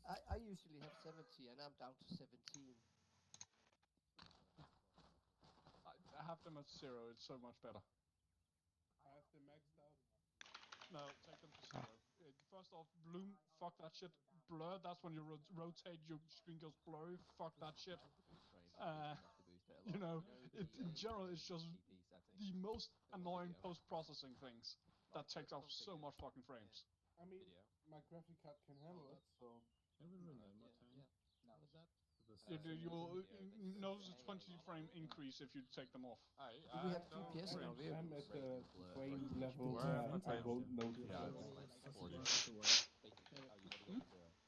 I usually have 70 and I'm down to 17. I have them at 0. It's so much better. I have them maxed out. No, take them to 0. First off, bloom, fuck that shit. Blur, that's when you rotate, your screen goes blurry. Fuck that shit. You know, in general, it's just the most annoying post-processing things that takes off so much fucking frames. I mean, my graphic card can handle it, so. You'll notice a 20 frame increase if you take them off. Do we have GPS in our I'm vehicles? at the frame level where I won't notice it.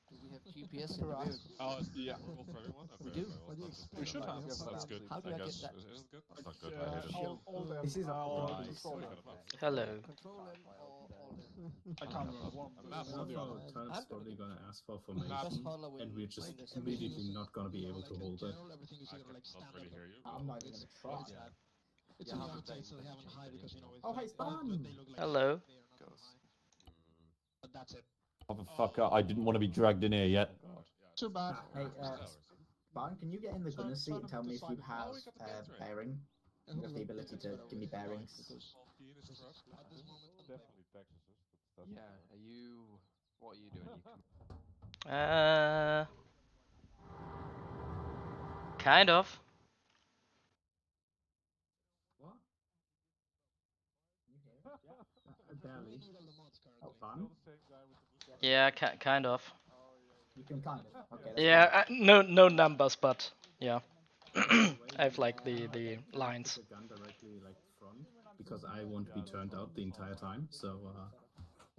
Do we have GPS in our vehicles? Oh, yeah. We do. We should have. That's good. How do I get guess. that? Is it good? It's not good. I hate it. All them. This is a Control M. Hello. Control M or all M? I can't remember one. That's One or the what other. Turnip's probably going to ask for Press formation, Holler when and we're just when there's immediately not going to be able to hold it. Everything is I either can like not standard really hear you. I'm not even gonna try. It's Yeah, yeah, how so they haven't high because you know it's Oh, hey, they Spawn! look like Hello. they're not high. But that's it. Motherfucker, I didn't want to be dragged in here yet. Too bad. Hey, Barn, can you get in the gunner seat and tell me if you have bearing? You have the ability to give me bearings. Definitely Texas. Yeah, are you... What are you doing? Kind of. What? Barely. Oh, fun. Yeah, kind of. You can kind of. Okay. Yeah, no numbers, but yeah. I have like the lines. The gun directly like front because I want to be turned out the entire time. So,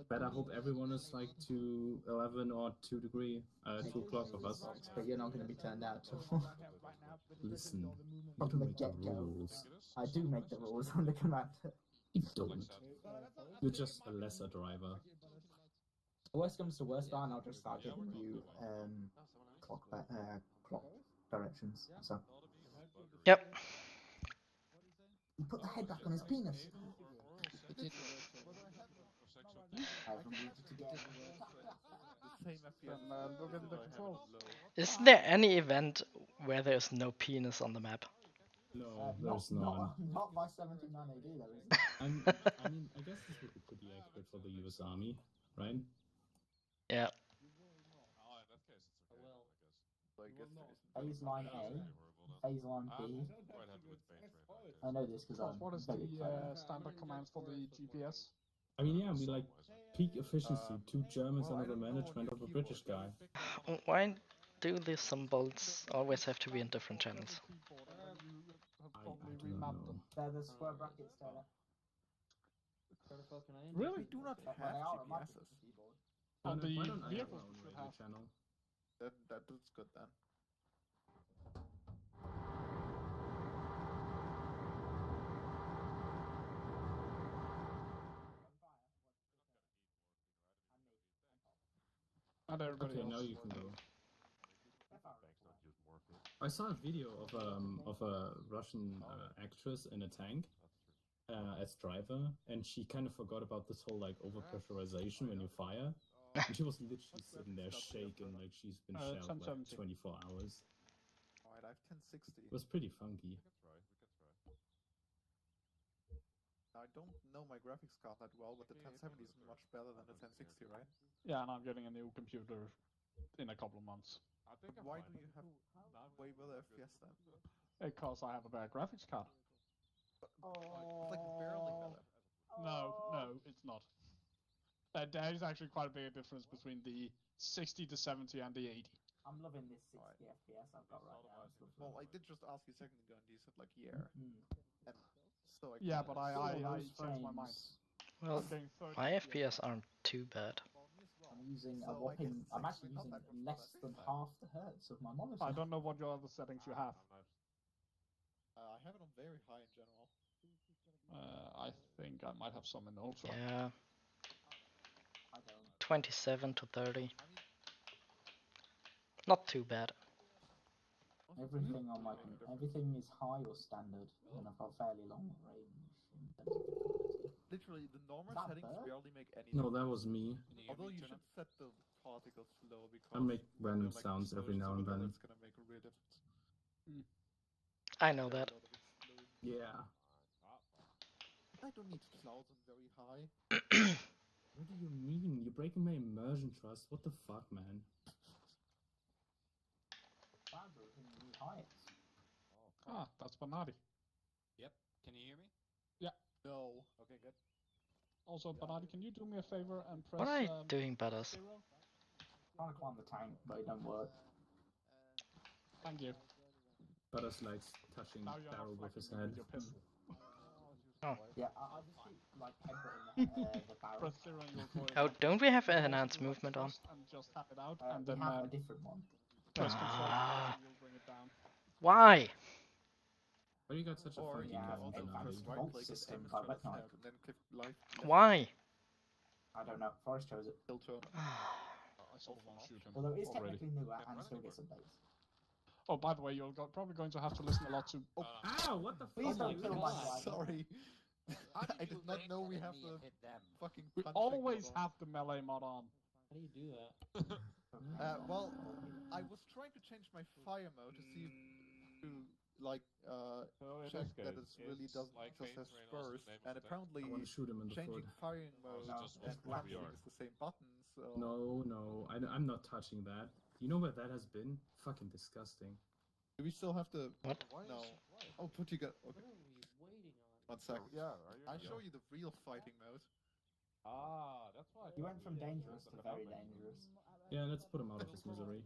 but I hope everyone is like to 11 or 2 o'clock of us. But you're not going to be turned out. Listen, From you the make the get-go. rules. I do make the rules on the commander. You don't. You're just a lesser driver. Worst comes to worst, Barn, I'll just start giving you clock directions. So. Yep. You put the head back on his penis. Look at the control. Is there any event where there's no penis on the map? No, there's none. Not by 79 AD, there isn't. I mean, I guess this would be pretty accurate for the US Army, right? Yeah. Phase line A, phase line B. I know this because I'm What is very the standard commands for the GPS? I mean, yeah, we like peak efficiency, 2 Germans under the management of a British guy. Why do the symbols always have to be in different channels? I don't know. They're the square brackets, Taylor. Really? We do not Well, have they are on my GPSs. keyboard. On the Why don't I have vehicles my own we should radio have. channel? That's good then. Not everybody Okay, else. now you can go. I saw a video of a Russian actress in a tank as driver, and she kind of forgot about this whole like overpressurization when you fire. And she was literally sitting there shaking like she's been shelled like 1070. 24 hours. Alright, I have 1060. It was pretty funky. I don't know my graphics card that well, but the 1070 is much better than the 1060, right? Yeah, and I'm getting a new computer in a couple of months. Why do you have way better FPS then? Because I have a better graphics card. It's like barely better. No, it's not. There is actually quite a big difference between the 60 to 70 and the 80. I'm loving this 60 FPS I've got right now. Well, I did just ask you a second ago, and you said like yeah. And so Yeah, but I those changed my mind. frames. Well, I'm getting 30 my FPS aren't too bad. I'm using a whopping. I'm actually using less than half the hertz of my monitor. I don't know what your other settings you have. I have it on very high in general. I think I might have some in ultra. Yeah, I don't. 27 to 30. Not too bad. Everything on my everything is high or standard, and I've got fairly long range. literally the normal That settings bird? barely make any No, that difference. was me. Although you should set the particles low because I make when random there are, like, sounds every explosions now or and whatever, then. it's gonna make a real difference. I know that. Yeah. I don't need clouds on very high. What do you mean? You're breaking my immersion trust. What the fuck, man? Clouds are in new heights. Ah, that's Banati. Yep. Can you hear me? No. Okay, good. Also, Banati, can you do me a favor and press What are you doing, press Butters? 0? Trying to climb the tank, but it don't work. Thank you. Butters likes touching Now you're Barrel not with his fucking me head. with your pistol. Yeah, I just keep like headbutting the barrel. Press 0 and you'll go Oh, again. don't we have You also enhanced do, like, movement on? thrust and just tap it out, and We then have a different one. press control Ah. and you'll bring it down. Why? Why you got such a Or funky you Yeah, can movement, also enhanced press Banati? right bolt click and system aim by straight Wetnite. ahead, and then click life Why? I don't know. Forrest chose it. kill turn. I sort of want to shoot him Although it's already. technically newer and still gets updates. Oh, by the way, you're probably going to have to listen a lot to. Oh, Ow! What the Please fuck? don't kill my driver. sorry. I did not know we have the fucking We punching always mod on. have the melee mod on. How do you do that? Well, I was trying to change my fire mode to see to like So in check this that case, it really it's doesn't like just Pain have Train, also the spurs, name of and the tank. apparently I want to shoot him in the changing foot. firing mode No, just and it's black punching VR. is the same button, so No, I'm not touching that. You know where that has been? Fucking disgusting. do we still have to What? no. Oh, put you got okay. One sec. Yeah, are you? I'll show you the real fighting mode. Ah, that's why. You went from dangerous to very dangerous. Yeah, let's put him out of his misery.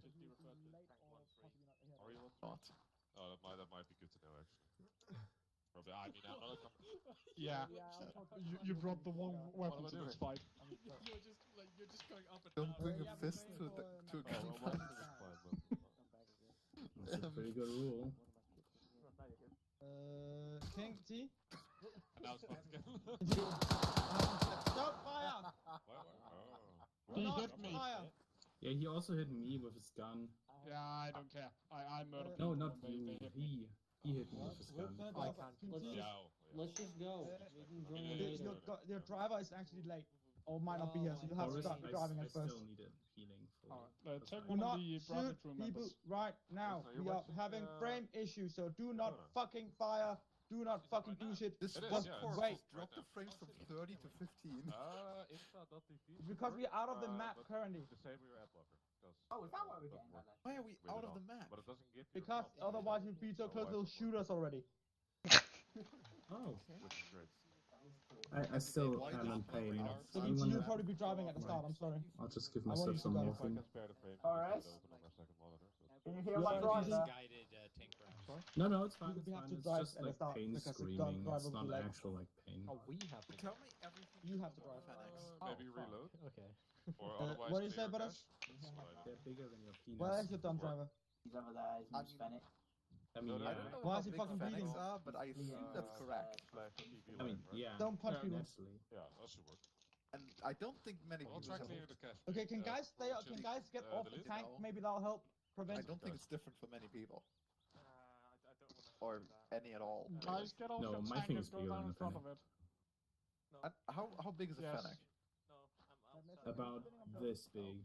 Or you want? Not. Oh, that might be good to know actually. Probably. I mean, I'm not a Yeah. You brought the wrong weapon am I to this doing? fight. You're just going up and Don't bring a fist to a Oh, gunfight. That's a pretty good rule. King T. Now it's not again. Stop fire! He Not hit me. fire! Yeah, he also hit me with his gun. Yeah, I don't care. I murder No, people not when you. they hit me. He hit me with his gun. Let's just go. We can join you Yeah, later. Your driver is actually late, or might not be here, so you have to Boris, start driving I at first. still needed healing for Alright, take Do one not of the shoot Bradley crew people members. right now. Yes, no, We you're are watching, having frame issues, so do not no. fucking fire. Do not fucking do shit. This It is, one yeah, port wait. just dropped the frames from 30 to 15. Insta.tv. Because we're out of the map but currently. Disable your ad blocker. Oh, is that why we're getting that? Why are we With out it of the on. map? But it doesn't give you Because an option. otherwise we'd be so close, they'll shoot us already. Oh, Which is great. I still Why am in does pain. my So arm- you'll Anyone- probably be driving at the start, I'm sorry. I'll just give I want myself you to some go. If I morphine. can spare the frame, Alright. I can open on my second monitor. Can you hear Yeah, my you driver? just- Guided tank rounds. No, it's fine. We It's have fine. to It's drive just at the like start pain because the screaming. driver It's will not be late. actual like pain. Oh, we have to. Tell me everything You have to know drive. about Fenix. Maybe reload. Okay. Or what otherwise do you say clear about cache. us? That's what I do. They're bigger than your penis. Where is your dumb driver? He's over there. His name's Fennec. I mean, No, yeah. I don't know Why how is he big fucking Fenix bleeding? are, but I assume Liam that's is, correct. I mean, yeah. Don't punch people. Naturally. Yeah, that should work. And I don't think many I'll people try have clearing it. the cache. Okay, can maybe. guys stay? Can guys get off the delete? tank? No. Maybe that'll help I prevent. don't think it's different for many people. Or any at all. Guys, get off No, the my tank thing and is go bigger down than in a front Fennec. of it. How big is a Yes. Fennec? About this big.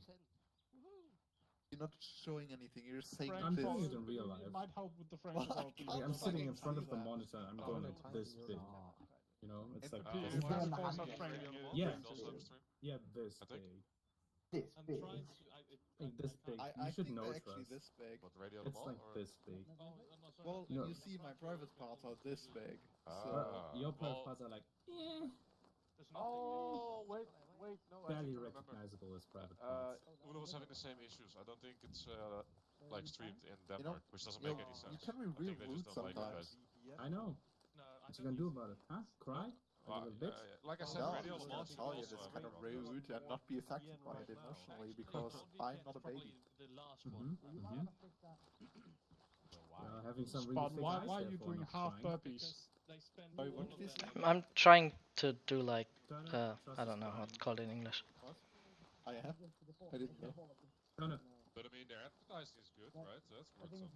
You're not showing anything. You're just saying Frank, I'm this. doing it follow- in real it life. might help with the frames Well, as well. I please. can't I'm sitting in fucking front see of the that. monitor. I'm Oh, going no. like this big. You know, it's like Uh, You this. Is have there to in the pause hand that game? frame. Yeah. Yeah. Yeah, this I think- big. This big. Like this big. I You should think know they're it actually first. this big. What, radio It's ball, like or? this big. Well, No. you see, my private parts are this big. Ah, Your well, parts are like Oh, wait, no. I barely think I remember. recognizable as private parts. Uno was having the same issues. I don't think it's like streamed in know, Denmark, which doesn't You make any you sense. can be I real think they rude just don't like you sometimes. guys. I know. What you gonna do about it? Huh? Cry? Like a little bitch? Like I said, No, I'm radio just ball gonna should tell you also it's have kind of a problem. rude and not be affected by it emotionally because I'm not a baby. Having some really But thick why eyes are there you for doing not half crying. burpees? Sorry, what did you say? I'm trying to do like Turner, trust I don't know is how fine. to call it in English. I am. I didn't know. Turner, But I mean, their advertising is good, right? So that's worth something.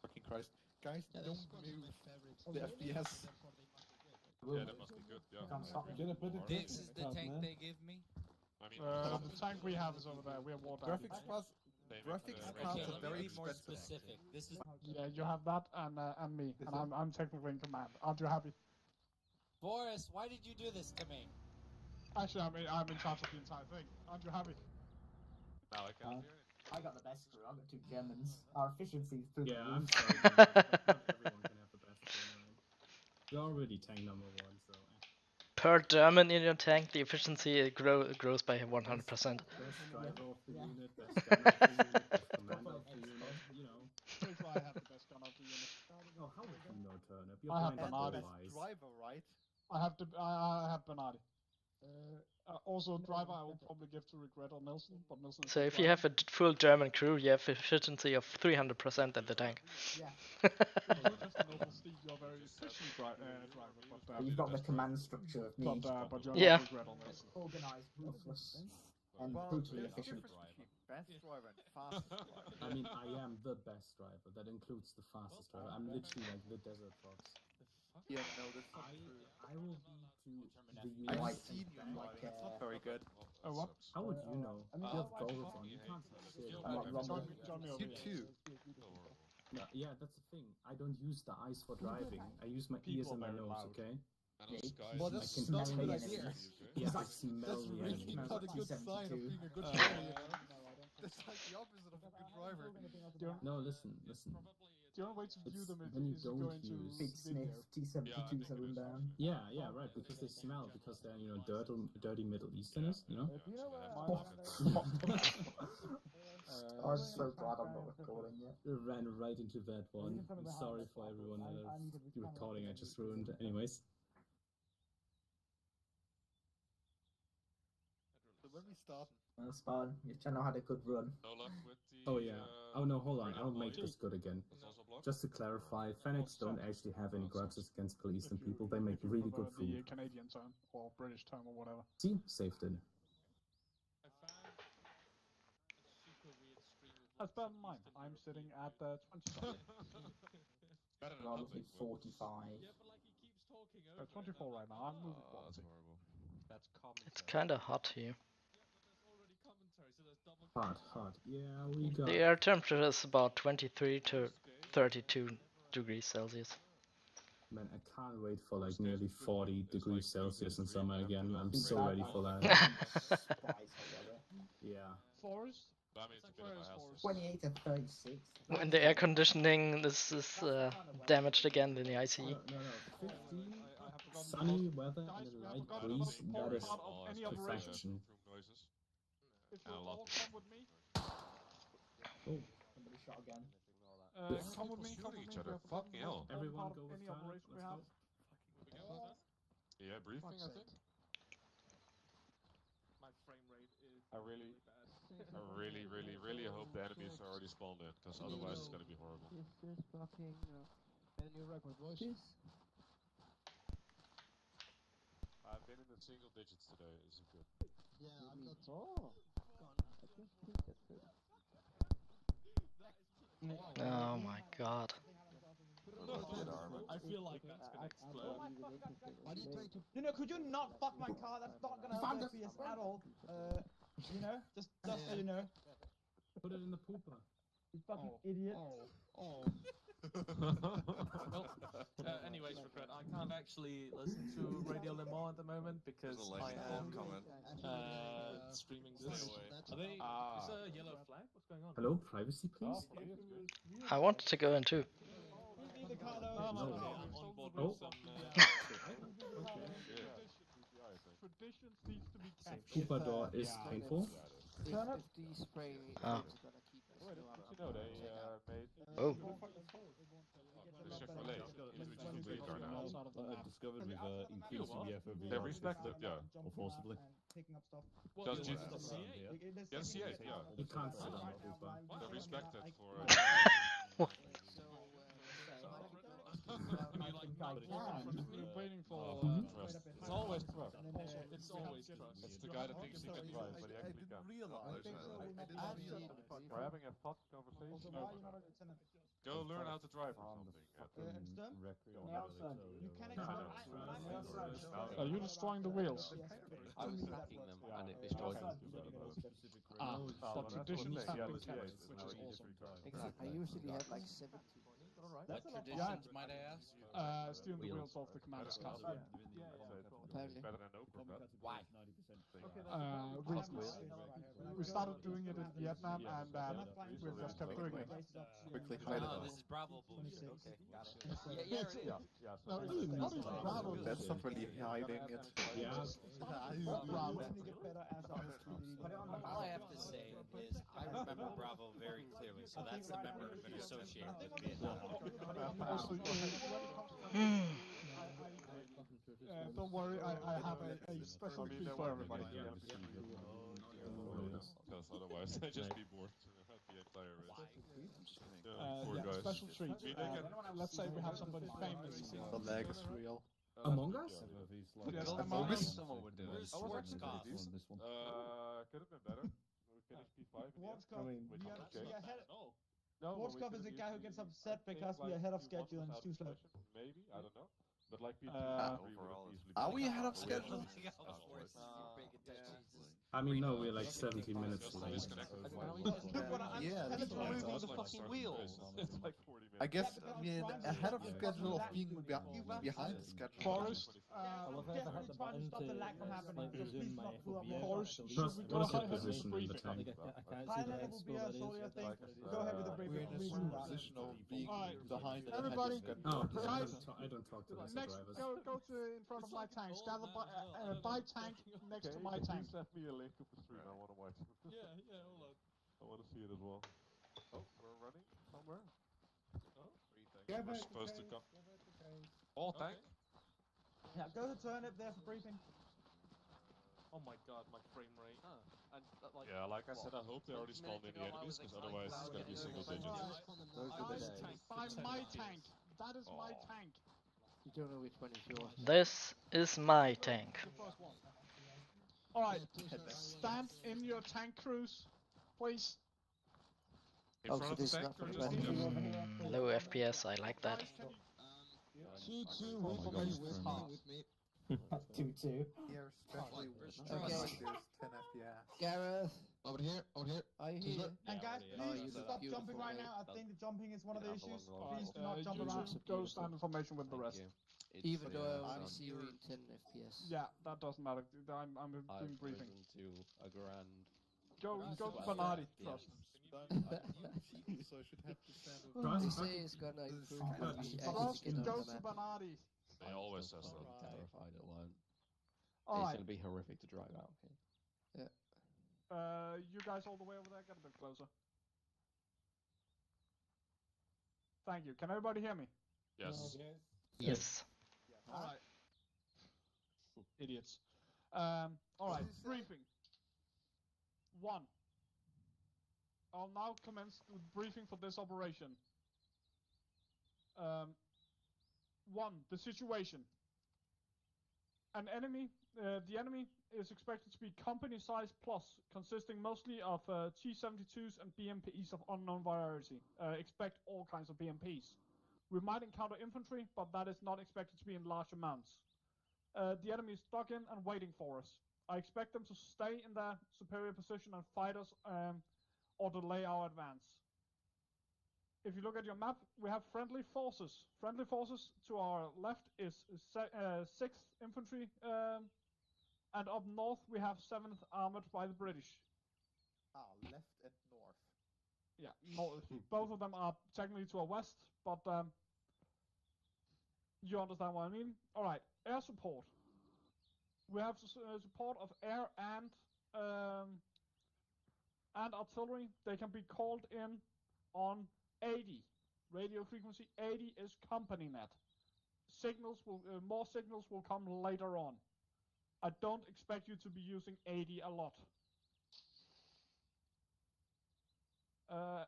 Fucking Christ. Guys, don't move the FPS. Yeah, that must be good. Yeah. Can't stop me. Get a better This is the card, tank man. they give me. I mean, The tank we have is over there. We have war tank. Graphics cards Okay, are let me very be more expensive. specific. This is Yeah, you have that and me, and I'm technically in command. Aren't you happy? Boris. Why did you do this to me? Actually, I'm in charge of the entire thing. Aren't you happy? now I can't hear it. I got the best crew. I got 2 Germans. Our efficiency is through Yeah, the I'm roof. sorry. Not everyone can have the best thing, right? You're already tank number 1, so. Per German in your tank, the efficiency grows by 100%. Best driver of the unit, best gunner of the unit, best commander of the unit, you know. Pretty sure I have the best gun of the unit. Oh, how would you know, Turnip? You're I have blind Bernardi. to lies. Driver, right? I have Bernardi. Also, driver I will probably give to Regret or Nelson, but Nelson is So the if you driver. have a full German crew, you have efficiency of 300% in the tank. Yeah. Just a noble Steve, you're a very efficient driver, But you've got the command structure of me. but you're Yeah. not Regret or Nelson. Organised, ruthless, and Well, brutally there's a efficient. difference between best driver and fastest driver. I mean, I am the best driver. That includes the fastest driver. I'm literally like the desert fox. Yeah, no, that's not true. I will be to the I've Like, seen you driving, it's not very good. What? How would you know? You have goggles on. You can't see shit. I'm not wrong. Join me over You here. too. No, yeah, that's the thing. I don't use the eyes for driving. I use my ears and my very nose. loud. Okay. I know Sky Well, is that's I can not a smell good the idea. enemies. Yeah, I smell That's the really enemies. not a good sign of 272. being a good driver, you know? That's like the opposite of a good driver. No, listen. The only way to view It's them when you is don't going to use- Big sniff, video. T72 7 down. Yeah, right. Because they smell. Because they're dirty Middle Easterners. You know. I'm so glad I'm not recording yet. Ran right into that one. I'm sorry for everyone the recording I just ruined. Anyways. So when we start, That's fine. Your channel had a good run. no luck with the. Oh yeah. Oh no, hold on. I'll make this good again. That's also blocked. Just to clarify, Fenix don't actually have any grudges against Middle Eastern people. They make really good The food. Canadian term or British term or whatever. See, saved it. That's bear in mind, I'm sitting at 20 something. Better than Probably nothing, but- 45. 24 right now, I'm moving Oh, that's forward. horrible. It's kinda hot here. Hot. Yeah, we got. The air temperature is about 23 to 32 degrees Celsius. Man, I can't wait for like nearly 40 degrees Celsius in summer again. I'm so ready for that. Yeah. Forest? That means a bit of my house. 28 to 36. When the air conditioning is damaged again in the ICE. No. 15. Sunny weather and a light breeze. That is perfection. Noises. If And a you lot all of come with me, Oh, Somebody shot again. come with me, Shooting come with each me. other. We have Fucking hell. everyone part go of with any Turnip. operation we Let's have. go. Yeah, briefing, I think. I really hope the enemies are already spawned in, because otherwise it's gonna be horrible. I've been in the single digits today, is it good? Oh my god. I feel like that's gonna explode. Could you not fuck my car? That's not gonna help the FPS at all. Just so you know. Put it in the pooper. You fucking idiot. Anyways, Regret, I can't actually listen to Radio Le Mans at the moment because I am streaming this. Are they? Is there a yellow flag? What's going on? Hello, privacy, please. I wanted to go in too. The car No. I'm on board Oh. with some. Traditions needs to be kept. Pooper door is painful. Turn up. Ah. Wait, did you know they made Oh. the Chevrolet into a Blue car now? discovered with increasing the FOV. They respect it, yeah. Or forcibly. Picking up stuff. Does What, G- the C8? Yeah, the C8, yeah. You can't sit on the pooper. They respect it for. We're waiting for. Trust. It's always trust. It's always trust. It's the guy that thinks he can drive, but he I actually didn't can't. realize. I didn't realize. We're having a fun conversation. Why are you not a lieutenant? Go learn how to drive or something. Sturm? Nelson. You can Are you destroying the wheels? I was hacking them and it destroyed them. But traditions have been kept, which is awesome. I usually have like 70. What traditions, might I ask? Stealing the wheels off the commander's car. Apparently. Better than no car. Why? Reasons. We started doing it in Vietnam and we just kept doing it. Quickly Oh, hide it. this is Bravo bullshit. Okay, got it. No, it's not even Bravo. That's not really hiding it. Yeah. All I have to say is I remember Bravo very clearly, so that's the member I've been associated with Vietnam. Also, don't worry, I have a special treat for everybody. Because otherwise I'd just be bored throughout the entire race. Poor Yeah, guys. special treat. Let's say we have somebody famous. The leg is real. Among Us? Yes, Among Us? Where's Schwarzkopf? Could have been better. We finished P5 in the end. Schwarzkopf, we are ahead. No, Schwarzkopf is the guy who gets upset because we are ahead of schedule and it's too slow. Maybe, I don't know. But like P3 Are we ahead of schedule? I mean, no, we're like 17 minutes late. Yeah, He's removing the fucking wheels. It's like 40 minutes. I guess ahead of schedule of being behind the schedule. Forest, Definitely try to stop the lag from happening. So please not do up Forest, should First, we what go is your ahead with this position in the briefing? tank? Highlander will be a soldier thing. Go ahead with the briefing. We're in a position of being behind and ahead of Everybody, schedule. Oh, guys, I don't talk to these next, drivers. go to in front of my tank. Gather by tank next to my tank. Please send me a link of the stream. I want to watch it. Yeah, hold on. I want to see it as well. Oh, we're running somewhere. Oh? We're supposed to come. All tank? Yeah, go to turnip there for briefing. Oh my god, my frame rate. Yeah, like I said, I hope they already spawned in the enemies, because otherwise it's going to be single digits. By my tank. That is my tank. You don't know which one is yours. This is my tank. Alright, stand in your tank crews, please. In Oh, front so of the this is tank, not for or the just rest. Low FPS, I like that. Information is hard. 2-2. Here, especially Okay. like there's 10 FPS. Gareth, Over here, are you here? And guys, Oh, please you look stop beautiful, jumping right mate. now. I think the jumping is one of the Yeah, issues. along Please do not jump You around. should go stand in formation with the rest. Even though I only see you in 10 FPS. Yeah, that doesn't matter. I'm doing briefing. to a grand. Go to Bernardi first. So I should have to stand with They say it's gonna improve when we First, actually get go on to the map. Bernardi. They always says that. I'm terrified it won't. It's Alright, gonna be horrific to drive out here. you guys all the way over there, get a bit closer. Thank you. Can everybody hear me? Yes. Yes. Alright. Idiots. Alright, briefing. 1. I'll now commence the briefing for this operation. 1. The situation. The enemy is expected to be company size plus, consisting mostly of T-72s and BMPs of unknown variety. Expect all kinds of BMPs. We might encounter infantry, but that is not expected to be in large amounts. The enemy is dug in and waiting for us. I expect them to stay in their superior position and fight us or delay our advance. If you look at your map, we have friendly forces. Friendly forces to our left is 6th Infantry, and up north we have 7th Armored by the British. left and north. Yeah, both of them are technically to our west, but you understand what I mean. Alright, air support. We have support of air and artillery. They can be called in on 80. Radio frequency 80 is company net. More signals will come later on. I don't expect you to be using 80 a lot.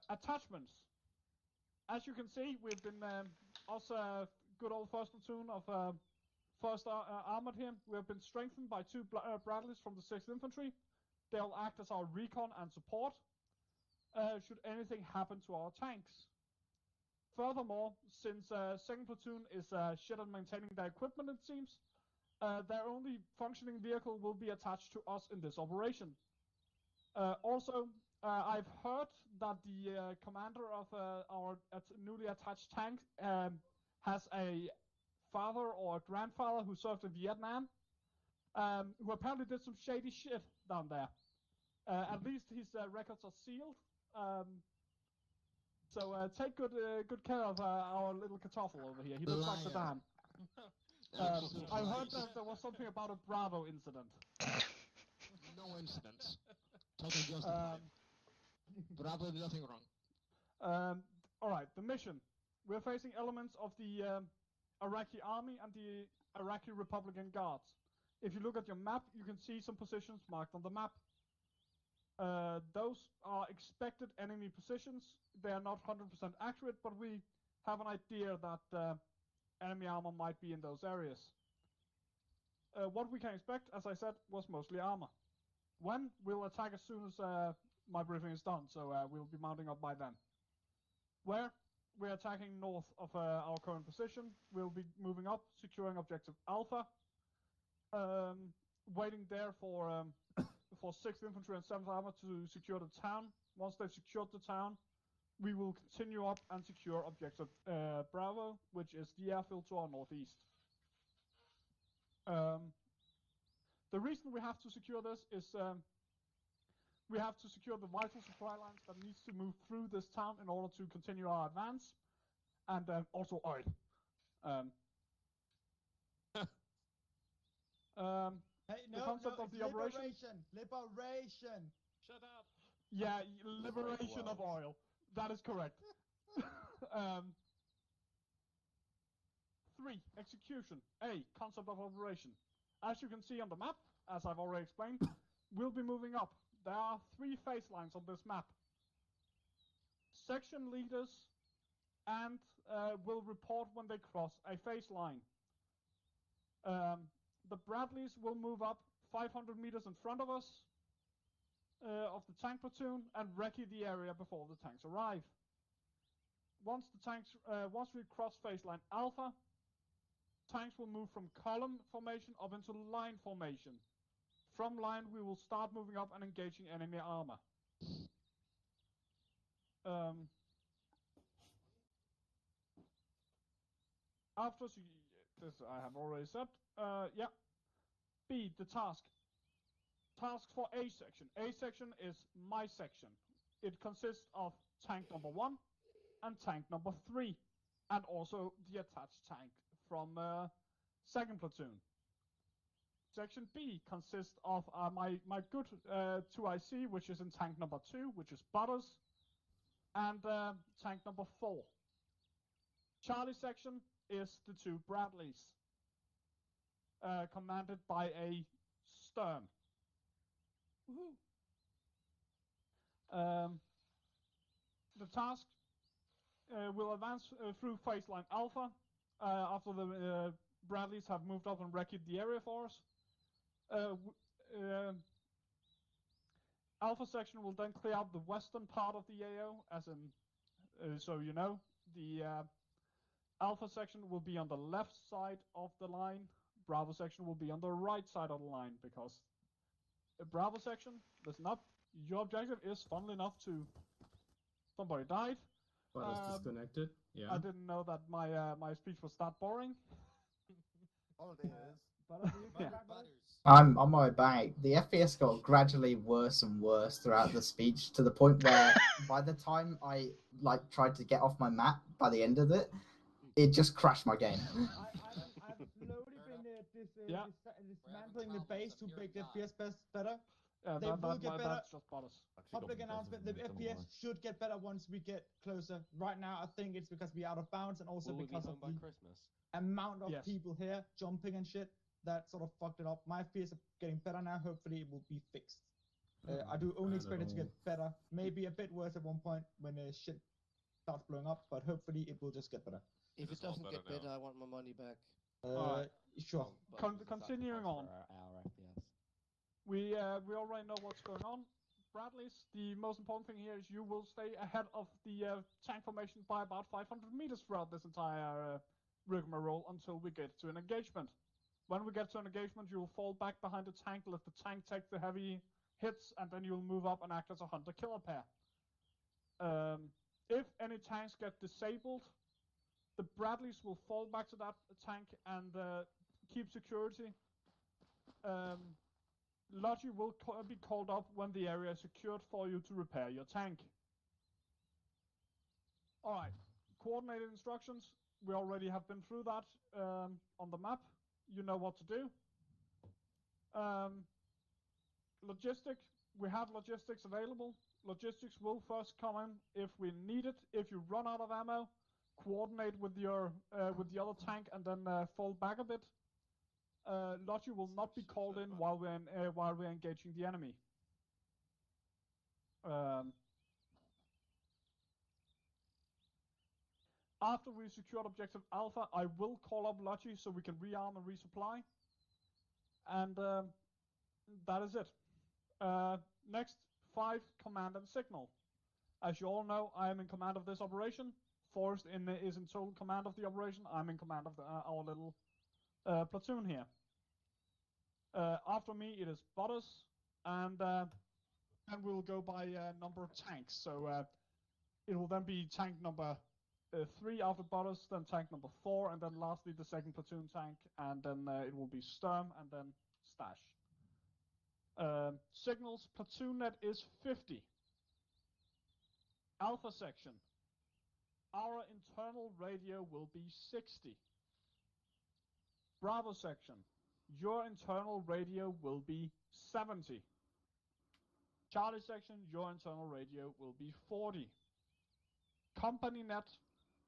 Attachments. As you can see, we've been good old first platoon of first armored here. We have been strengthened by 2 Bradleys from the 6th Infantry. They'll act as our recon and support should anything happen to our tanks. Furthermore, since second platoon is shit at maintaining their equipment, it seems, their only functioning vehicle will be attached to us in this operation. Also, I've heard that the commander of our newly attached tank has a father or a grandfather who served in Vietnam, who apparently did some shady shit down there. At least his records are sealed. So take good care of our little Kartoffel over here. He looks like Saddam. I heard that there was something about a Bravo incident. No incidents. Totally justified. Bravo did nothing wrong. Alright, the mission. We're facing elements of the Iraqi army and the Iraqi Republican Guards. If you look at your map, you can see some positions marked on the map. Those are expected enemy positions. They are not 100% accurate, but we have an idea that enemy armor might be in those areas. What we can expect, as I said, was mostly armor. When? We'll attack as soon as my briefing is done, so we'll be mounting up by then. Where? We're attacking north of our current position. We'll be moving up, securing objective Alpha. Waiting there for 6th Infantry and 7th Armor to secure the town. Once they've secured the town, we will continue up and secure objective Bravo, which is the airfield to our northeast. The reason we have to secure this is we have to secure the vital supply lines that needs to move through this town in order to continue our advance, and also oil. Hey, no, the concept of the liberation. Liberation. Shut up. Yeah, liberation of oil. That is correct. 3. Execution. A. Concept of operation. As you can see on the map, as I've already explained, we'll be moving up. There are 3 phase lines on this map. Section leaders and will report when they cross a phase line. The Bradleys will move up 500 meters in front of us of the tank platoon and recce the area before the tanks arrive. Once we cross phase line Alpha, tanks will move from column formation up into line formation. From line, we will start moving up and engaging enemy armor. After this, I have already said. Yeah. B. The task. Task for A section. A section is my section. It consists of tank number 1 and tank number 3, and also the attached tank from 2nd platoon. Section B consists of my good 2IC, which is in tank number 2, which is Butters, and tank number 4. Charlie section is the 2 Bradleys, commanded by a Stern. The task will advance through phase line Alpha after the Bradleys have moved up and wrecked the area for us. Alpha section will then clear out the western part of the AO, as in, so you know, the Alpha section will be on the left side of the line, Bravo section will be on the right side of the line, because Bravo section, listen up, your objective is, funnily enough, to... Somebody died. But it's disconnected, yeah. I didn't know that my speech was that boring. All it is. Yeah. I'm on my way back. The FPS got gradually worse and worse throughout the speech, to the point where by the time I tried to get off my map, by the end of it, it just crashed my game. I've slowly been dismantling the base to make the FPS better. They will get better. Public announcement: the FPS should get better once we get closer. Right now, I think it's because we're out of bounds, and also because of the amount of people here jumping and shit that sort of fucked it up. My FPS are getting better now. Hopefully, it will be fixed. I do only expect it to get better. Maybe a bit worse at one point when shit starts blowing up, but hopefully, it will just get better. If it doesn't get better, I want my money back. Sure. Continuing on. We already know what's going on. Bradleys, the most important thing here is you will stay ahead of the tank formation by about 500 meters throughout this entire rigmarole until we get to an engagement. When we get to an engagement, you will fall back behind the tank, let the tank take the heavy hits, and then you'll move up and act as a hunter-killer pair. If any tanks get disabled, the Bradleys will fall back to that tank and keep security. Logi will be called up when the area is secured for you to repair your tank. Alright, coordinated instructions. We already have been through that on the map. You know what to do. Logistics. We have logistics available. Logistics will first come in if we need it. If you run out of ammo, coordinate with your with the other tank and then fall back a bit. Logi will not be called in while we're engaging the enemy. After we've secured objective Alpha, I will call up Logi so we can rearm and resupply. And that is it. Next, 5, command and signal. As you all know, I am in command of this operation. Forrest is in total command of the operation. I'm in command of our little platoon here. After me, it is Butters, and we'll go by number of tanks. So it will then be tank number 3 after Butters, then tank number 4, and then lastly the second platoon tank, and then it will be Sturm, and then Stash. Signals, platoon net is 50. Alpha section. Our internal radio will be 60. Bravo section. Your internal radio will be 70. Charlie section, your internal radio will be 40. Company net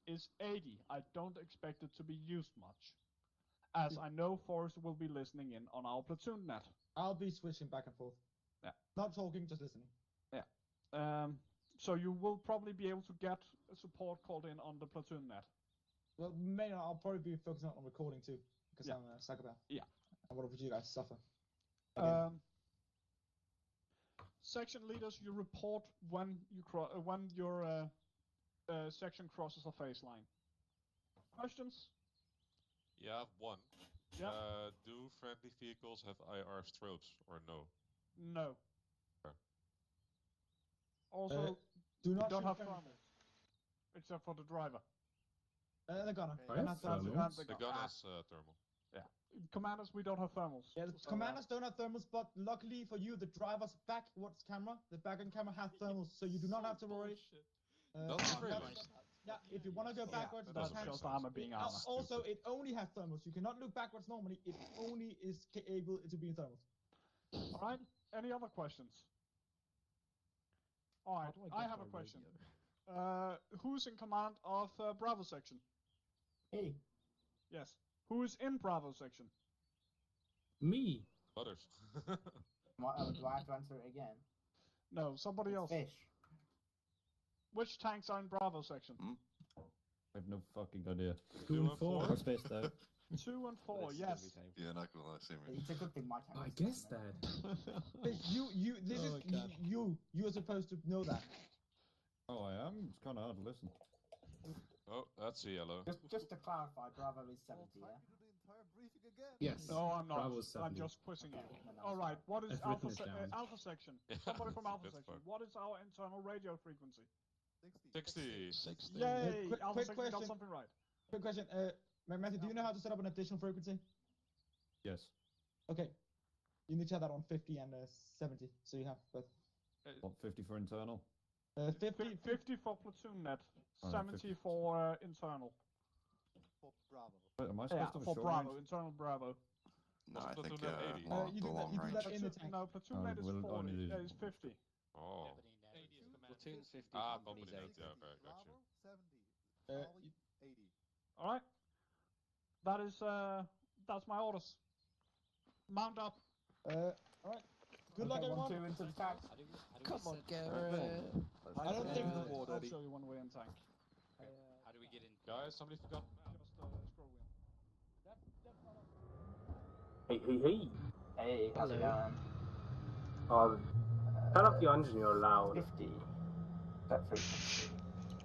is 80. I don't expect it to be used much, as I know Forrest will be listening in on our platoon net. I'll be switching back and forth. Yeah. Not talking, just listening. Yeah. So you will probably be able to get support called in on the platoon net. Well, I'll probably be focusing on recording too, because I'm a psychopath. Yeah. And what would you guys suffer? Section leaders, you report when your section crosses a phase line. Questions? Yeah, one. Yeah. Do friendly vehicles have IR strobes or no? No. Okay. Also, do not don't shoot have friendly. thermals, except for the driver. The gunner. The gun has thermal. Yeah. Commanders, we don't have thermals. Yeah, the commanders don't have thermals, but luckily for you, the driver's backwards camera, the back-end camera has thermals, so you do not have to worry. That's really Yeah, if you want to go backwards, that's just armor being armor. Also, it only has thermals. You cannot look backwards normally. It only is able to be in thermals. All right. Any other questions? All right. I have a question. Who's in command of Bravo section? Hey. Yes. Who is in Bravo section? Me. Butters. Do I have to answer it again? No, somebody else. Fish. Which tanks are in Bravo section? I have no fucking idea. 2 and 4. Or space though. 2 and 4, yes. Yeah, not gonna lie, same here. It's a good thing my tank. I guess that. You are supposed to know that. Oh, I am? It's kind of hard to listen. Oh, that's a yellow. Just to clarify, Bravo is 70, yeah? Yes. No, I'm not. Bravo 70. I'm just quizzing you. Alright, what is I've Alpha, written it down. Alpha section? Somebody from Alpha section. What is our internal radio frequency? 60. Yay! Quick Alpha section got question. something right. Quick question. Matthew, do you know how to set up an additional frequency? Yes. Okay. You need to have that on 50 and 70, so you have both. What, 50 for internal? 50 for platoon net, Oh, 70 50. for internal. For Bravo. Wait, am I Yeah, supposed to have a for short Bravo, range? internal Bravo. No, I think Platoon net 80. You do that in the tank. No, platoon Oh, net is we'll 40, only do- is 50. Oh. Platoon's 50, Ah, company's company net. 80. Yeah, okay, got you. 70. Solid 80. Alright. That is, that's my orders. Mount up. Alright. Good luck, everyone. 1-2 into the tank. Come on, Garrett. I don't think I'll show you one way in tank. How do we get in? Guys, somebody forgot. Just scroll wheel. Hey, how's it Hello. going? Turn up the engine, you're loud. 50. That frequency.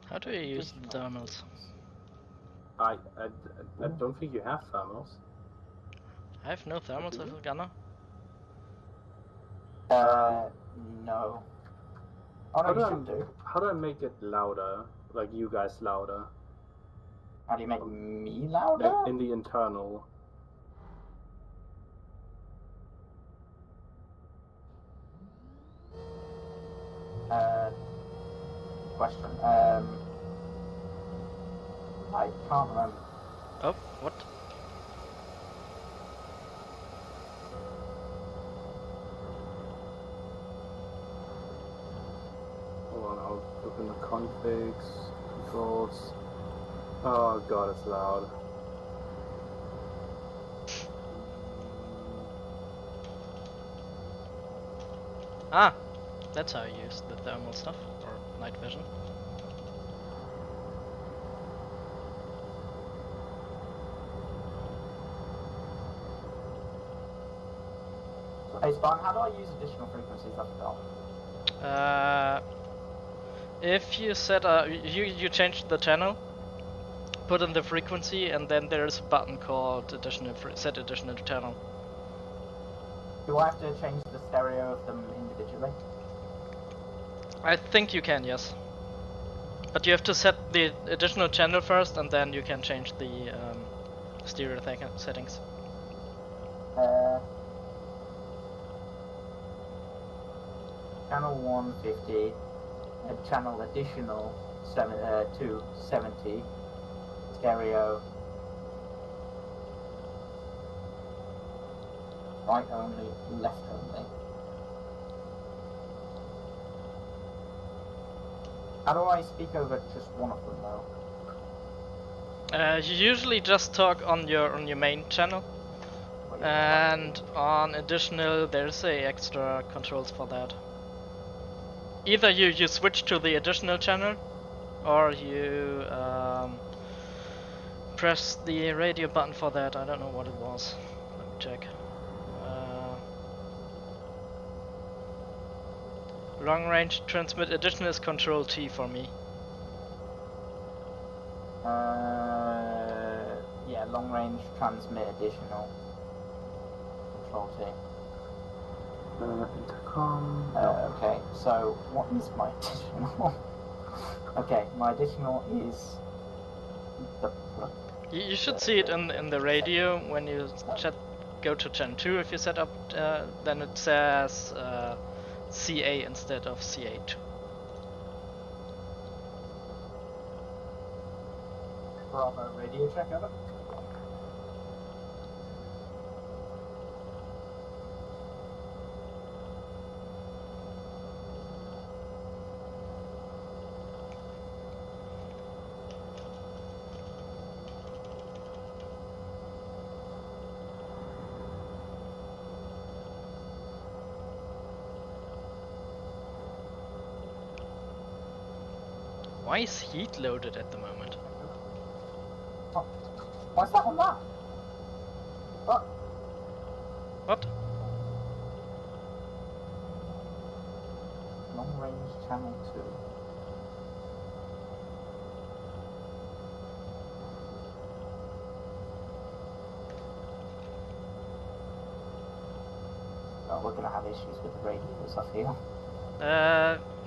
How do you use thermals? I don't think you have thermals. I have no thermals as a gunner. No. Oh, no, you should do. How do I make it louder? Like you guys louder? How do you make me louder? In the internal. Question. I can't remember. Oh, what? Hold on, I'll open the configs, controls. Oh god, it's loud. Ah, that's how you use the thermal stuff, or night vision. Hey Spawn, how do I use additional frequencies? I forgot. If you set you change the channel, put in the frequency, and then there's a button called set additional channel. Do I have to change the stereo of them individually? I think you can, yes. But you have to set the additional channel first, and then you can change the stereo settings. Channel 150, and channel additional 270, stereo, right only, left only. How do I speak over just one of them though? You usually just talk on your main channel, and on additional there's extra controls for that. Either you switch to the additional channel, or you press the radio button for that. I don't know what it was. Let me check. Long range transmit additional is Control T for me. Yeah, long range transmit additional. Control T. Intercom. Okay, so what is my additional? Okay, my additional is the. You should see it in the radio when you go to Gen 2. If you set up, then it says CA instead of CA2. Bravo radio check over. Why is heat loaded at the moment? Oh. What's that on that? What? What? Long range channel 2. Oh, we're gonna have issues with the radios, I feel.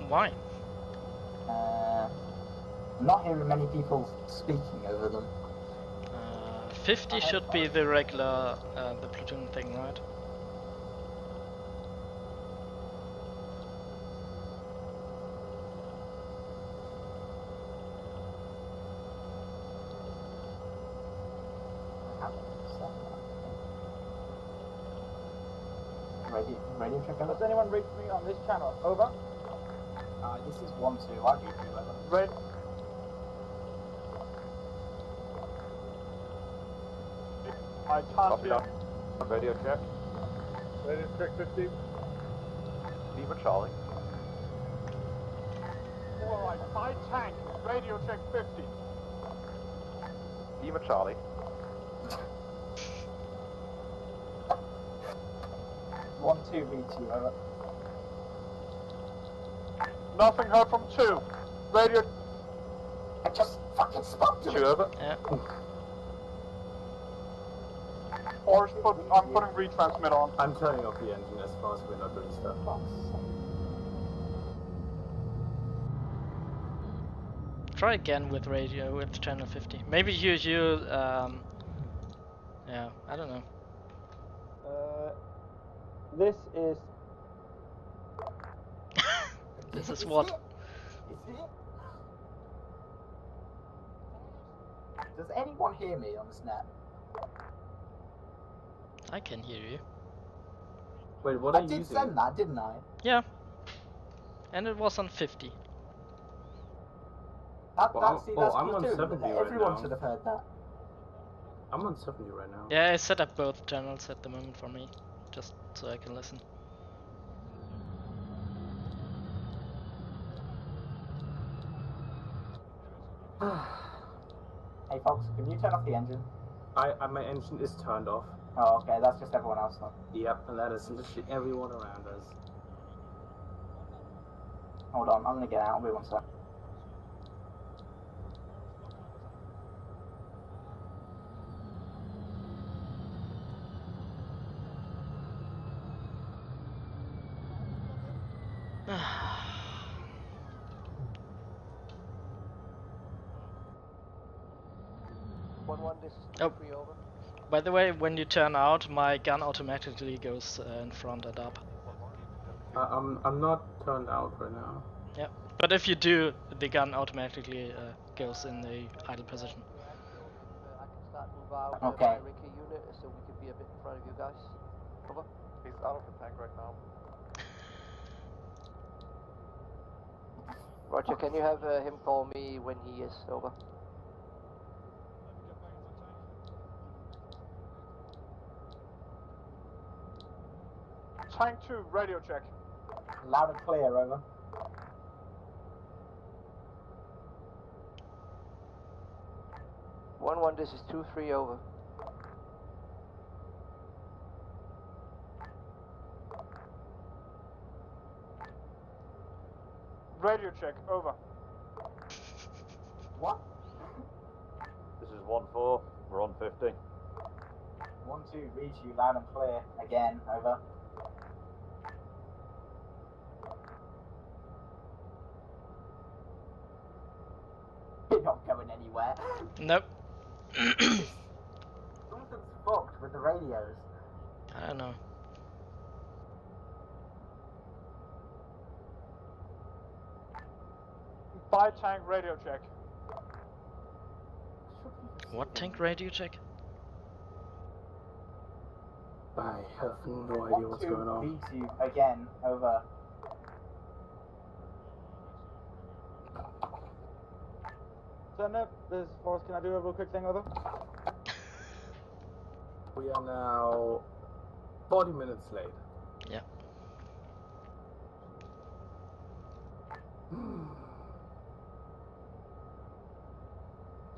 Why? I'm not hearing many people speaking over them. 50 should be the regular, the platoon thing, right? Radio check over. Does anyone reach me on this channel? Over. This is 1-2. I do 2 over. Red. I can't hear. Radio check. Radio check 50. Lima Charlie. Alright, my tank. Radio check 50. Lima Charlie. 1-2 V2 over. Nothing heard from 2. Radio... I just fucking spoke to 2 over. Yeah. I'm putting retransmit on. I'm turning off the engine as far as we're not doing stuff. Try again with radio with channel 50. Maybe you yeah, I don't know. This is. This is what? Does anyone hear me on the snap? I can hear you. Wait, what I are you did using? send that, didn't I? Yeah. And it was on 50. That's I'm cool on too. 70 right Everyone now. should have heard that. I'm on 70 right now. Yeah, I set up both channels at the moment for me, just so I can listen. Hey folks, can you turn off the engine? My engine is turned off. Oh, okay, that's just everyone else then. Yep, and that is literally everyone around us. Hold on, I'm gonna get out. I'll be 1 sec. Oh, by the way, when you turn out, my gun automatically goes in front and up. I'm not turned out right now. Yeah, but if you do, the gun automatically goes in the idle position. Okay. Unit, so we can be a bit in front of you guys. Over. He's out of the tank right now. Roger, can you have him call me when he is over? Tank 2, radio check. Loud and clear, over. One, this is 2-3 over. Radio check, over. What? This is 1-4. We're on 50. 1-2, reach you loud and clear. Again, over. You're not going anywhere. Nope. Something's fucked with the radios. I don't know. By tank radio check. What tank radio check? I have no idea what's going on. Beat you again, over. Send this is Forrest, can I do a real quick thing, over? We are now 40 minutes late. Yeah.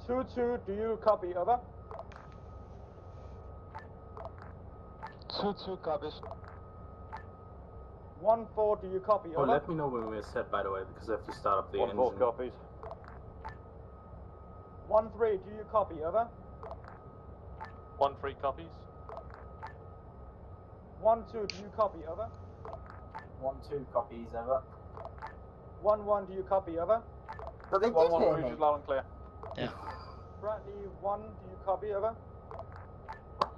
2-2, do you copy, over? 2-2 copies. 1-4, do you copy, Oh, over? let me know when we're set, by the way, because I have to start up the 1-4 engine. copies. 1-3, do you copy, over? 1-3 copies. 1-2, do you copy, over? 1-2 copies, over. 1-1, do you copy, over? So they did 1-1, hear reach me. is loud and clear. Yeah. Bradley 1, do you copy, over?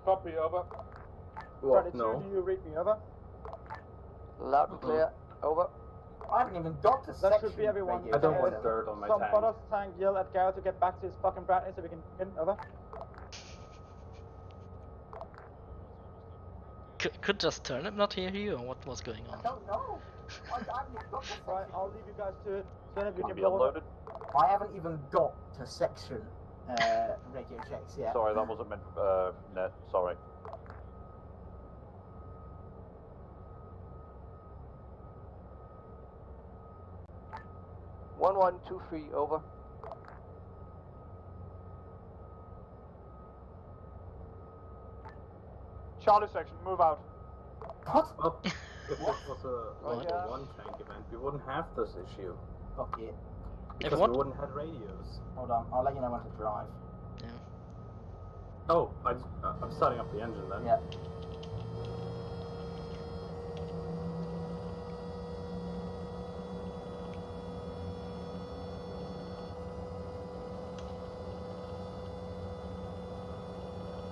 Copy, over. Bradley 2, No. do you read me, over? Loud and clear, over. I haven't even got to That section. should be everyone. I don't want dirt on my Some tank. butters tank yell at Garrett to get back to his fucking Bradley so we can get over. Could just Turnip not hear you, or what was going on? I don't know. I haven't even got to section. Right, I'll leave you guys to it. So if you can Be blow unloaded. I haven't even got to section radio checks yet. Sorry, that wasn't meant net. Sorry. One, 2-3, over. Charlie section, move out. What? Oh, If this was a level 1 tank event, we wouldn't have this issue. Fuck it. Because we wouldn't have radios. Hold on, I'll let you know when to drive. Yeah. Oh, I'm starting up the engine then. Yeah.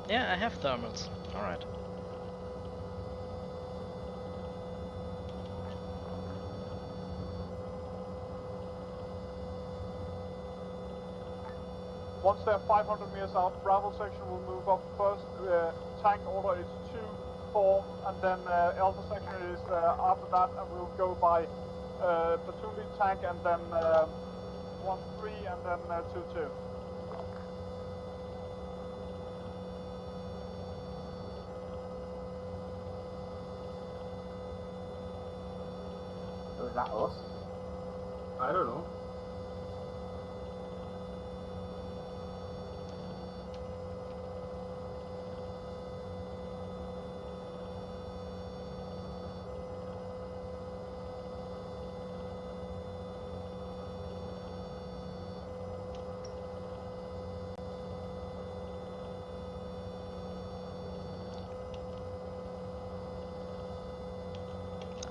Yeah, I have thermals. Alright. Once they're 500 meters out, Bravo section will move up first. Tank order is 2, 4, and then Alpha section is after that, and we'll go by platoon lead tank, and then 1, 3, and then 2, 2. So is that us? I don't know.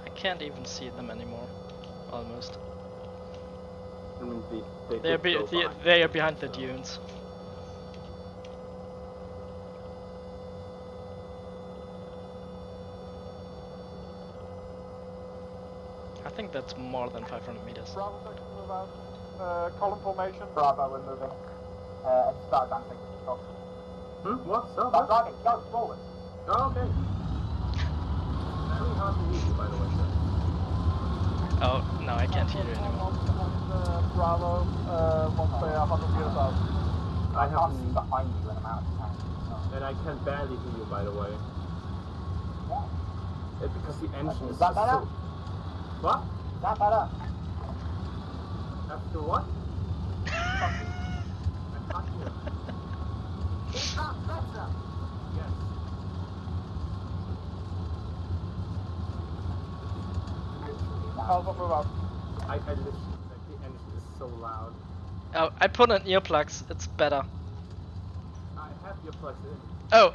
I can't even see them anymore. Almost. I mean, they are behind the dunes. I think that's more than 500 meters. Bravo section move out. Column formation. Bravo, we're moving. Start advancing. Stop. What? Stop? Start driving. Go forward. Oh, okay. Very hard to hear you, by the way, sir. Oh, no, I can't hear you anymore. Bravo, once they are 100 meters out. I can't see behind you when I'm out of town. And I can barely hear you, by the way. Yeah. Because the engine Is that better? so... What? Is that better? After what? I can't hear. Is that better? Yes. Alpha, move out. I listen, like, the engine is so loud. Oh, I put on earplugs, it's better. I have earplugs in. Oh!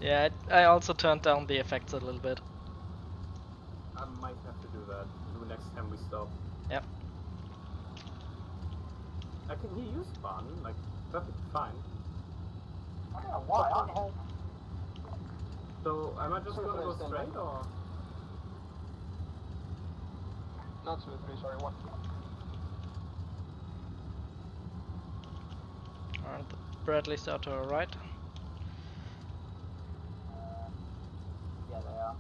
Yeah, I also turned down the effects a little bit. I might have to do that the next time we stop. Yep. I can hear you, Spawn, like, perfectly fine. I don't know why. So, am I just gonna go straight, or...? Not 2, 3, sorry, 1. Aren't the Bradleys out to our right? Yeah, they are.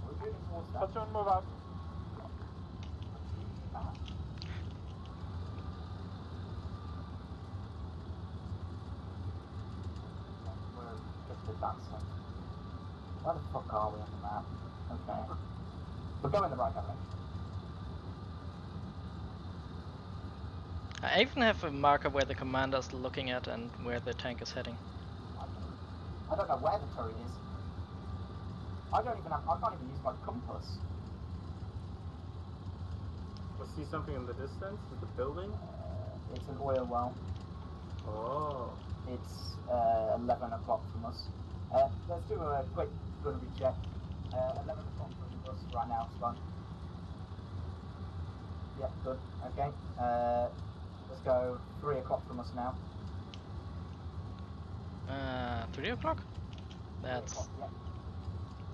We're moving towards that. Platoon, move out. We're just advancing. Where the fuck are we on the map? Okay. We're going the right direction. I even have a marker where the commander's looking at and where the tank is heading. I don't know where the turret is. I can't even use my compass. I see something in the distance? Is the building? It's an oil well. Oh. It's 11 o'clock from us. Let's do a quick gunnery check. 11 o'clock from us right now, Spawn. Yep, good. Okay. Let's go 3 o'clock from us now. 3 o'clock? That's 3 o'clock, yeah.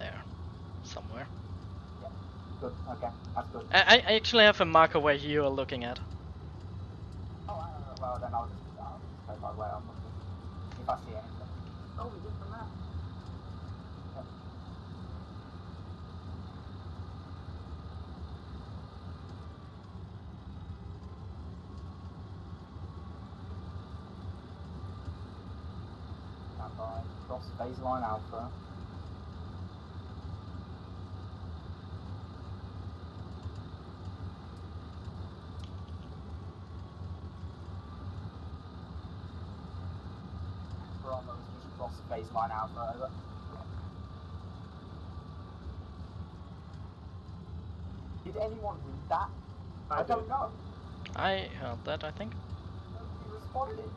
there. Somewhere. Yeah. Good, okay. That's good. I actually have a marker where you are looking at. Oh, well then I'll just go by where I'm looking. If I see anything. Oh, we did from that. Yep. Stand by. Cross baseline Alpha. Bravo's just crossed baseline Alpha, over. Did anyone read that? I don't know. I heard that, I think. Nobody responded.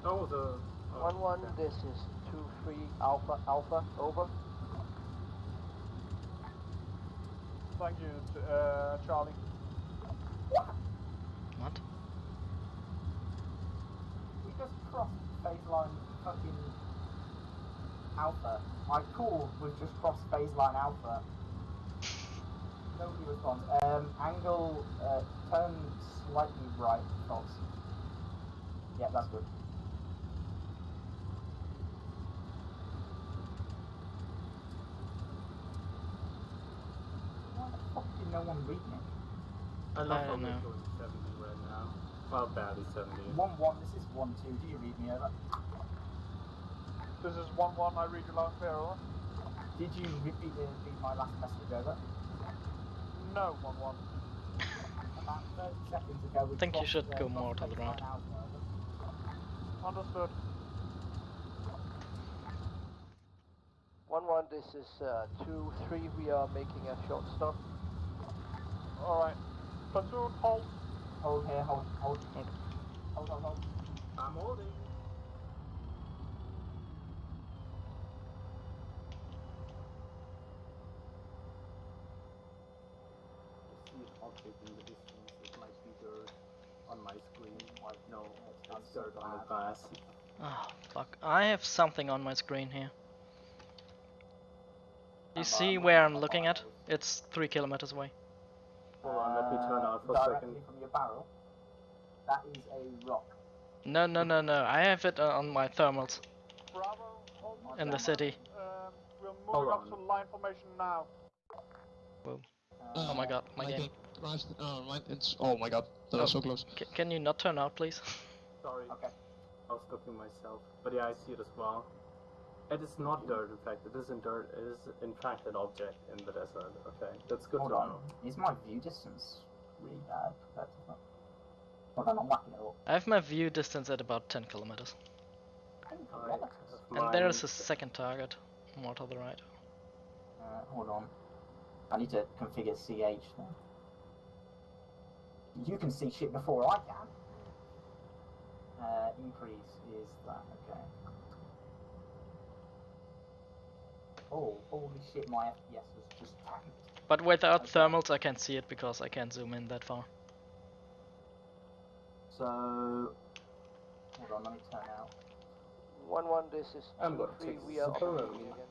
Oh, the... 1-1, this is 2-3 Alpha, over. Thank you, Charlie. What? We just crossed phase line fucking Alpha. My call was just crossed phase line Alpha. Nobody responds. Angle, turn slightly right, Fox. Yeah, that's good. Why the fuck did no one read me? I don't love how know. we're going 70 right now. Well, barely 70. 1-1, this is 1-2. Do you read me over? This is 1-1, I read you loud and clear, over. Did you read my last message over? No, 1-1. About 30 seconds ago, we I think you crossed, should go crossed more to the phase right. line Alpha, over. Understood. 1-1, this is 2-3, we are making a short stop. Alright. Platoon, hold. Hold here, hold. Hold. I'm holding. I see an object in the distance. It might be dirt on my screen. No, it's dirt on the glass. Oh, fuck. I have something on my screen here. You see where I'm looking at? It's 3 kilometers away. Hold on, let me turn out for a Directly second. from your barrel. That is a rock. No. I have it on my thermals Bravo, hold my in the city. We're moving up to line formation now. Whoa. Oh my god, my game. Oh my god, that was so close. Can you not turn out, please? Sorry. Okay. I was cooking myself. But yeah, I see it as well. It is not dirt, in fact. It isn't dirt. It is, in fact, an object in the desert. Okay, that's good Hold to on. know. Is my view distance really bad compared to that? Hold on, I'm whacking it up. I have my view distance at about 10 kilometers. And there's a second target, more to the right. Hold on. I need to configure CH then. You can see shit before I can. Increase is that, okay. Oh, holy shit, my FPS was just tanked. But without thermals I can't see it because I can't zoom in that far. So, hold on, let me turn out. 1-1, this is 2-3, we are operating again.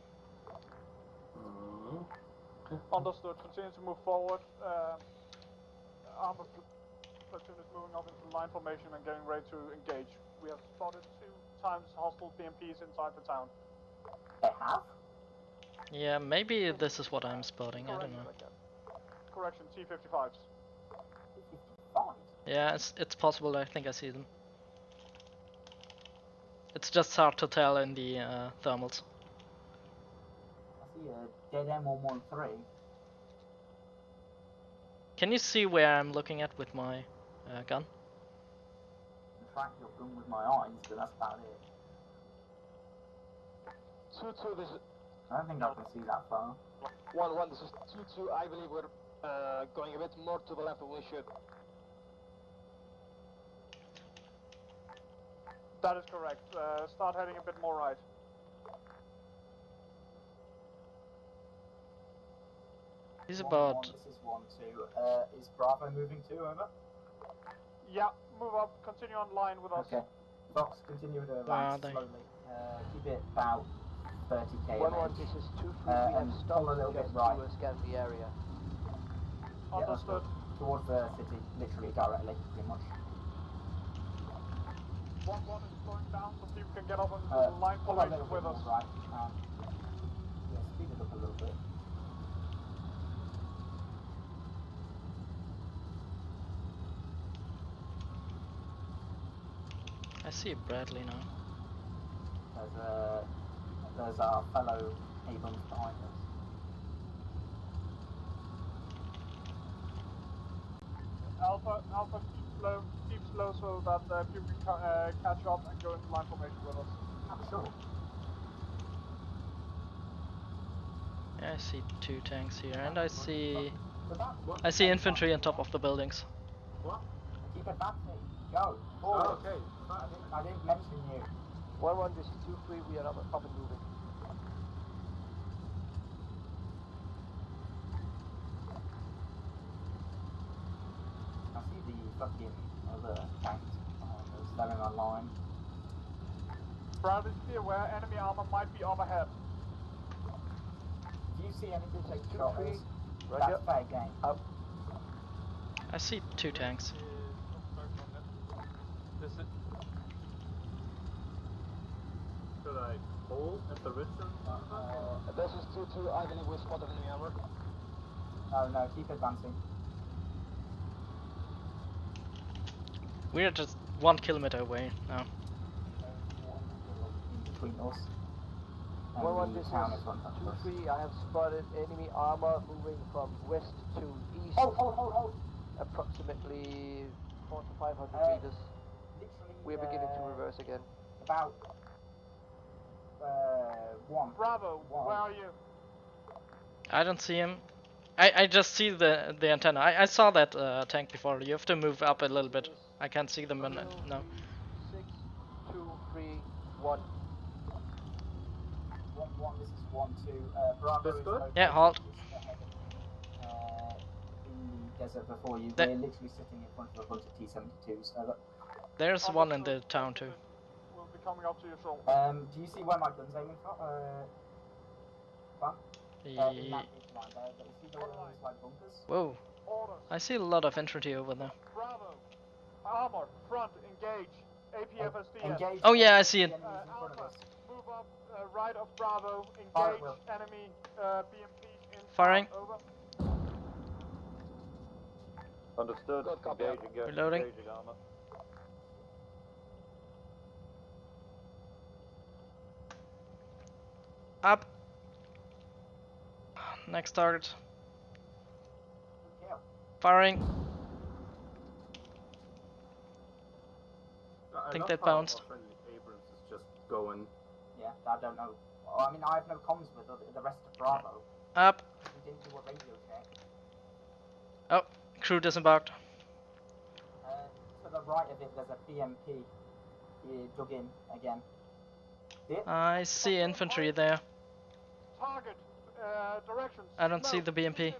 Understood. Continue to move forward. Armored platoon is moving up into line formation and getting ready to engage. We have spotted 2 times hostile BMPs inside the town. They have? Yeah, maybe this is what I'm spotting, I don't know. Correction, T-55s. Yeah, it's possible, I think I see them. It's just hard to tell in the thermals. I see a dead M113. Can you see where I'm looking at with my gun? I can track your gun with my eyes, but that's about it. 2-2, this is... I don't think I can see that far. 1-1, this is 2-2, I believe we're going a bit more to the left than we should. That is correct. Start heading a bit more right. He's about... This is 1-2. Is Bravo moving too, over? Yeah, move up. Continue on line with us. Okay. Fox, continue to Where are advance they? slowly. Keep it about 30k. 1-1, this is 2-3, we have and stopped pull a little bit just right. to scan the area. Yeah, that's good. Towards the city, literally directly, pretty much. 1-1 is slowing down so people can get up on line pull a formation little with bit us. more right. Yeah, speed it up a little bit. I see Bradley now. There's our fellow Abrams behind us. Alpha, keep slow so that people can catch up and go into line formation with us. Sure. Yeah, I see 2 tanks here, and I see I see infantry on top of the buildings. What? Keep advancing. Go. Forward. Oh, okay. I didn't mention you. 1-1, this is 2-3, we are up and moving. I see the fucking other tanks standing on line. Brad is be aware, enemy armor might be up ahead. If you see anything take shots, Right that's up. fair game. Up. I see 2 tanks. Should I hold at the Richard? This is 2-2, I believe we spotted enemy armor. No, keep advancing. We're just 1 kilometer away now. In between us. 1-1, this is 2-3, I have spotted enemy armor moving from west to east. Hold. Approximately 400 to 500 meters. We're beginning to reverse again. About 1. Bravo, where are you? I don't see him. I just see the antenna. I saw that tank before. You have to move up a little bit. I can't see them in no. 6, 2, 3, 1. 1-1, this is 1-2. Bravo is located Yeah, halt. In the desert before you. That- We're literally sitting in front of a bunch of T-72s. There's one in the town too. We'll be coming up to your shoulder. Do you see where my gun's aiming from? In that ridge line there, but you see the ones like bunkers? Whoa. Orders. I see a lot of infantry over there. Bravo. Armor, front, engage. APFSD. Engage. Oh yeah, I see it. Alpha, move up right of Bravo. Fire, Engage Will. enemy BMP in Firing. Over. Understood. Good copy. Engaging, Reloading. engaging armor. Up. Next target. Firing. I think love that how bounced. our friendly Abrams is just going. Yeah, I don't know. I mean, I have no comms with the rest of Bravo. Up. We didn't do a radio check. Oh, crew disembarked. To the right of it, there's a BMP dug in again. See it? I see infantry there. Target directions. I don't see the BMP,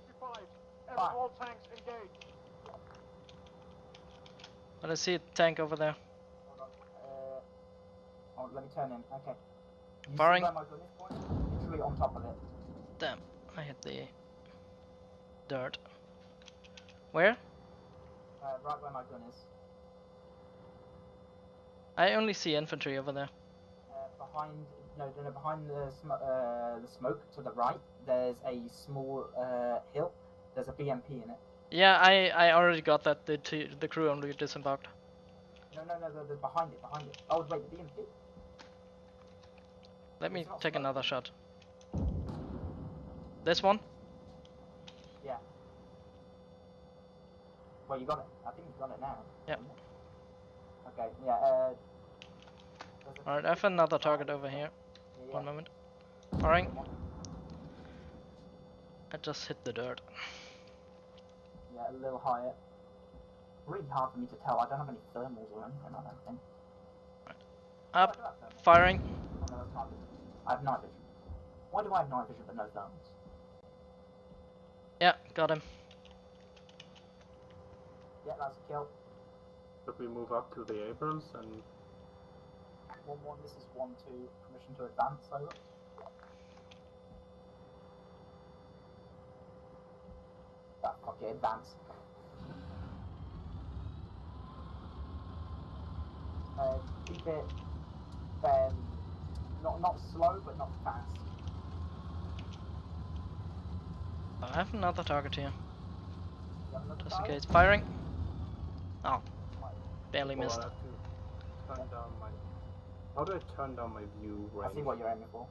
All tanks engage. but I see a tank over there. Oh, let me turn in. Okay. You Firing. see where my gun is pointing? Literally on top of it. Damn, I hit the dirt. Where? Right where my gun is. I only see infantry over there. Behind the smoke to the right, there's a small hill. There's a BMP in it. Yeah, I already got that. The crew only disembarked. No, behind it. Oh wait, the BMP. Let me take another shot. This one? Yeah. Well, you got it. I think you got it now. Yep. Okay. Yeah. Alright, I have another target over here. Yeah. One moment. Firing. I just hit the dirt. Yeah, a little higher. Really hard for me to tell. I don't have any thermals or anything. I don't think. Up. Firing. Oh, no, that's night vision. I have night vision. Why do I have night vision but no thermals? Yeah, got him. Yeah, that's a kill. Should we move up to the Abrams and 1-1, this is 1-2, permission to advance, over. Ah, fuck it, advance. Keep it not slow, but not fast. I have another target here. You have another Just in target? case. Firing. Oh. Barely Well, missed. I have to turn down my. How do I turn down my view range? I see what you're aiming for.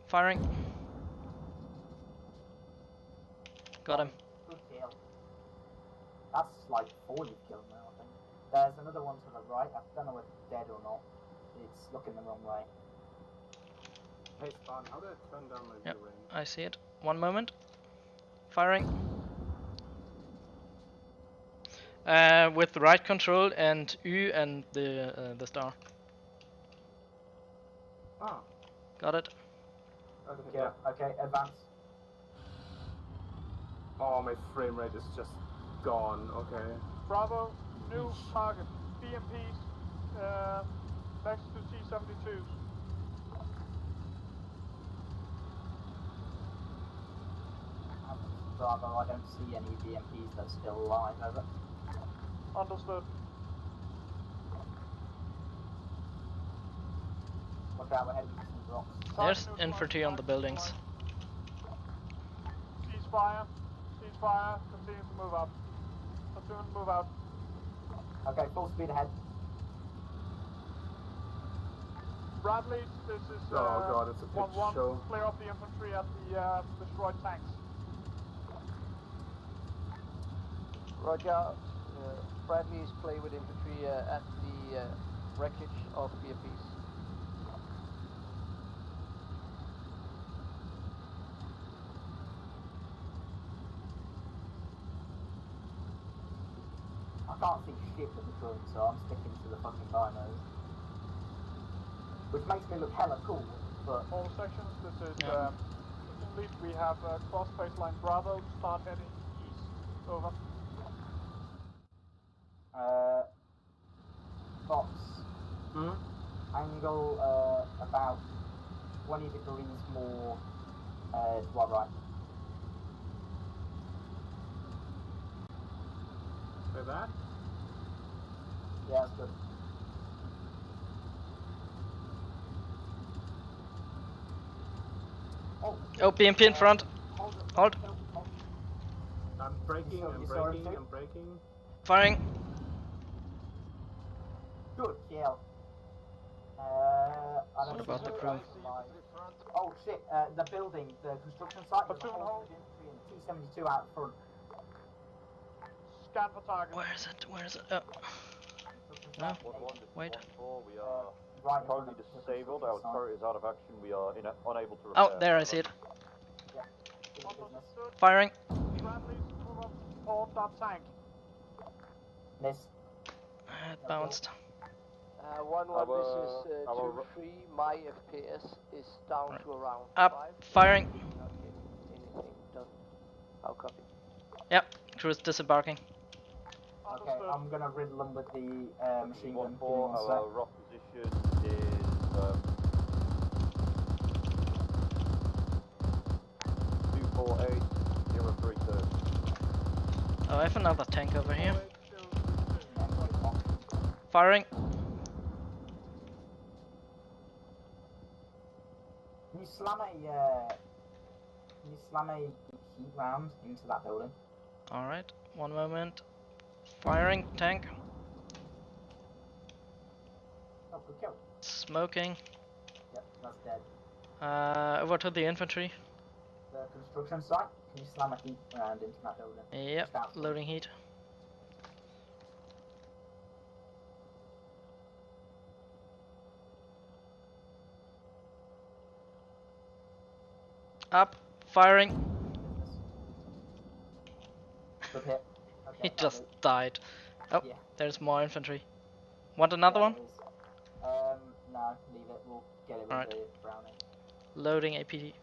Firing. Got him. Good kill. That's like 4 you've killed now, I think. There's another one to the right. I don't know if it's dead or not. It's looking the wrong way. Hey Spawn, how do I turn down my Yep, view range? I see it. One moment. Firing. With the right control and U and the star. Ah. Got it. Okay, okay, advance. Oh, my frame rate is just gone. Okay. Bravo, new target. BMPs next to T-72s. Bravo, I don't see any BMPs that's still alive, over. Understood. Watch out, we're heading for some rocks. There's infantry on the buildings. Ceasefire. Ceasefire. Continue to move up. Platoon, move out. Okay, full speed ahead. Bradley, this is Oh god, it's a pitch 1-1. show. Clear off the infantry at the destroyed tanks. Roger. Bradley's play with infantry at the wreckage of BMPs. I can't see shit with the drone, so I'm sticking to the fucking binos. Which makes me look hella cool, but... All sections, this is lead. We have cross baseline Bravo, start heading east. Over. Fox. Angle about 20 degrees more to our right. Like that? Yeah, that's good. Oh, BMP in front. Hold. I'm braking, I'm braking, I'm braking. Firing. Good kill. I don't What about the crew? Oh shit, the building, the construction site, there's a whole infantry and T-72 out front. Scan for target. Where is it? Where is it? Oh. No. Wait. We are currently disabled. Our turret is out of action. We are unable to repair. Oh, there I see it. Firing. Bradley, move up toward that tank. Miss. It bounced. 1-1, this is 2-3. My FPS is down to around Up. 5. Firing. Okay, anything done. I'll copy. Yep. Crew's disembarking. Okay, I'm gonna riddle them with the machine gun. 1-4, our rock position is 248, 032. Oh, I have another tank over here. Firing. Can you slam a heat round into that building? Alright, one moment. Firing, tank. Oh, good kill. Smoking. Yep, that's dead. Over to the infantry. The construction site, can you slam a heat round into that building? Yep, loading heat. Up, firing. Good hit. He just died. Oh, yeah. There's more infantry. Want another one? No, leave it. We'll get it with the Browning. Loading APD.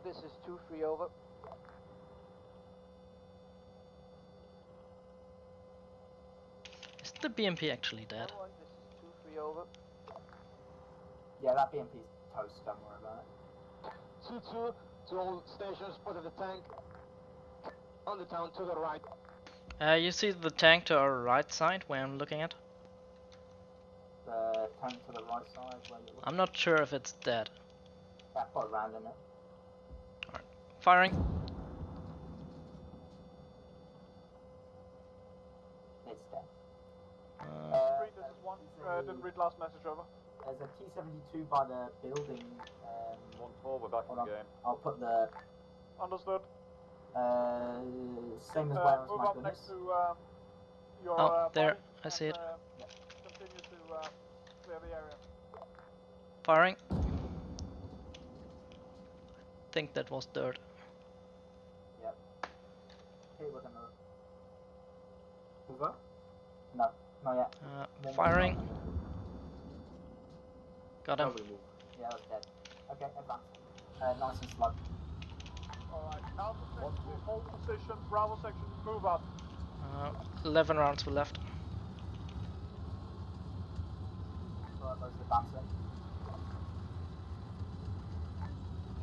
This is 2-3 over. Is the BMP actually dead? 1-1, this is 2-3 over. Yeah, that BMP's toast, don't worry about it. 2-2, to all stations, put in the tank. On the town to the right. You see the tank to our right side where I'm looking at? The tank to the right side where you're looking. I'm not sure if it's dead. Yeah, put a round in it. Firing. It's dead. This is 1 Didn't read last message, over. There's a T-72 by the building. 1-4, we're back in the game. I'll put the Understood. same as well as move my up goodness. next to your Oh, there, body I see it. Continue to clear the area. Firing. Think that was dirt. Yep. Hey, we're gonna Move up? No, not yet. Firing. Got him. Yeah, that's dead. Okay, advance. Nice and slow. Alright, Alpha section, hold position, Bravo section, move up. 11 rounds were left. Bravo's advancing.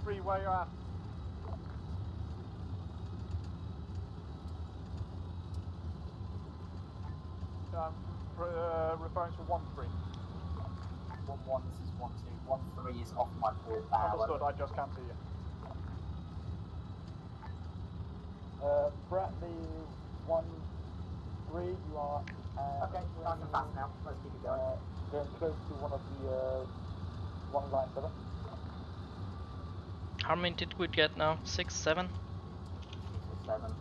3 where you're at. I'm referring to 1-3. 1-1, this is 1-2. 1-3 is off my port now. Understood, I just can't see you. Bradley 1-3, you are. Okay, nice and fast now. Let's keep it going. Very close to one of the 1 line 7. How many did we get now? 6, 7? 6 or 7.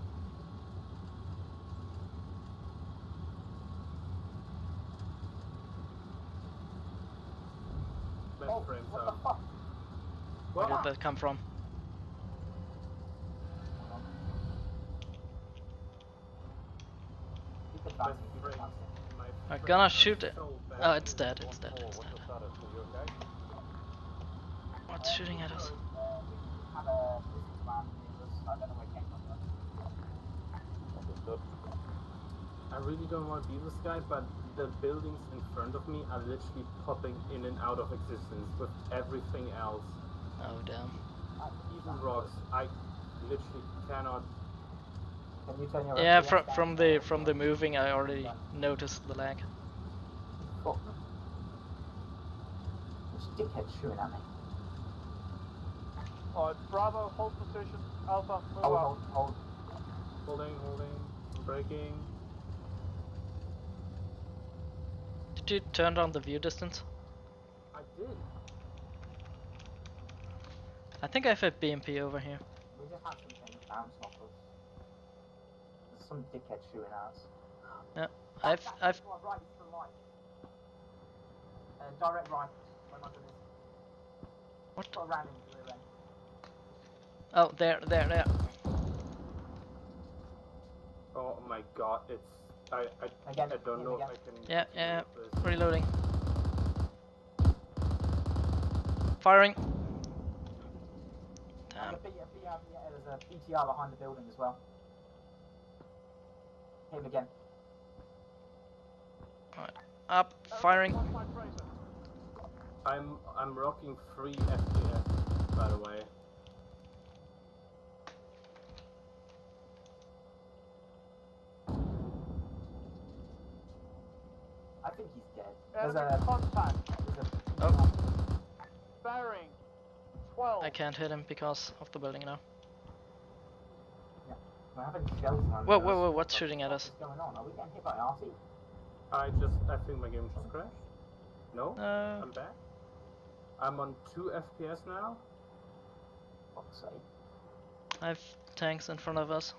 Left frame What up. the fuck? Where did that come from? Keep advancing, keep advancing. I'm gonna shoot it. Oh, it's dead, it's dead, it's dead. What's shooting at us? Have a businessman near us. I don't know where it came from. Understood. I really don't want to be this guy, but the buildings in front of me are literally popping in and out of existence with everything else. Oh damn. Even rocks. I literally cannot. Can you turn your Yeah, FPS down? from the moving, I already noticed the lag. Fuck. This dickhead's shooting at me. Alright, Bravo, hold position. Alpha, move Hold, up. hold. Holding, braking. Did you turn down the view distance? I did. I think I've had BMP over here. We just have something bounce off us. There's some dickhead shooting at us. Yeah, I've Right, to the right. Direct right. Where am I doing? What? Put a round into the rear end. Oh, there. Oh my god, it's. I don't know if I can. Yeah, deal with this. reloading. Firing. Damn. There's a BTR behind the building as well. Hit him again. Alright. Up, firing. I'm rocking 3 FPS, by the way. I think he's dead. There's Enemy a contact. Oh. Bearing 12. I can't hit him because of the building now. We're having shells on Whoa, what's shooting at us? What's going on? Are we getting hit by RT? I think my game just crashed. No? No. I'm back. I'm on 2 FPS now. Fuck's sake. I have tanks in front of us.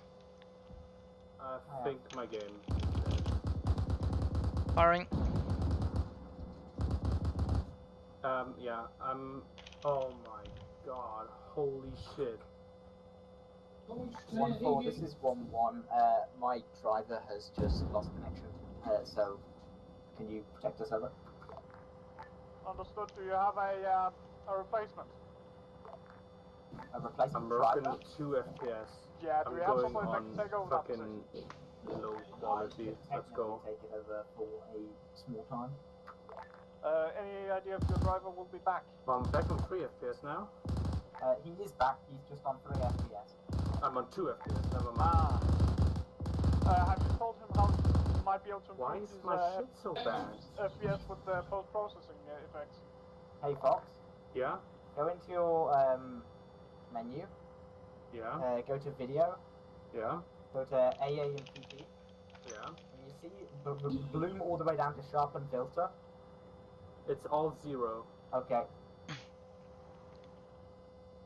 I think my game. Firing. Yeah, oh my god, holy shit. 1-4, this is 1-1. My driver has just lost connection. So, can you protect us over? Understood. Do you have a replacement? A replacement I'm driver? rocking 2 FPS. Yeah, do I'm we have going somebody that can on take over that fucking position? low quality. Let's go. Take it over for a small time. Any idea if your driver will be back? I'm back on 3 FPS now. He is back, he's just on 3 FPS. I'm on 2 FPS, never mind. Have you told him how he might be able to Why improve is his my shit so bad? FPS with the post-processing effects? Hey Fox, Yeah? go into your menu. Yeah? Go to video. Yeah? Go to AA and PP. Yeah? When you see bloom all the way down to sharpen filter, It's all 0. Okay.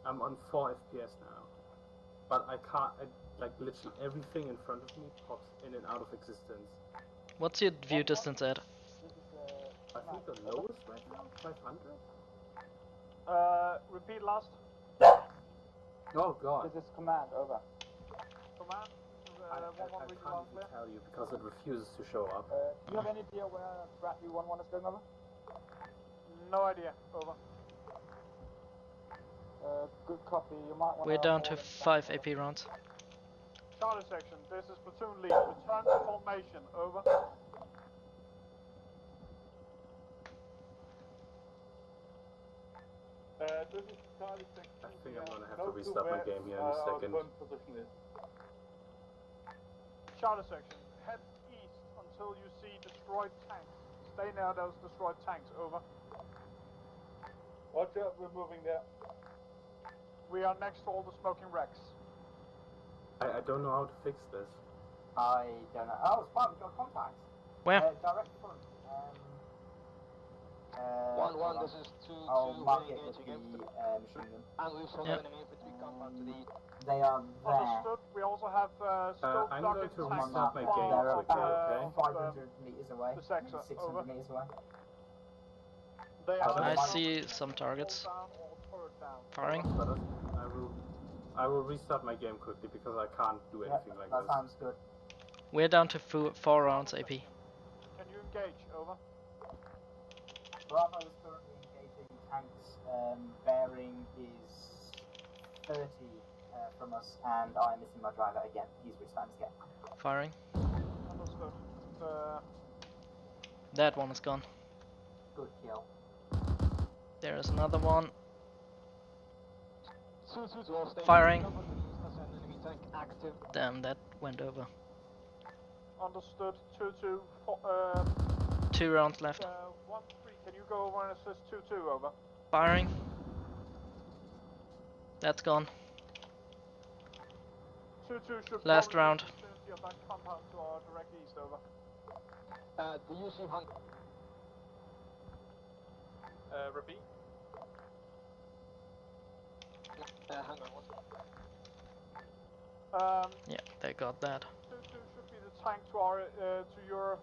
I'm on 4 FPS now. But I can't, like literally everything in front of me pops in and out of existence. What's your view distance at? I think the lowest right now, 500? Repeat last. Oh god. This is command, over. Command. I can't even tell you because it refuses to show up. Do you have any idea where Bradley 1-1 is going over? No idea, over. Good copy, you might want We're down to 5 AP rounds. Charlie section, this is platoon lead. Return to formation, over. This is Charlie section. I think I'm gonna have to restart my game here in a second. Charlie section, head east until you see destroyed tanks. Stay near those destroyed tanks, over. Watch out, we're moving there. We are next to all the smoking wrecks. I don't know how to fix this. I don't know. Oh, Spike, we've got contacts. Where? Direct front. 1-1, this is 2-2, I'll mark it engage with the against machine gun. and we've saw Yep. enemy infantry compound to the east. They are there. Understood. We also have still I'm going ducted to tanks restart my from, game They're quickly, about okay? 500 meters away. the sector, 600 over. meters away. They Oh, are I Mine- see some targets. down or turret down. Firing. But I will restart my game quickly because I can't do anything like That this. sounds good. We're down to 4 rounds AP. Can you engage, over? Bravo is currently engaging tanks. Bearing is 30 from us, and I'm missing my driver again. He's restarting his game. Firing. Understood. That one is gone. Good kill. There is another one. 2-2 to all stations. Firing. Cover to the east, that's an enemy tank active. Damn, that went over. Understood. 2-2. 2 rounds left. 1-3. Can you go over and assist 2-2, over? Firing. That's gone. 2-2 should Last probably round. be in the vicinity of that compound to our direct east, over. Do you see Hunt? Repeat. Hang on one second. Yeah, they got that. 2-2 should be the tank to our, to your...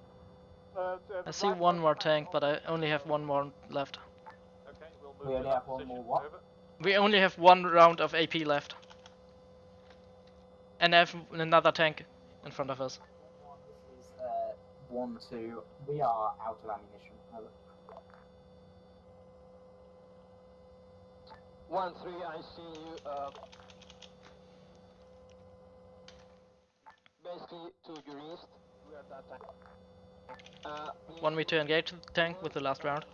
I see one more tank, but I only have one more left. Okay, we'll We only have one more what? We only have 1 round of AP left. And I have another tank in front of us. This is 1-2. We are out of ammunition. Over. 1-3, I see you. Basically to your east. We are at that tank. Want me to engage the tank with the last round?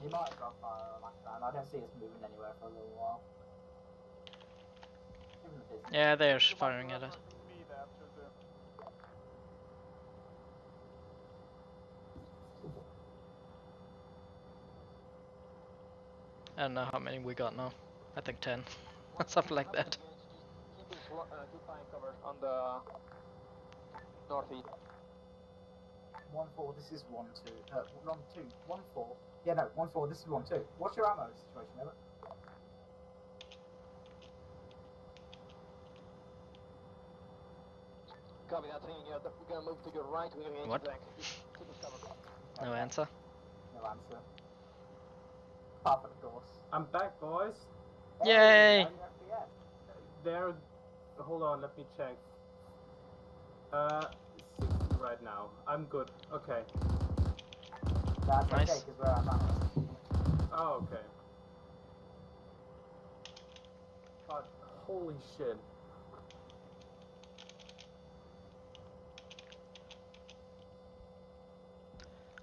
You might have got fire on last round. I don't see us moving anywhere for a little while. Give them the business. Yeah, they're firing at us. Me there, 2-2. I don't know how many we got now. I think 10. Something like that. Keep this good flying cover on the northeast. 1-4, this is 1-2. 1-2. 1-4. Yeah, no, 1-4, this is 1-2. What's your ammo situation, over? Copy that thing, we're gonna move to your right, we're gonna What? tank. Keep us covered. No answer. No answer. Half of the course. I'm back, boys. Yay! There. Hold on, let me check. 60 right now. I'm good. Okay. That's Nice. okay, because we're out of ammo. Oh, okay. God, holy shit.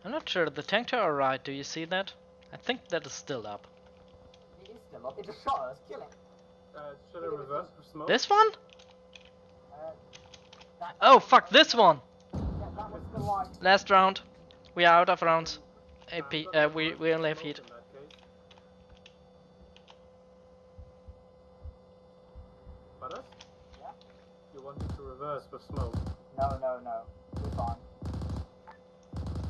I'm not sure. The tank tower right, do you see that? I think that is still up. It is still up. It just shot us. Kill it. Should I reverse for smoke? This one? That, Oh, fuck, this one! yeah, that was the line. Last round. We are out of rounds. AP, we only have heat. In that case. Butters? Yeah? You want me to reverse with smoke? No, no, no. We're fine.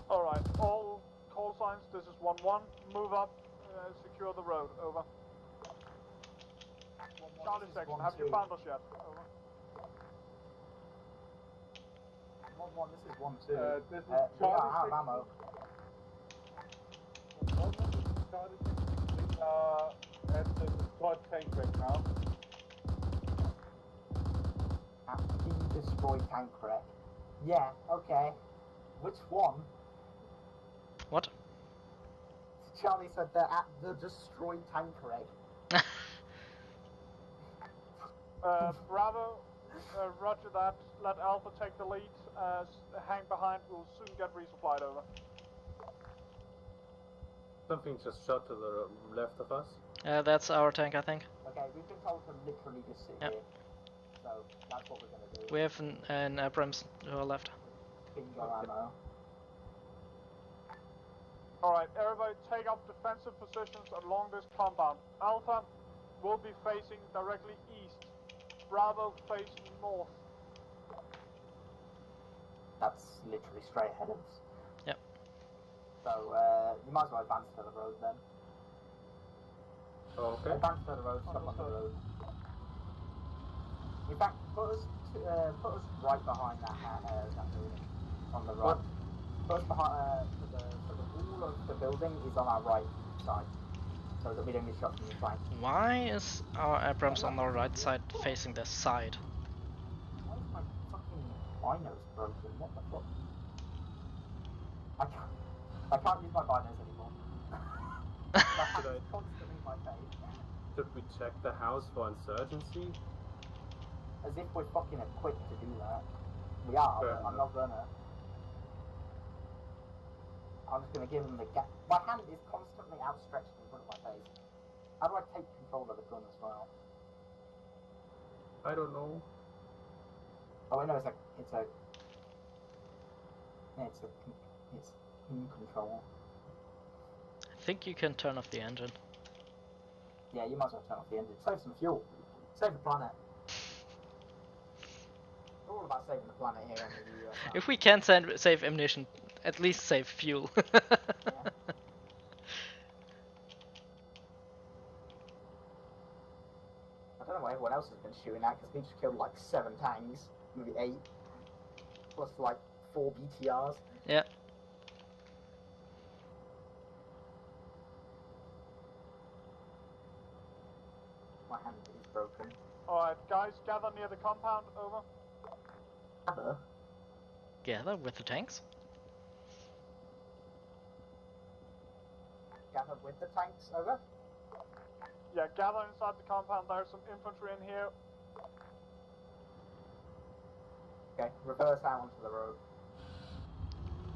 Alright, all call signs. This is 1-1. Move up, secure the road. Over. Charlie section, have you found us yet? Over. 1-1, this is 1-2. This is we are Charlie out of 6. ammo. We are at the destroyed tank right now. At the destroyed tank wreck. Yeah, okay. Which one? What? Charlie said they're at the destroyed tank wreck. Bravo, roger that. Let Alpha take the lead. Hang behind, we'll soon get resupplied. Over. Something just shot to the left of us. That's our tank, I think. Okay, we've been told to literally just sit here. So that's what we're gonna do. We have an Abrams to our left. Bingo ammo. Alright, everybody take up defensive positions along this compound. Alpha will be facing directly east. Bravo face north. That's literally straight ahead of us. Yep. So, you might as well advance to the road then. Okay. Advance to the road, stop on the road. In fact, put us right behind that building. On the right. Put us behind, so the wall of the building is on our right side. So that we don't get shot from the flank. Why is our Abrams on the right side facing the side? Why is my fucking binos broken? What the fuck? I can't use my binos anymore. That's constantly in my face. Should we check the house for insurgency? As if we're fucking equipped to do that. We are, but I'm not gonna. I'm just gonna give them the gap. My hand is constantly outstretched in front of my face. How do I take control of the gun as well? I don't know. Oh, I know it's in control. I think you can turn off the engine. Yeah, you might as well turn off the engine. Save some fuel. Save the planet. We're all about saving the planet here on the US. If we can't save ammunition, at least save fuel. Yeah. I don't know what everyone else has been shooting at, because we just killed like 7 tanks, maybe 8, plus like 4 BTRs. Yeah. My hand is broken. Alright, guys, gather near the compound. Over. Gather? Gather with the tanks? Gather with the tanks, over? Yeah, gather inside the compound. There's some infantry in here. Okay, reverse out onto the road.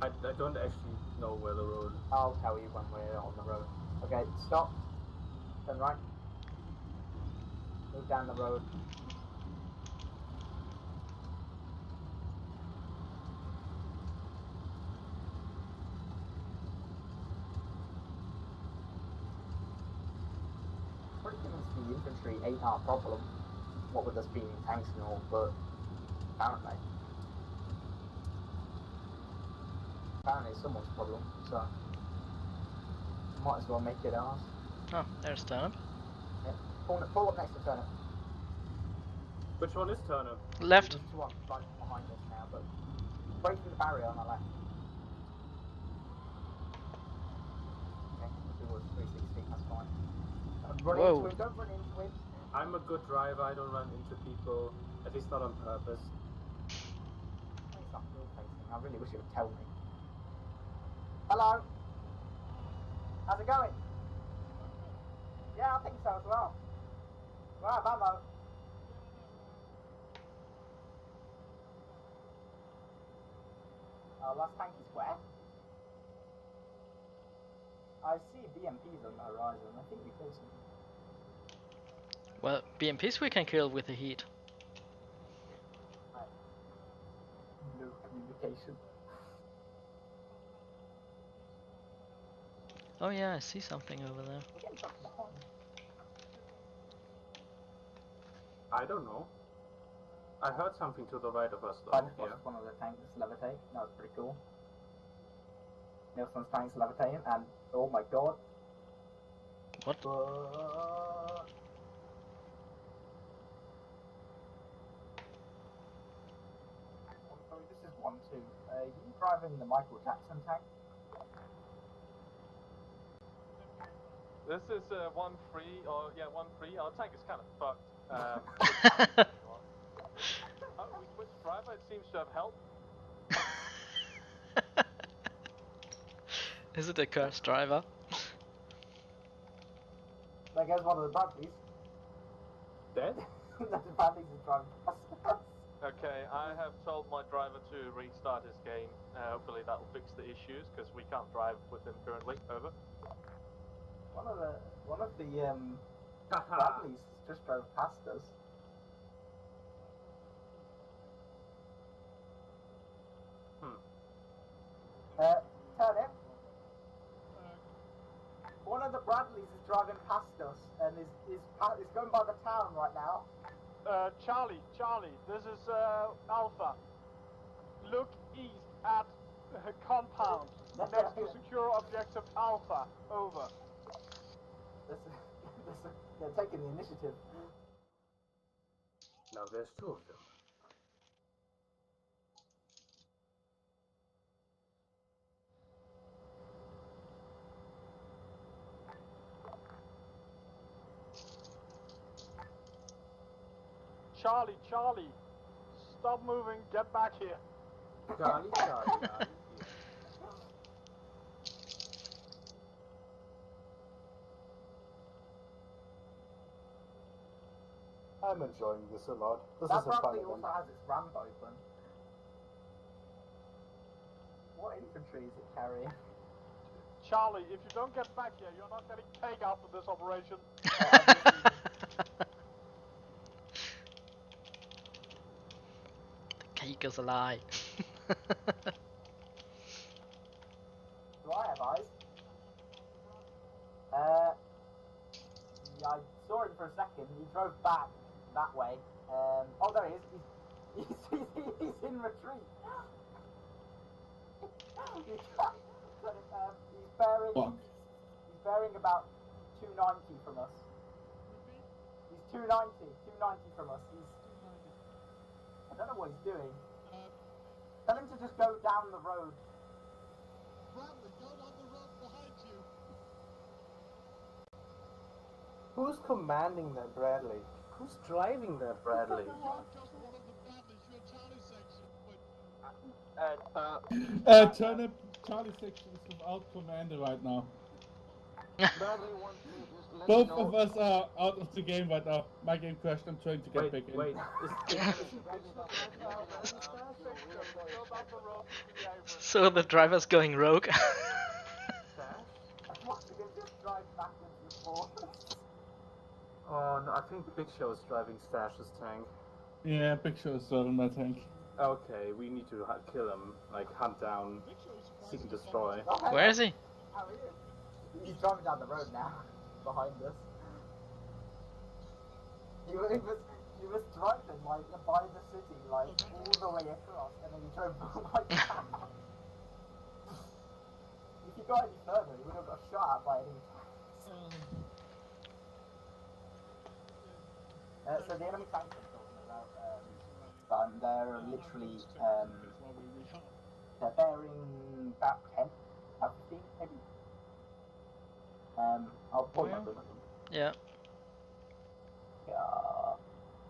I don't actually know where the road is. I'll tell you when we're on the road. Okay, stop. Turn right. Move down the road. Pretty convinced the infantry ain't our problem. What with us being tanks and all, but apparently it's someone's problem, so might as well make it ours. Oh, there's Turnip. Yeah. Pull up next to Turnip. Which one is Turnip? Left. There's one right behind us now, but break through the barrier on the left. Okay, we'll do a 360, that's fine. Run into him, don't run into him. I'm a good driver, I don't run into people, at least not on purpose. It's not real facing, I really wish it would tell me. Hello? How's it going? Yeah, I think so as well. Right, ammo. Last tank is where? I see BMPs on the horizon. I think we killed some. Well, BMPs we can kill with the heat. Right. No communication. Oh yeah, I see something over there. We're getting shot from behind. I don't know. I heard something to the right of us though. I just watched one of the tanks levitate. That was pretty cool. Nilsson's tank's levitating, and oh my god. What? Sorry, this is 1-2. You driving the Michael Jackson tank? This is 1-3, or yeah, 1-3. Our tank is kind of fucked. We switched driver. It seems to have helped. Is it a cursed driver? There goes one of the Bradleys. Dead? The Bradleys is driving past us. Okay, I have told my driver to restart his game. Hopefully that will fix the issues, because we can't drive with him currently. Over. One of the Bradleys just drove past us. Turnip. One of the Bradleys is driving past us and is going by the town right now. Charlie, this is Alpha. Look east at compound next to secure objective Alpha. Over. They're taking the initiative. Now there's two of them. Charlie, stop moving, get back here. Charlie. I'm enjoying this a lot. This That is a fun Bradley event. also has its ramp open. What infantry is it carrying? Charlie, if you don't get back here, you're not getting cake after this operation. Cake is a lie. Do I have eyes? Yeah, I saw him for a second. He drove back that way. Oh, there he is. He's in retreat. He's bearing about 290 from us. He's 290 from us. I don't know what he's doing. Tell him to just go down the road. Bradley, go down the road behind you. Who's commanding that Bradley? Who's driving that Bradley? Turnip, Charlie section is without commander right now. Both of us are out of the game right now. My game crashed. I'm trying to get back in. Wait. So the driver's going rogue. Oh no, I think Big Show is driving Stash's tank. Yeah, Big Show is driving my tank. Okay, we need to kill him, like hunt down, seek and destroy. Where is he? He's driving down the road now, behind us. He was driving like by the city, like all the way across, and then he drove like that. If he got any further, he would have got shot at by any tanks. So the enemy tanks I'm talking about, they're literally, they're bearing about 10, about 15, maybe. I'll point up them. Yeah.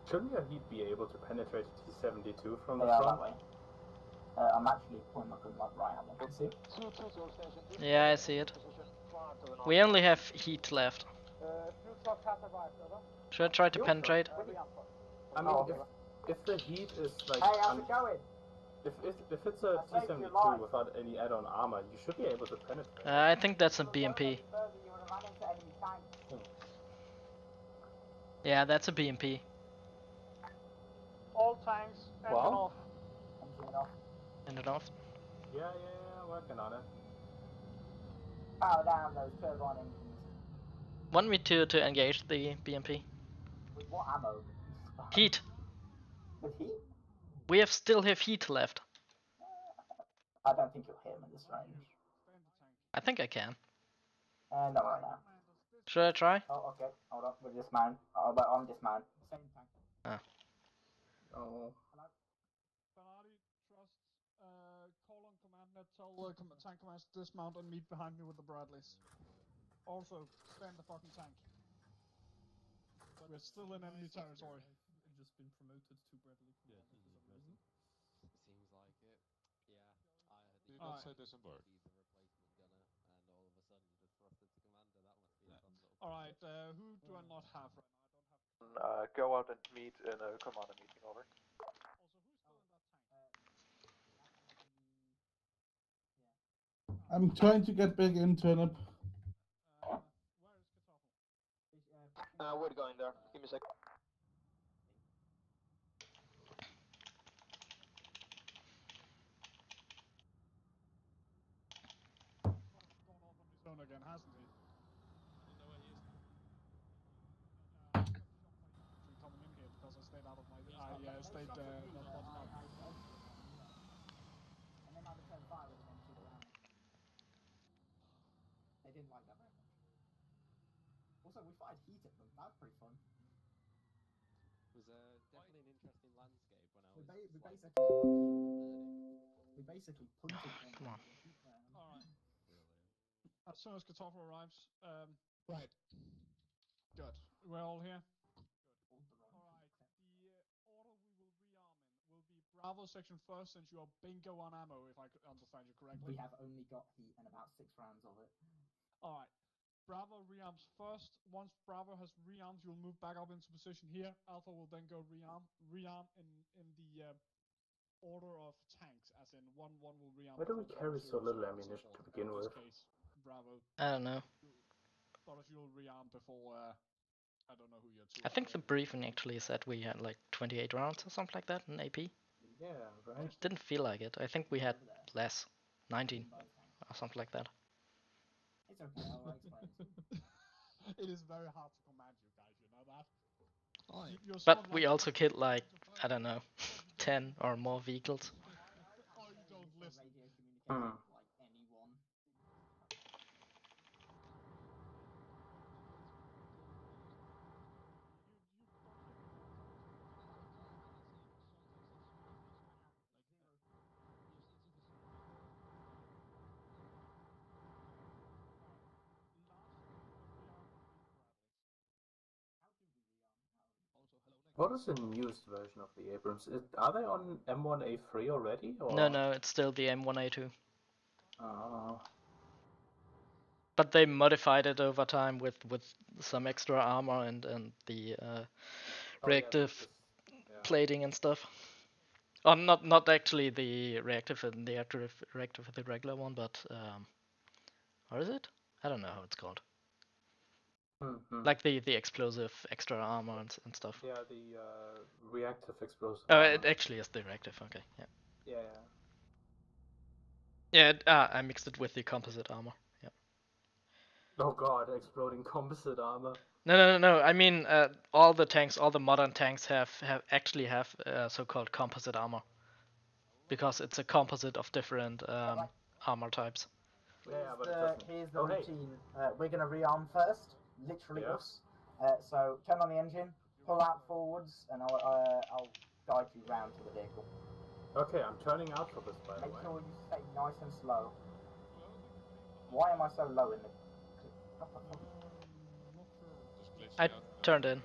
Shouldn't your heat be able to penetrate T-72 from They the are front? that way. I'm actually pointing my gun like right at them. See? Yeah, I see it. We only have heat left. Should I try to penetrate? I mean, if the heat is like... Hey, how's it going? If it's a T-72 without any add-on armor, you should be able to penetrate. I think that's a BMP. Yeah, that's a BMP. All tanks, engine off. Engine off. Yeah, working on it. Power down those turbine engines. Want me to engage the BMP? With what ammo? Heat. With heat? We still have heat left. I don't think you'll hit him in this range. I think I can. Not right now. Should I try? Oh, okay. Hold on. We'll dismount. Oh, but I'm dismount. Same tank. Ah. Oh. Bernardi, trust, call on command net, tell tank commands to dismount and meet behind me with the Bradleys. Also, stay in the fucking tank. We're still in enemy territory. Just been promoted to Bradley. Yeah, for some reason. Seems like it. Yeah, I heard Do not say disembark. he's a replacement gunner, and all of a sudden just thrusted to commander. That must be a fun little. Alright, who do I not have right now? I don't have. Go out and meet in a commander meeting, over. I'm trying to get back in, Turnip. We're going there. Give me a sec. Gone off on his own again, hasn't he? I don't know where he is. Coming in here because I stayed out of my. I stayed not bottom up. And then I returned fire with them to the round. They didn't like that very much. Also, we fired heat at them. That was pretty fun. It was definitely an interesting landscape when I was. We basically punted them. Come on. Alright. As soon as Katoffa arrives, Right. good. We're all here. Alright. The order we will rearm in will be Bravo section first, since you are bingo on ammo, if I understand you correctly. We have only got heat and about 6 rounds of it. Alright. Bravo rearms first. Once Bravo has rearmed, you'll move back up into position here. Alpha will then go rearm in the order of tanks, as in 1-1 will rearm. Why do we carry so little ammunition to begin with? Bravo. I don't know. Thought you'll rearm before. I don't know who you're to. I think the briefing actually said we had like 28 rounds or something like that in AP. Yeah, right. Didn't feel like it. I think we had less, 19 or something like that. It's okay, I'll explain to you. It is very hard to command you guys, you know that? You're But sort of we like- also killed like, I don't know, 10 or more vehicles. Oh, you don't listen. Like anyone. What is the newest version of the Abrams? Are they on M1A3 already? Or? No, it's still the M1A2. Oh. But they modified it over time with some extra armor and the reactive plating and stuff. Oh, not actually the reactive and the reactive with the regular one, but what is it? I don't know how it's called. Like the explosive extra armor and stuff. Yeah, the reactive explosive. Oh, it actually is the reactive. Okay, yeah. Yeah. Yeah, I mixed it with the composite armor. Yeah. Oh god, exploding composite armor. No. I mean, all the tanks, all the modern tanks have so-called composite armor, because it's a composite of different armor types. Yeah, but here's the routine. We're gonna rearm first, literally us. So turn on the engine, pull out forwards, and I'll guide you round to the vehicle. Okay, I'm turning out for this, by the way. Make sure you stay nice and slow. Why am I so low in the... I turned in.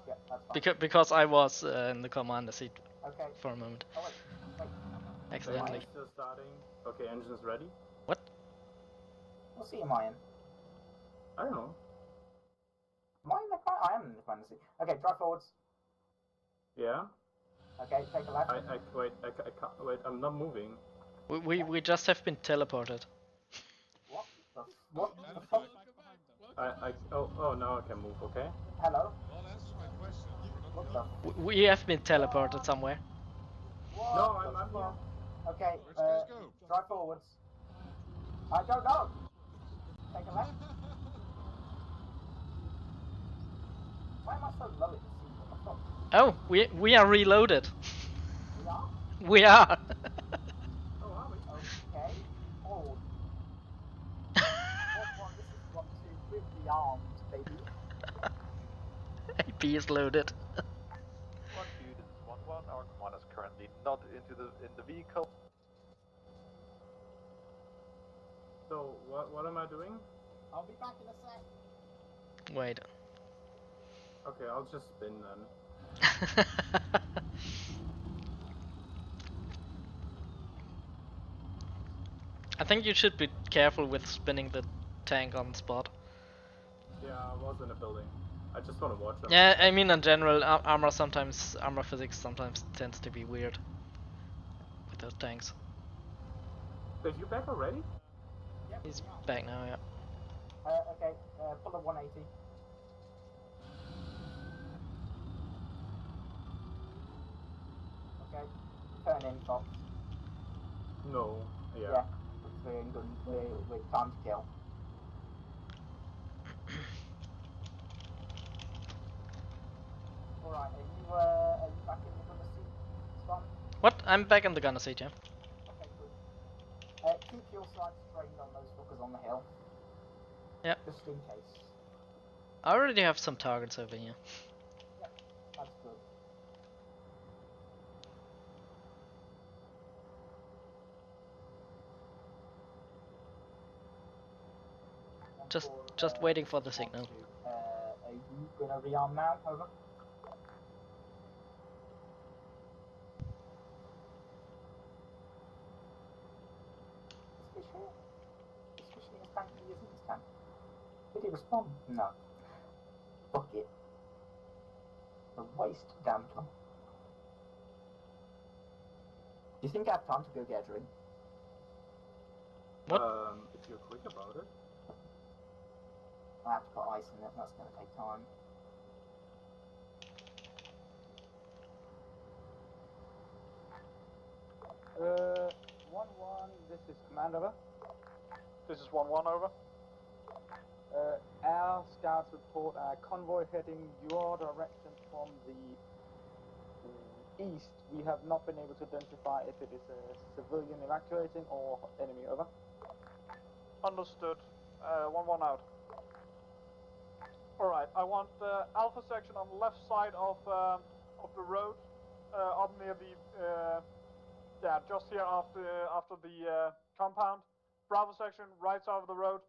Yeah, that's fine. Because I was in the commander seat Okay. for a moment. Oh, wait. Accidentally. Still starting. Okay, engines ready? What? What seat am I in? I don't know. Am I in the I am in the commander seat. Okay, drive forwards. Yeah? Okay, take a left. Wait, I can't, wait, I'm not moving. We just have been teleported. What the fuck? Oh, now I can move, okay? Hello? Well, answer my question. What the... We have been teleported somewhere. No, I'm here. Okay, Where'd you guys go? drive forwards. I don't know. Take a left. Why am I so low in the seat? What the fuck? Oh, we are reloaded. We are? We are. Oh, are we? Okay. Hold. rearmed, baby. AP is loaded. 1-2, this is 1-1. Our commander is currently not in the vehicle. So, what am I doing? I'll be back in a sec. Wait. Okay, I'll just spin then. I think you should be careful with spinning the tank on spot. Yeah, I was in a building. I just want to watch them. Yeah, I mean in general, armor physics sometimes tends to be weird with those tanks. Wait, you back already? Yep, He's back now, yeah. Okay, pull a 180. Okay, turn in, Fox. No. Yeah. Yeah, we're in good. We're time to kill. Alright, are you back in the gunner seat, Swan? What? I'm back in the gunner seat, yeah. Okay, good. Keep your sights trained on those fuckers on the hill. Yeah. Just in case. I already have some targets over here. Yep, that's good. Just waiting for the signal. Are you gonna rearm now? Over. Is Fish in his tank? He is in his tank. Did he respond? No. Fuck it. A waste, damn Tom. Do you think I have time to go get a drink? What? If you're quick about it. I have to put ice in it, that's going to take time. Uh, 1-1, this is Command, over. This is 1-1, over. Air scouts report a convoy heading your direction from the east. We have not been able to identify if it is a civilian evacuating or enemy, over. Understood. 1-1 out. Alright, I want Alpha section on the left side of the road, up near the, yeah, just here after the compound. Bravo section, right side of the road.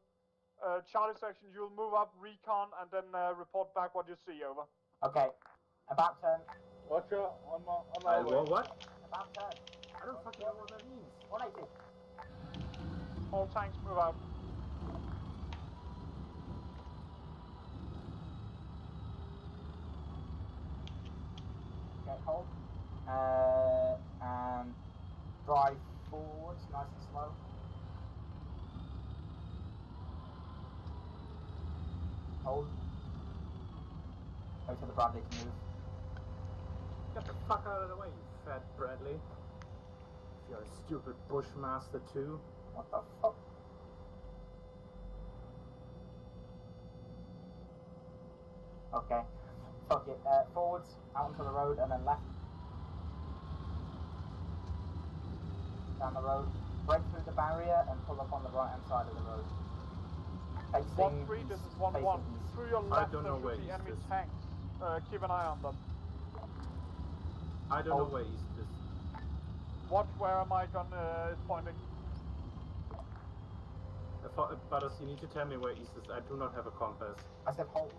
Charlie section, you'll move up, recon, and then report back what you see, over. Okay, about turn. Watch out, on my way. What? About turn. I don't fucking know what that means. 180. All tanks move out. Okay, hold. And drive forwards, nice and slow. Hold. Wait for the Bradley to move. Get the fuck out of the way, you fat Bradley. You're a stupid Bushmaster too. What the fuck? Okay. Fuck it. Forwards, out onto the road, and then left. Down the road. Break through the barrier and pull up on the right hand side of the road. Facing 1-3, this is 1-1. Through your left, don't know there where should be east enemy is. tanks. Keep an eye on them. I don't know where east is. Watch where my gun is pointing. Butters, you need to tell me where east is. I do not have a compass. I said hold.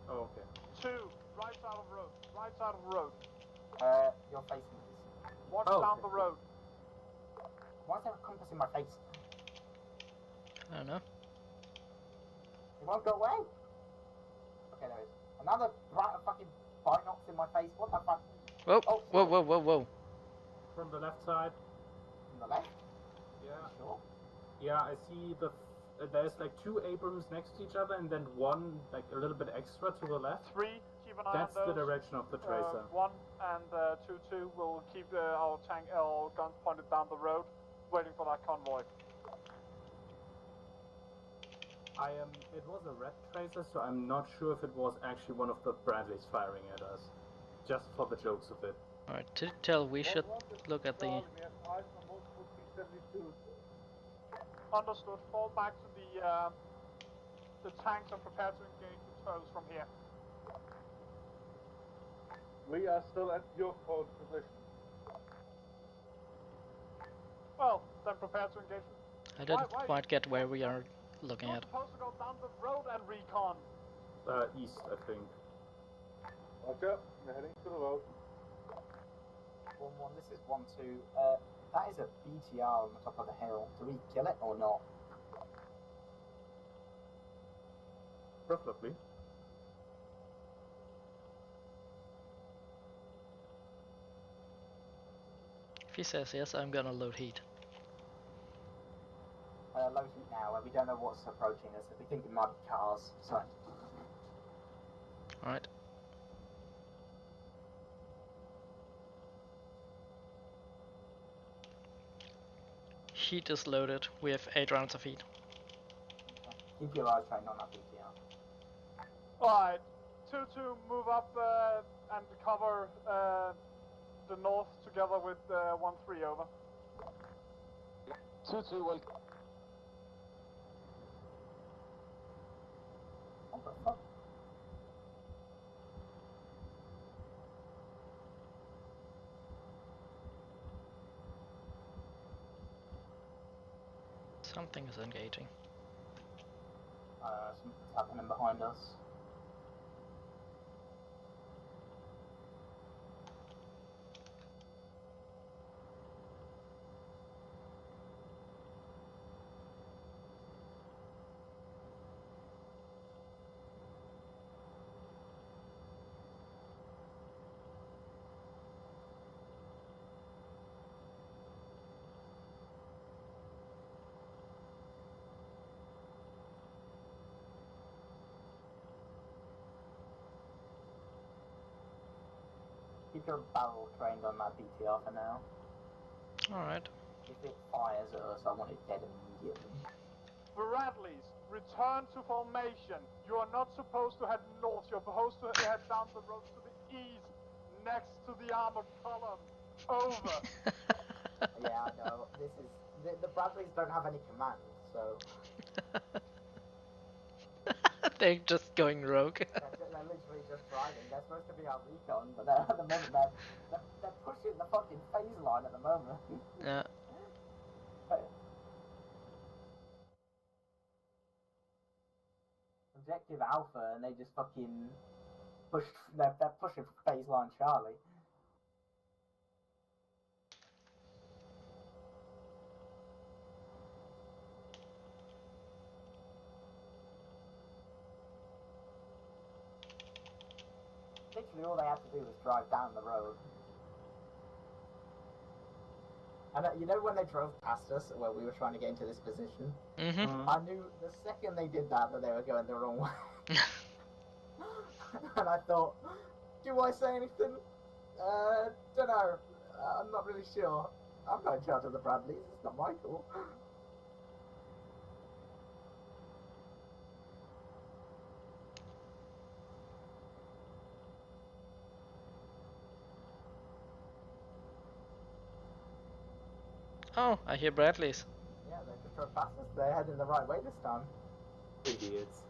Oh, okay. 2, right side of the road. Right side of the road. You're facing this. Watch Oh, down okay. the road. Why is there a compass in my face? I don't know. It won't go away? Okay, there is. Another fucking binocs in my face. What the fuck? Whoa, Oh, whoa, whoa, whoa, whoa. From the left side. From the left? Yeah. Sure. Yeah, I see there's like 2 Abrams next to each other and then one like a little bit extra to the left. 3, keep an eye That's on the those. direction of the tracer. 1 and 2-2 will keep our guns pointed down the road, waiting for that convoy. It was a red tracer, so I'm not sure if it was actually one of the Bradleys firing at us. Just for the jokes of it. Alright, to tell we should look at the... We have eyes on multiple P-72s. Understood. Fall back to the the tanks are prepared to engage the turtles from here. We are still at your own position. Well, then prepare to engage. I didn't quite get where we are looking You're at. supposed to go down the road and recon. East, I think. Roger, we're heading to the road. 1-1, this is 1-2. That is a BTR on the top of the hill. Do we kill it or not? Preferably. If he says yes, I'm gonna load heat. Low heat now, and we don't know what's approaching us. We think it might be cars, so... Alright. Heat is loaded. We have 8 rounds of heat. Keep your eyes trained on that BTR. Alright, 2-2, move up and cover the north together with 1-3, over. 2-2, welcome. What the fuck? Something is engaging. Something's happening behind us. Keep your barrel trained on that BTR for now. Alright. If it fires at us, I want it dead immediately. Bradleys, return to formation. You are not supposed to head north, you're supposed to head down the road to the east, next to the armored column. Over. Yeah, I know. This is... The Bradleys don't have any command, so... They're just going rogue. They're literally just driving. They're supposed to be our recon, but at the moment they're pushing the fucking phase line at the moment. Yeah. Objective Alpha, and they just fucking push. They're pushing phase line Charlie. Literally all they had to do was drive down the road. And you know when they drove past us, where we were trying to get into this position? Mm-hmm. I knew the second they did that they were going the wrong way. And I thought, do I say anything? Don't know. I'm not really sure. I'm not in charge of the Bradleys, it's not my call. Oh, I hear Bradley's. Yeah, they just drove past us. They're heading the right way this time. Idiots.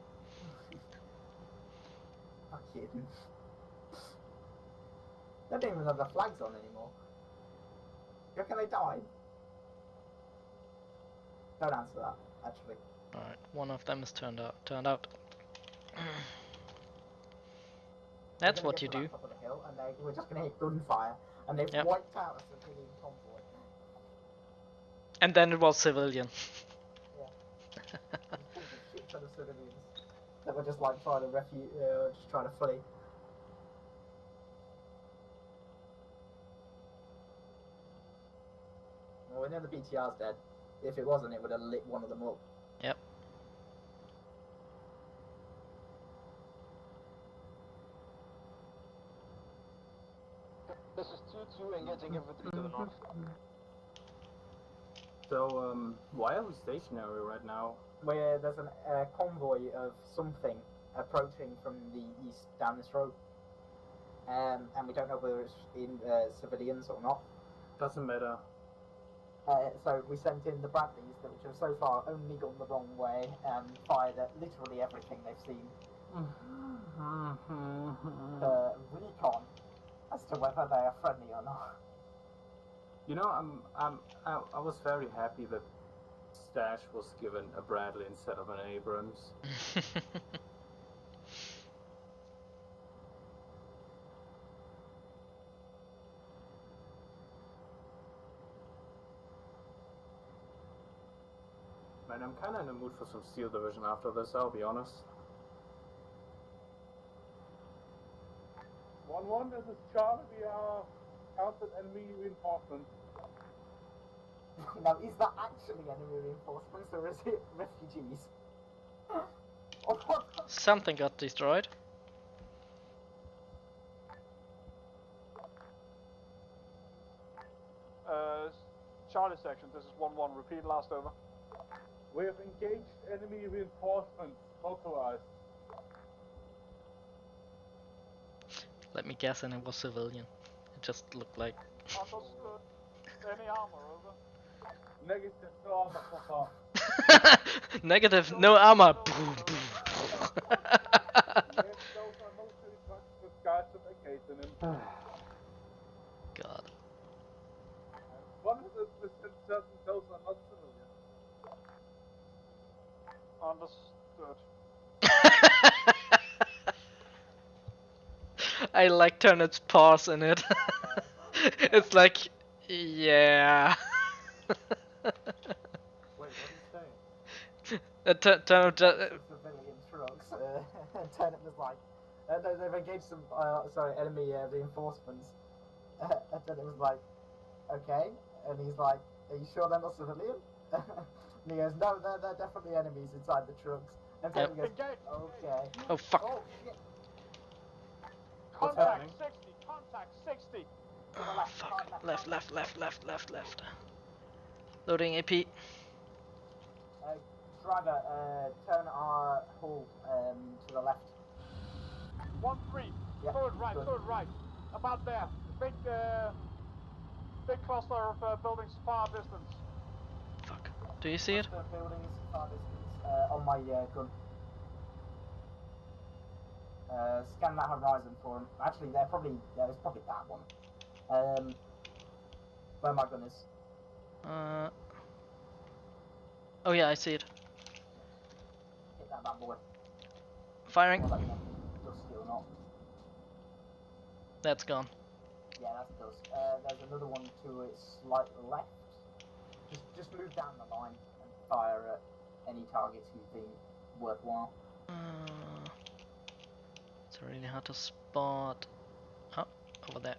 Fucking. They don't even have the flags on anymore. You reckon they died? Don't answer that, actually. Alright, one of them is turned out. That's what you do. Top of the hill, and we're just gonna hit gunfire, and they've Yep. wiped out a civilian convoy. And then it was civilian. Shit ton of civilians that were just like trying to just trying to flee. Well, we know the BTR's dead. If it wasn't, it would have lit one of them up. Yep. This is 2-2 and getting infantry to the north. So, why are we stationary right now? Where there's a convoy of something approaching from the east down this road. And we don't know whether it's in civilians or not. Doesn't matter. So we sent in the Bradleys, which have so far only gone the wrong way and fired at literally everything they've seen. Recon as to whether they are friendly or not. You know, I was very happy that Stash was given a Bradley instead of an Abrams. Man, I'm kinda in the mood for some Steel Division after this, I'll be honest. 1-1, this is Charlie. We are counted enemy reinforcements. Now, is that actually enemy reinforcements or is it refugees? Something got destroyed. Charlie section, this is 1-1, repeat last over. We have engaged enemy reinforcements, motorized. Let me guess, and it was civilian. It just looked like. Understood. Any armor, over? Negative, no armor so far. Negative, no armor. Yes, those are military trucks with guys with AKs in them. God. 100% certain those are not civilian. Understood. I like Turnip's pause in it. It's like, yeah. Wait, what are you saying? Turnip just. Civilian trucks. Turnip was like, no, they've engaged some, enemy reinforcements. And Turnip was like, okay. And he's like, are you sure they're not civilian? And he goes, no, they're definitely enemies inside the trucks. And Turnip goes, okay. Oh, fuck. Oh, shit. Contact 60, contact 60. Oh, fuck. Left. Loading AP. Driver, turn our hull to the left. 1-3. Yep, Third right, good. third right. About there. Big cluster of buildings far distance. Fuck. Do you see it? Buildings far distance on my gun. Scan that horizon for them. Actually, it's probably that one. Where my gun is. Oh yeah, I see it. Hit that bad boy. Firing. Or let me know if it's dusty or not. That's gone. Yeah, that's dust. There's another one to its slight left. Just move down the line and fire at any targets you think worthwhile. It's really hard to spot. Oh, over there.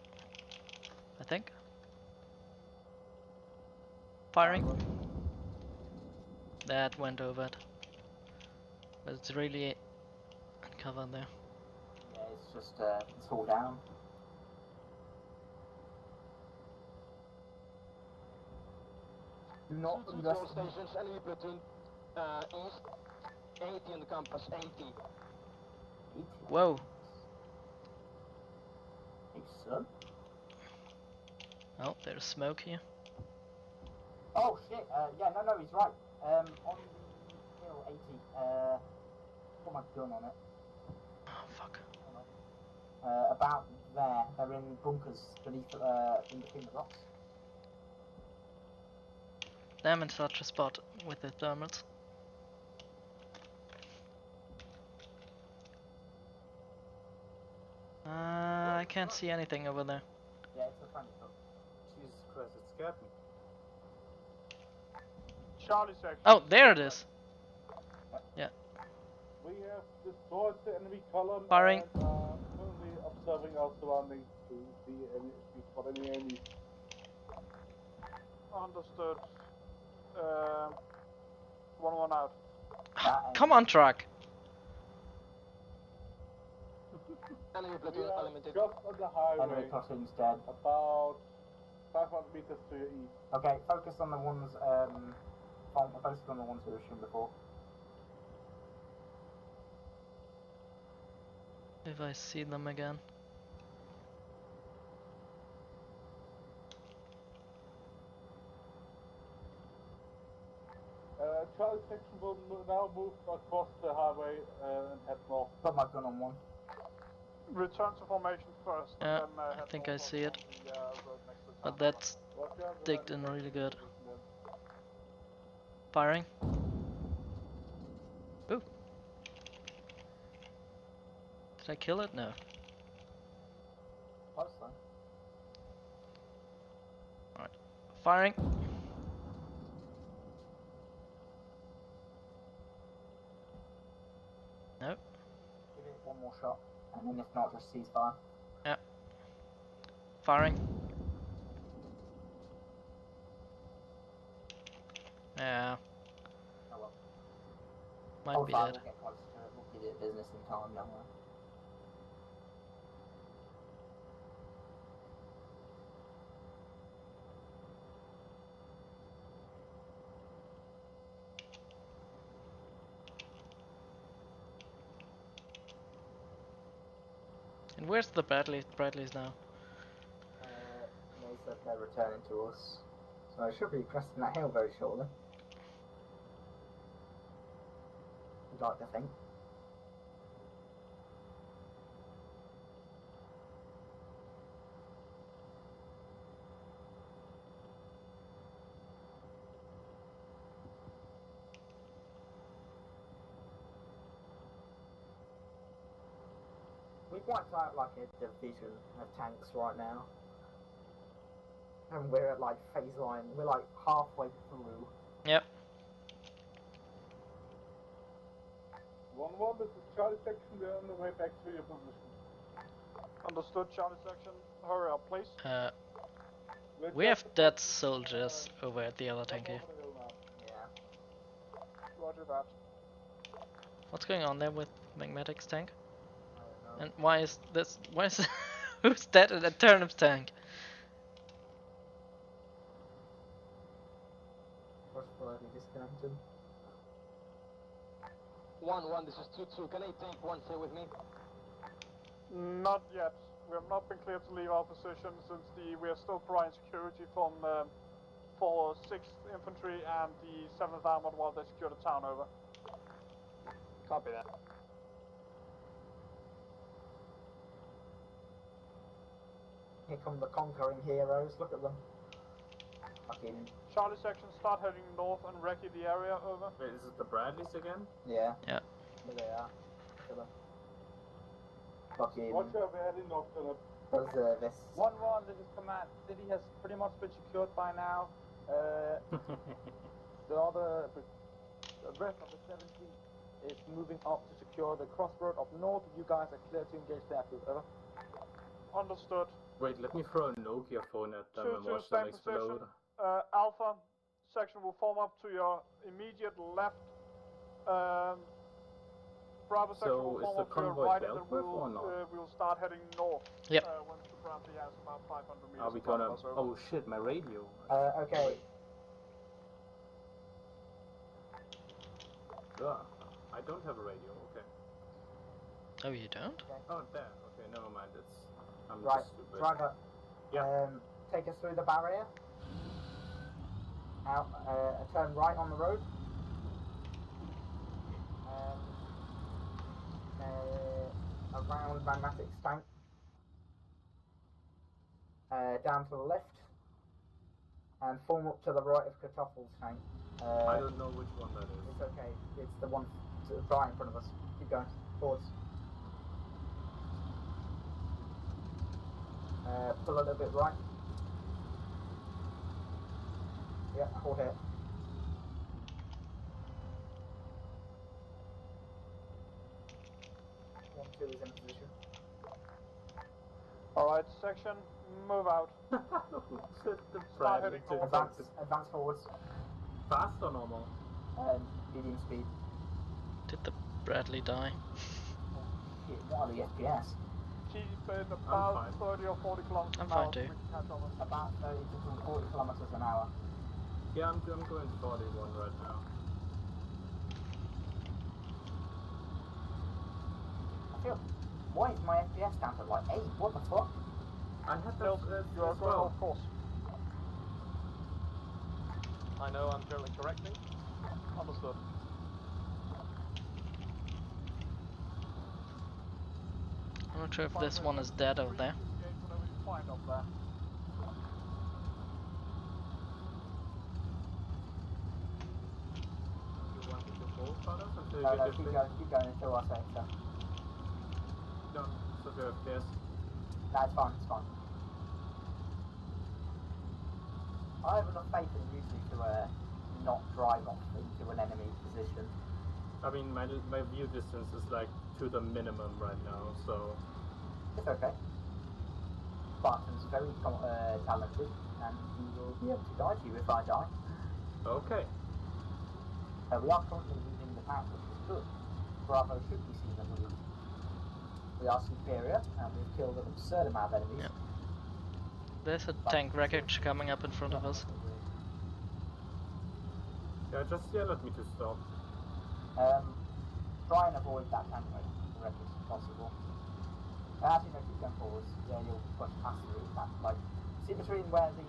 I think. Firing. That went over it. But it's really uncovered there. Yeah, it's just it's all down. Do not underestimate. Stations, enemy platoon, east, 80 in the compass, 80. Whoa. Hey, son. Oh, there's smoke here. Oh shit, yeah, no, he's right. On the hill 80, put my gun on it. Oh, fuck. About there, they're in bunkers beneath, in between the rocks. Damn, in such a spot with the thermals. I can't see anything over there. Yeah, it's a friendly truck. Jesus Christ, it scared me. Charlie section. Oh, there it is. Yeah. We have destroyed the enemy column Firing. and are currently observing our surroundings to see if we spot any enemies. Understood. 1-1 out. Come on, truck. Enemy We platoon are eliminated. just on the highway, Enemy crossing's dead. about 500 meters to your east. Okay, focus on the ones, focus on the ones we were shooting before. If I see them again. section will now move across the highway and head north. Put my gun on one. Return to formation first. Yeah, and then, I head think I north see it. on the road next to the But town. that's digged in really good. Firing. Ooh. Did I kill it? No. Close though. Alright. Firing. Nope. Give it one more shot, and then if not, just ceasefire. Yeah. Firing. Yeah. Oh well. Might Hold be fire, dead. we'll get close to it. We'll give it business in time, don't worry. And where's the Bradleys now? They said they're returning to us. So I should be cresting that hill very shortly. I'd like to think. We've wiped out like a division of tanks right now. And we're at like phase line, we're like halfway through. Yep. 1-1, this is Charlie section, we're on the way back to your position. Understood, Charlie section. Hurry up, please. We have dead soldiers over at the other tank here. Yeah. Roger that. What's going on there with Magmatic's tank? And why is this? Why is who's dead in a turnip's tank? Disconnected. 1-1, this is 2-2. Can I take one stay with me? Not yet. We have not been cleared to leave our position since we are still providing security from for 6th Infantry and the 7th Armored while they secure the town over. Copy that. Here come the conquering heroes, look at them. Fucking... Charlie section, start heading north and recce the area, over. Wait, is it the Bradleys again? Yeah. Yeah. Here they are. Look at them. Fucking... Watch out, we're heading north to the... Reservists. 1-1, this is command. City has pretty much been secured by now. The rest of the 17th is moving up to secure the crossroad up north. You guys are clear to engage there, please. Over. Understood. Wait, let me throw a Nokia phone at them and watch them explode. Alpha section will form up to your immediate left. Bravo section will form up to your right, and then we'll start heading north. Yep. Once the Bradley has about 500 meters. Are we gonna... Oh shit, my radio. Okay. I don't have a radio, okay. Oh, you don't? Oh, there. Okay, never mind. I'm right, just stupid. driver. Yeah. Take us through the barrier. Out, turn right on the road. Around Magmatic's tank. Down to the left. And form up to the right of Kartoffel's tank. I don't know which one that is. It's okay. It's the one right in front of us. Keep going. Forwards. Pull a little bit right. Yeah, hold it. One, two is in position. Alright, section, move out. Start heading north. Advance forwards. Fast or normal? Medium speed. Did the Bradley die? Shit, what are the FPS? Keep it about 30 or 40 kilometers I'm an hour. fine too. About 30 to 40 kilometers an hour. Yeah, I'm going 41 right now. I feel... Why is my FPS down to like 8? What the fuck? I had that you are going off course. I know I'm generally correcting. Understood. not sure if this one is dead over there. Whatever you find up there. You want to hold photos until No, you no, get keep going until I say so. No, so you're FPS. No, it's fine, it's fine. I have enough faith in Yuzu to not drive off into an enemy position. I mean, my view distance is like to the minimum right now, so... It's okay. Spartan's very talented, and he will be able to guide you if I die. Okay. We are currently losing the map, which is good. Bravo should be seen and moved. We are superior, and we've killed an absurd amount of enemies. Yep. There's a tank wreckage coming up in front of us. Yeah, just yell at me to stop. Try and avoid that tank wreckage if possible. Actually, no, keep going forwards. Yeah, you'll push past that. Like, see between where the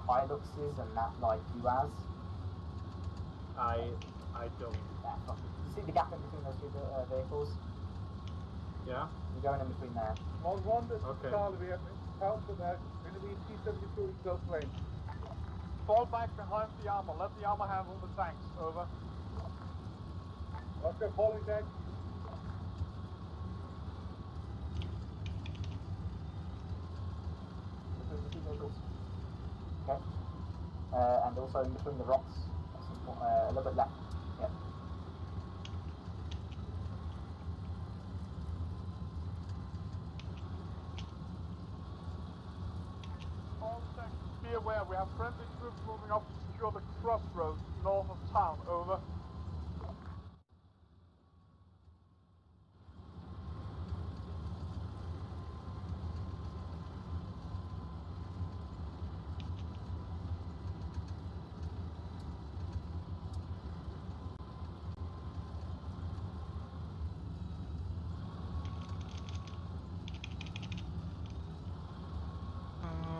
Hilux is and that, like, UAZ? I don't. Yeah, fuck it. You see the gap in between those two vehicles? Yeah? You're going in between there. One, this Okay. is Charlie. We have encountered that enemy T-72 in close range. Fall back behind the armor. Let the armor handle the tanks. Over. Oscar, falling tank. Between the two vehicles. Okay. And also in between the rocks. A little bit left. Yep. All tanks, be aware. We have friendly troops moving up to secure the crossroads north of town. Over.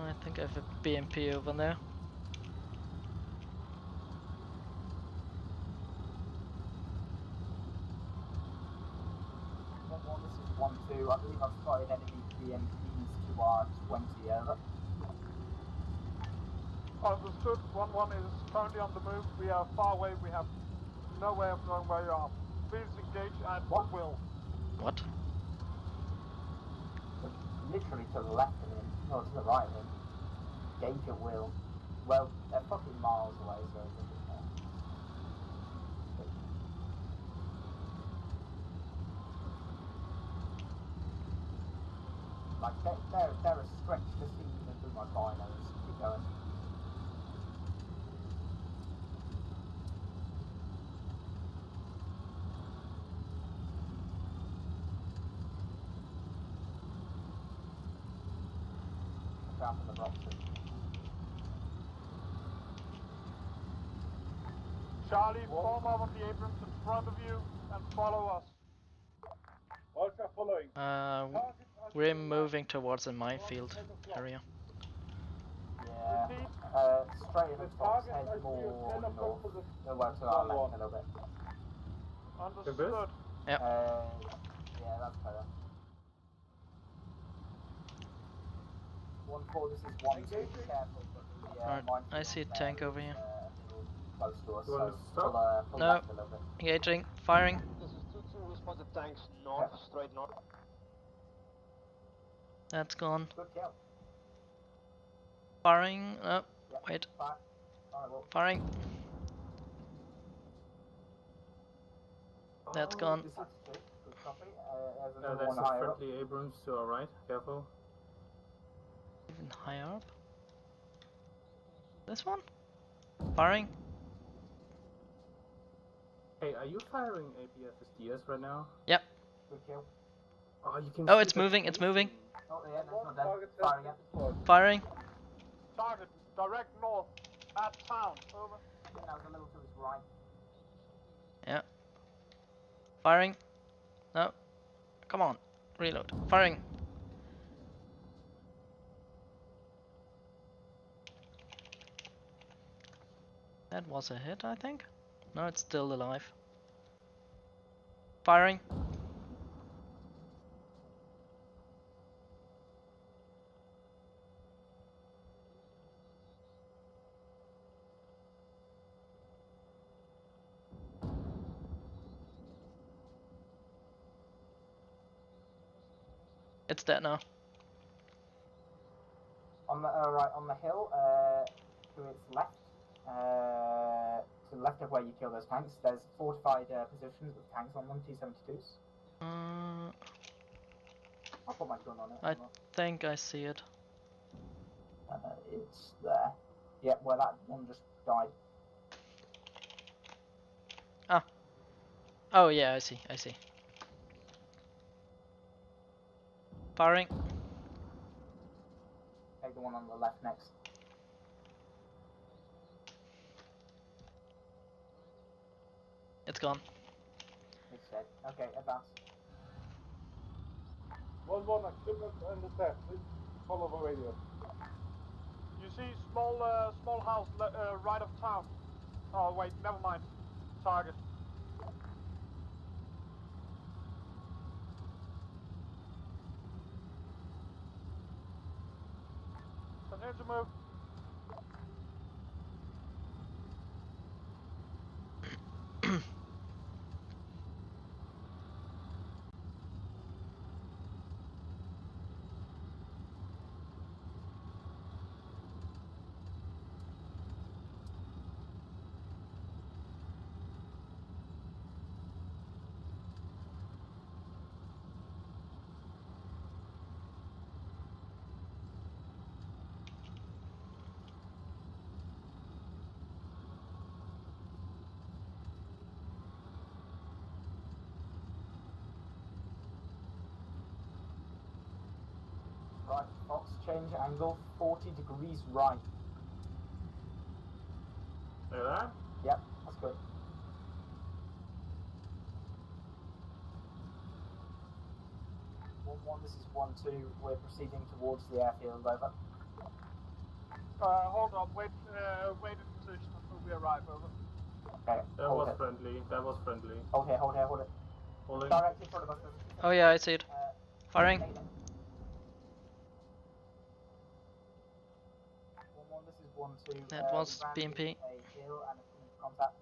I think I have a BMP over there. This is 1-2. I believe I've spotted enemy BMPs to our 20 over. Understood. 1-1 is currently on the move. We are far away. We have no way of knowing where you are. Please engage at will. What? Literally to the left of him, or to the right of him. Gauge at will. Well, they're fucking miles away, so it doesn't matter. Like, they're a stretch to see even through my binos. Keep going. Down from the rocks. Charlie, form up on the Abrams in front of you and follow us. Ultra following. We're moving towards a minefield area. Yeah. Straight in the box, head more north. Well, to our left a little bit. Understood. Yep. Yeah, that's better. 1-4, this is 1-2. Be careful, but the Alright, I see a tank over here. Close to us, You want so to stop? pull No. back a little bit. Engaging, firing. This is 2-2, we spotted tanks north, straight north. That's gone. Good kill. Firing. Oh, Yeah. wait. Fire. Well. Firing. That's gone. This is two. Good copy. There's There's another one a higher up. friendly Abrams to our right. Careful. Even higher up. This one? Firing. Hey, are you firing APFSDS right now? Yep. Good kill. Oh, you can Oh, see it's the moving, it's moving. Oh, yeah, that's not dead. Firing again. Firing. Target, direct north, at town. Over. I think that was a little to his right. Yeah. Firing. No. Come on. Reload. Firing. That was a hit, I think. No, it's still alive. Firing. It's dead now. On the right on the hill, to its left, to the left of where you kill those tanks, there's fortified positions with tanks on them, T-72s. I'll put my gun on it. I think I see it. It's there. Yeah, where that one just died. Ah. Oh yeah, I see. Firing. Take the one on the left next. It's gone. It's dead. Okay, advance. 1-1, equipment on the left. Please follow the radio. You see small house right of town. Oh wait, never mind. Target. Continue to move. Right, Fox, change angle 40 degrees right. Like that? Yep, that's good. This is 1-2. We're proceeding towards the airfield. Over. Hold on. Wait in position until we arrive. Over. Okay. That was friendly. Okay, hold it. Holding. Direct in front of us. Oh yeah, I see it. Firing. 1-1, this is 1-2. That was BMP.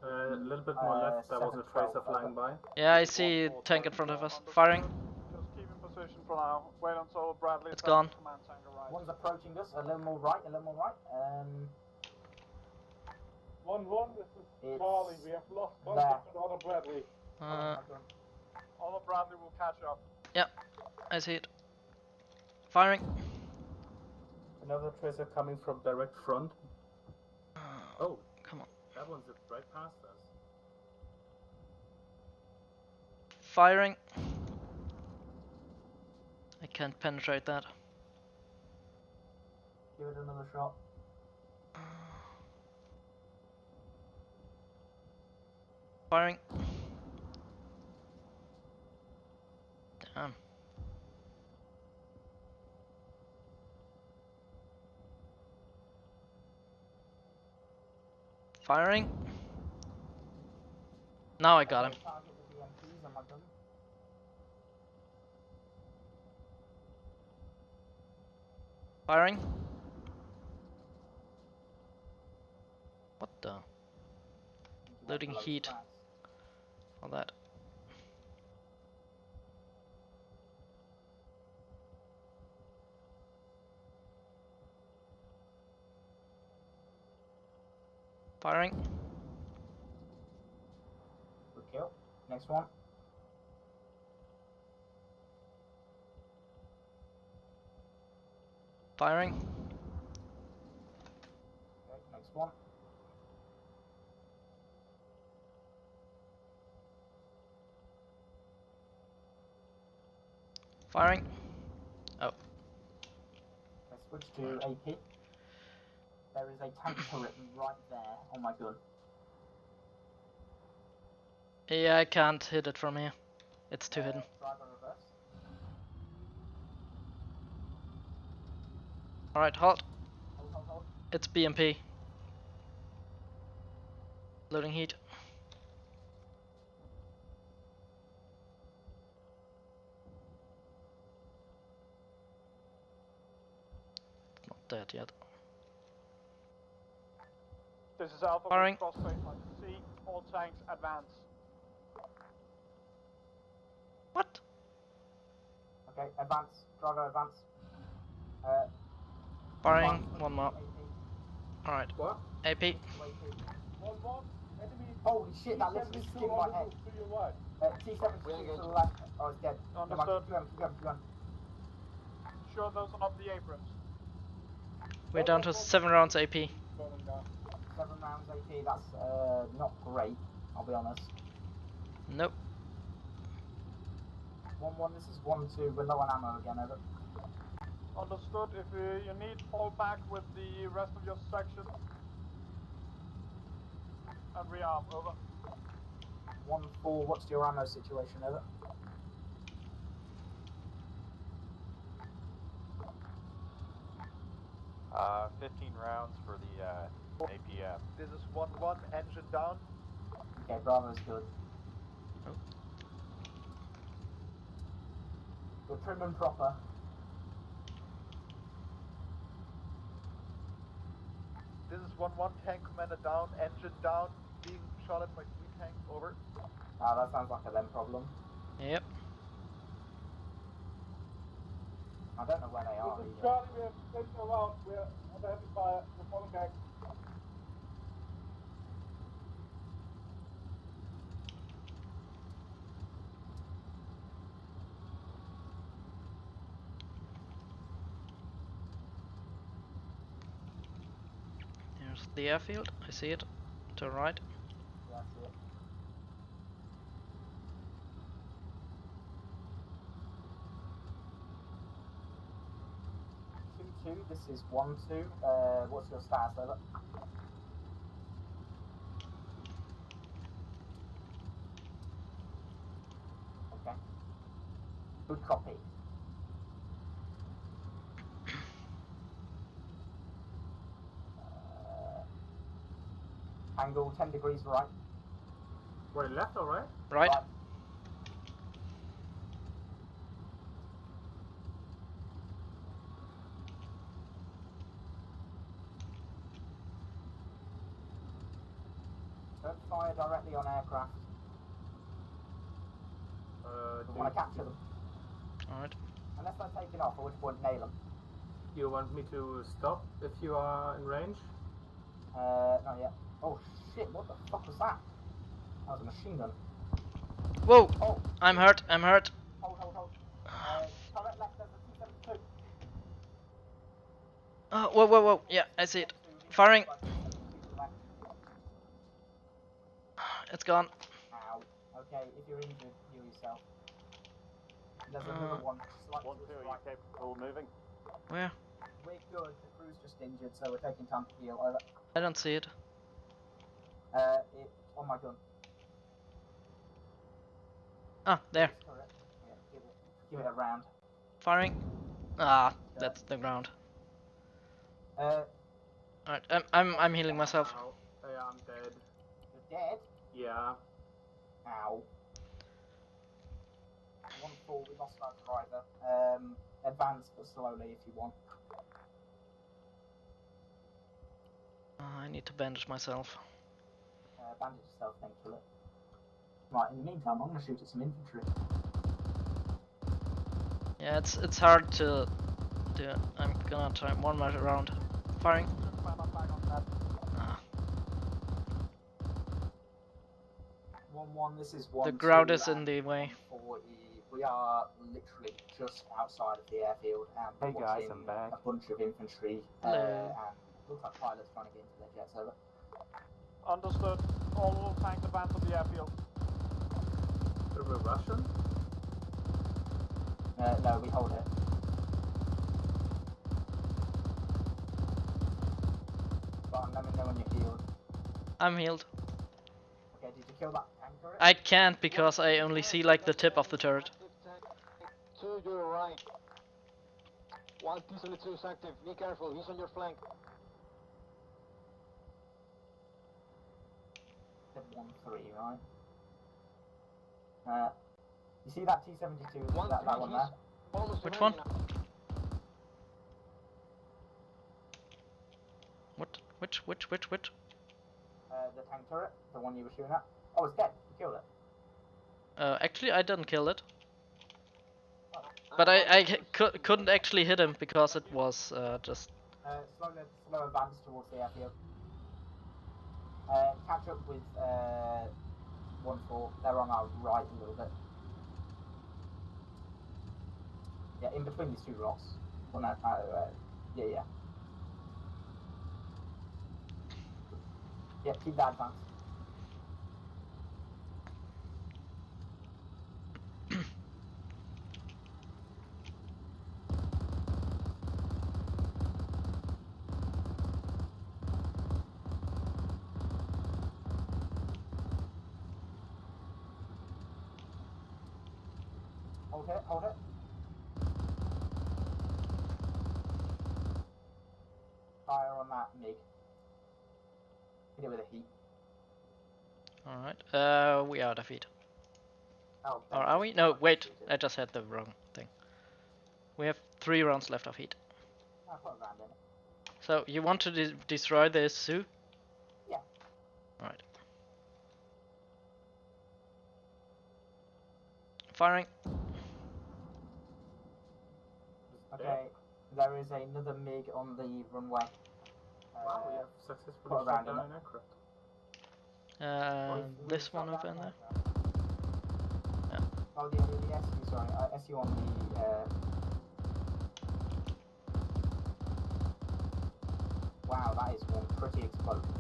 A little bit more left. There was a tracer flying by. Yeah, I see tank in front of us. Firing. Just keep in position for now. Wait until Bradley. It's gone. Command tank arrives. One's approaching us. A little more right. 1-1, this is It's Charlie. We have lost contact with Otto Bradley. Otto Bradley will catch up. Yep, I see it. Firing. Another tracer coming from direct front. Oh, come on. That one's right past us. Firing. I can't penetrate that. Give it another shot. Firing. Damn. Firing. Now I got him. Firing. What the? Loading heat. All that. Firing. Good kill. Next one. Firing. Okay, next one. Firing. Oh. Let's switch to AP. There is a tank turret right there on my gun. Yeah, I can't hit it from here. It's too hidden. Drive on reverse. Alright, halt. Hold. It's BMP. Loading heat. dead yet. This is Alpha Firing. with crossfade line C. All tanks advance. What? Okay, advance. Driver, advance. Firing. One more. Alright. What? AP. Holy shit, that literally skinned my head. T-72 to the left. Oh, it's dead. Understood. Keep going. Sure those are not the aprons. We're down to 7 rounds AP. 7 rounds AP, that's not great, I'll be honest. Nope. 1-1, this is 1-2, we're low on ammo again, over. Understood. If you need, fall back with the rest of your section. And rearm, over. 1-4, what's your ammo situation, over? 15 rounds for the APM. This is 1-1, engine down. Okay, Bravo's good. Oh. We're prim and proper. This is 1-1, tank commander down, engine down, being shot at by 3 tanks, over. Ah, that sounds like a them problem. Yep. I don't know where they are either. Charlie, we have taken around. We are under heavy fire. We're falling back. Here's the airfield. I see it. To the right. Yeah, I see it. This is 1-2. What's your status, over? Okay. Good copy. Angle 10 degrees right. Wait, left or right? Right. Don't fire directly on aircraft. We want to capture them. Alright. Unless they're taking off, at which point nail them. You want me to stop if you are in range? Not yet. Oh shit, what the fuck was that? That was a machine gun. Whoa! Oh. I'm hurt. I'm hurt. Hold. Turret left, there's a T-72. Whoa. Yeah, I see it. Firing. It's gone. Ow. Okay, if you're injured, heal yourself. There's another one. 1-2, are you capable of moving? Where? We're good, the crew's just injured, so we're taking time to heal. Over. I don't see it. It's on my gun. Ah, there. Correct. Yeah, give it a round. Firing. Ah, that's the ground. Alright, I'm healing myself. Ow. Yeah, I'm dead. You're dead? Yeah. Ow. 1-4, we lost our driver. Advance, but slowly if you want. I need to bandage myself. Bandage yourself, then kill it. Right, in the meantime, I'm gonna shoot at some infantry. Yeah, it's hard to do. I'm gonna try one more round. Firing. Ah. 1-1, this is 1-2. The ground is in the way. 40. We are literally just outside of the airfield, and Hey we're guys, watching I'm back. a bunch of infantry, Hello. and looks like pilots trying to get into their jets, over. Understood. All tanks advance to the airfield. Are we Russian? No, we hold it. But let me know when you're healed. I'm healed. Okay, did you kill that tank turret? I can't because I only see like the tip of the turret. To your right. 1 T-72 is active. Be careful, he's on your flank. Said 1-3, right? You see that T-72? That one there? Which one? What? Which? The tank turret, the one you were shooting at. Oh, it's dead. You killed it. Actually, I didn't kill it. But I couldn't actually hit him because it was just... Slow advance towards the airfield. Catch up with 1-4. They're on our right a little bit. Yeah, in between these two rocks. Well, no, yeah. Yeah, keep that advance. Hold it. Fire on that MiG. Hit it with a heat. Alright, we are out of heat. Oh, or are we? No, wait, I just had the wrong thing. We have 3 rounds left of heat. I'll put a round in it. So, you want to destroy the Sioux? Yeah. Alright. Firing. Okay, there is another MiG on the runway. Wow, we have successfully put a round shot in down it. an aircraft. This one over there. Yeah. Oh, the SU, sorry. SU on the... Wow, that is one pretty explosion.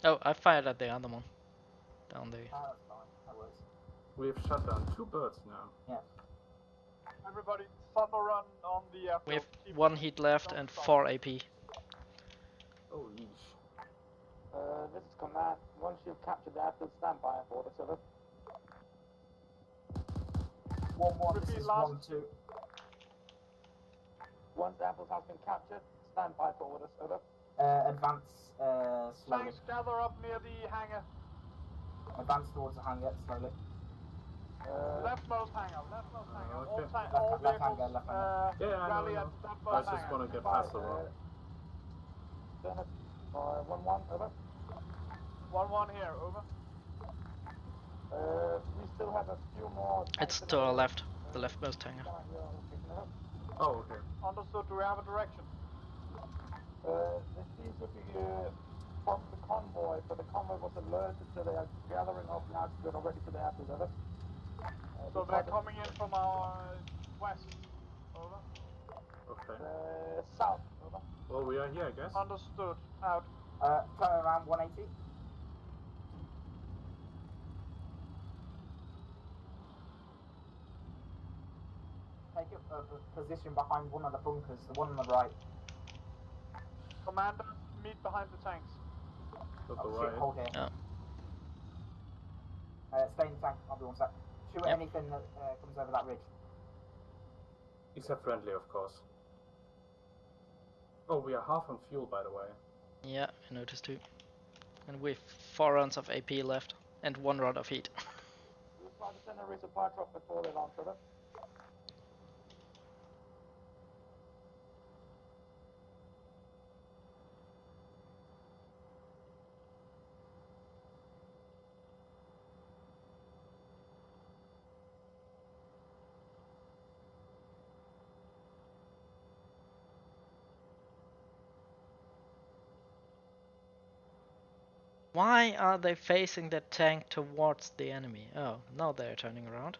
Oh, I fired at the other one. Down there. Oh, that's fine. That works. We've shot down 2 birds now. Yeah. Everybody, Thunder Run on the airfield. We have Keep 1 heat left and 4 AP. Oh, yeesh. This is command. Once you've captured the airfield, stand by for orders, over. 1-1, this is 1-2. Once the airfield has been captured, stand by for orders, over. Advance slowly. Tanks gather up near the hangar. Advance towards the hangar slowly. Leftmost hangar. Okay. All Left vehicles hangar, left hangar. Yeah, I rally know. at I leftmost just hangar. want to get past the rock. 1-1, over. 1-1 here, over. We still have a few more. It's to our left, the leftmost hangar. Oh, okay. Understood. Do we have a direction? This seems to be from the convoy, but the convoy was alerted, so they are gathering up now to get ready for the airfield, over. So they're coming in from our west. Over. Okay. South, over. Well, we are here, I guess. Understood. Out. Turn around 180. Take a position behind one of the bunkers, the one on the right. Commander, meet behind the tanks. To the Oh, right. shit, hold here. Yeah. Stay in the tank, I'll be 1 sec. Shoot Yep. anything that comes over that ridge. Except friendly, of course. Oh, we are half on fuel, by the way. Yeah, I noticed too. And we have 4 rounds of AP left and 1 round of heat. We'll try to send a resupply truck before they launch, over. Why are they facing the tank towards the enemy? Oh, now they're turning around.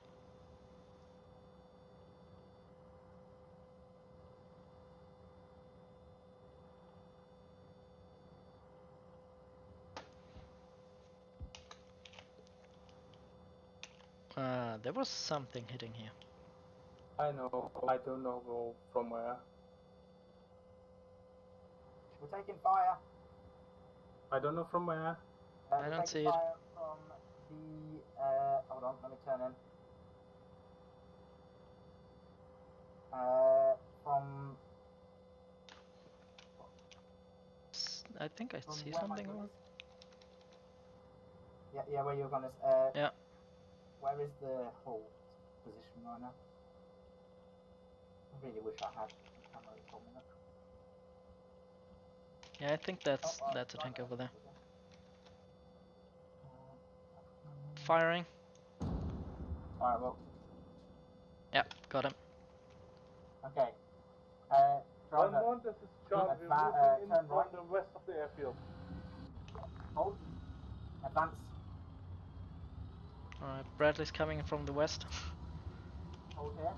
There was something hitting here. I know. I don't know from where. We're taking fire. I don't know from where. I don't see it. Fire from the. Hold on, let me turn in. From. I think I From see where something. my gun Over. is. Yeah, where you're gonna. Yeah. Where is the hull position right now? I really wish I had the camera that told me. Yeah, I think that's a tank over there. Firing. Alright, well. Yeah, got him. Okay. Driver. 1-1, this is Charlie. We're turn moving in right. from the west of the airfield. Hold. Advance. Alright, Bradley's coming from the west. Hold here.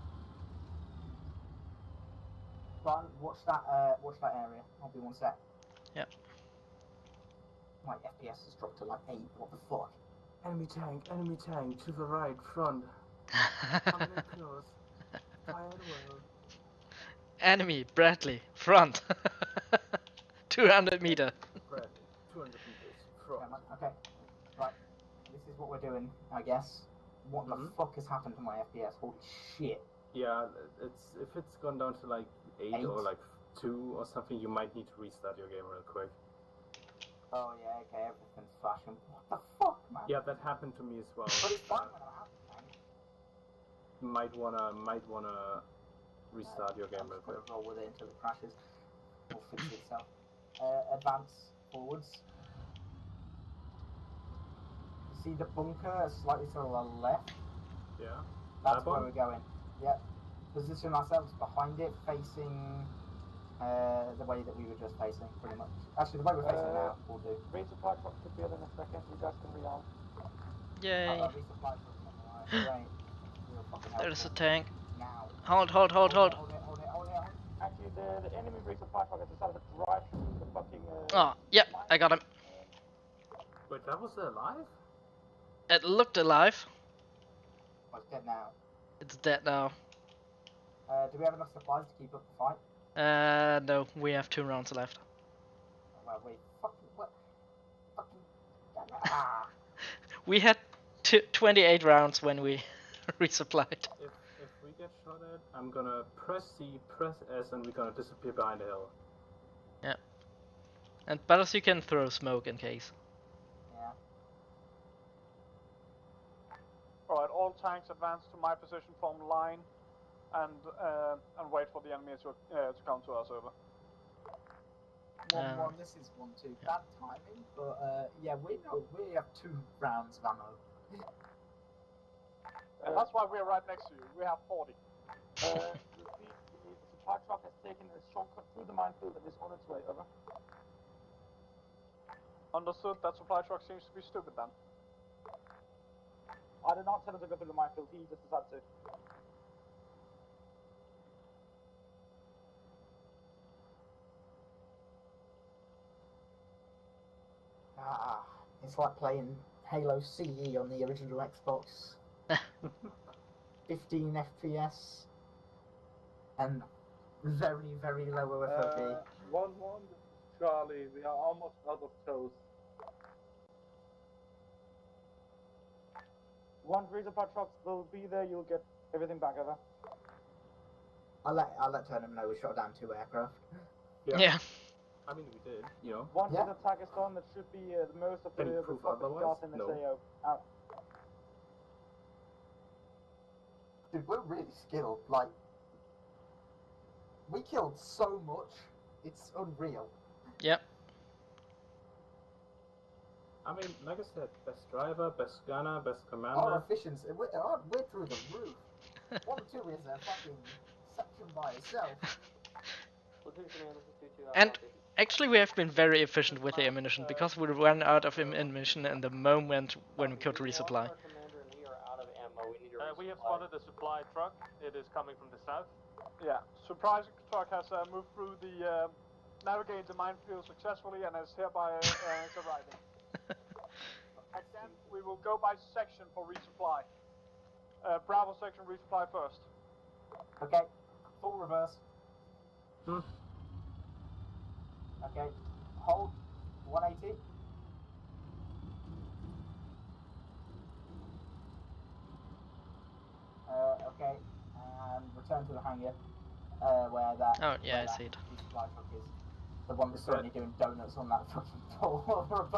Run, watch that area. I'll be 1 sec. Yep. My FPS has dropped to like 8. What the fuck? Enemy tank to the right, front. Coming in close. Fire well. Enemy, Bradley, front. 200 meter. Bradley, 200 meters, front. Okay, right. This is what we're doing, I guess. What the fuck has happened to my FPS? Holy shit. Yeah, if it's gone down to like 8 or like 2 or something, you might need to restart your game real quick. Oh yeah, okay, everything's flashing. What the fuck, man? Yeah, that happened to me as well. But it's fine when I have the tank. Might wanna restart your game real quick. Roll with it until it crashes. It'll fix itself. Advance forwards. See the bunker slightly to the left? Yeah. That's That where one? we're going. Yep. Position ourselves behind it, facing the way that we were just facing, pretty much. Actually, the way we're facing now will do. Resupply truck to build in a second. You guys can rearm. Yay. Resupply truck. Great. Real fucking There's a helpful. tank. Now. Hold. Hold it. Actually, the enemy resupply truck has decided to drive through the fucking. Oh, yep, I got him. Wait, that was alive? It looked alive. Oh, it's dead now. It's dead now. Do we have enough supplies to keep up the fight? No, we have 2 rounds left. Well, wait, fucking what? Fucking. We had 28 rounds when we resupplied. If we get shot at, I'm gonna press C, press S, and we're gonna disappear behind the hill. Yeah. And but you can throw smoke in case. Yeah. Alright, all tanks advance to my position, form line, and wait for the enemy to come to us over. 1-1, this is 1-2. Bad timing, but yeah, we have 2 rounds of ammo. And that's why we're right next to you. We have 40. The supply truck has taken a shortcut through the minefield and is on its way. Over. Understood. That supply truck seems to be stupid then. I did not tell him to go through the minefield. He just decided to. It's like playing Halo CE on the original Xbox. 15 FPS and very, very low FOV. 1-1, Charlie. We are almost out of toes. Once resupply trucks will be there, you'll get everything back over. I'll let Turnham know we shot down 2 aircraft. Yeah. I mean, we did, you know. Once the attack is done, that should be most of the proof focus otherwise? gas in the No. AO out. Dude, we're really skilled. Like, we killed so much, it's unreal. Yep. I mean, like I said, best driver, best gunner, best commander. Our efficiency, we're through the roof. 1-2 is a fucking section by itself. And actually we have been very efficient with the ammunition because we ran out of ammunition in the moment when we could resupply. We have spotted a supply truck. It is coming from the south. Yeah, supply truck has moved through the navigated the minefield successfully and is hereby arriving. Again, we will go by section for resupply. Bravo section resupply first. Okay, full reverse. Okay, hold 180. Okay, and return to the hangar where that. Oh yeah, where I see it. Supply truck is. The one that's currently doing donuts on that fucking pole.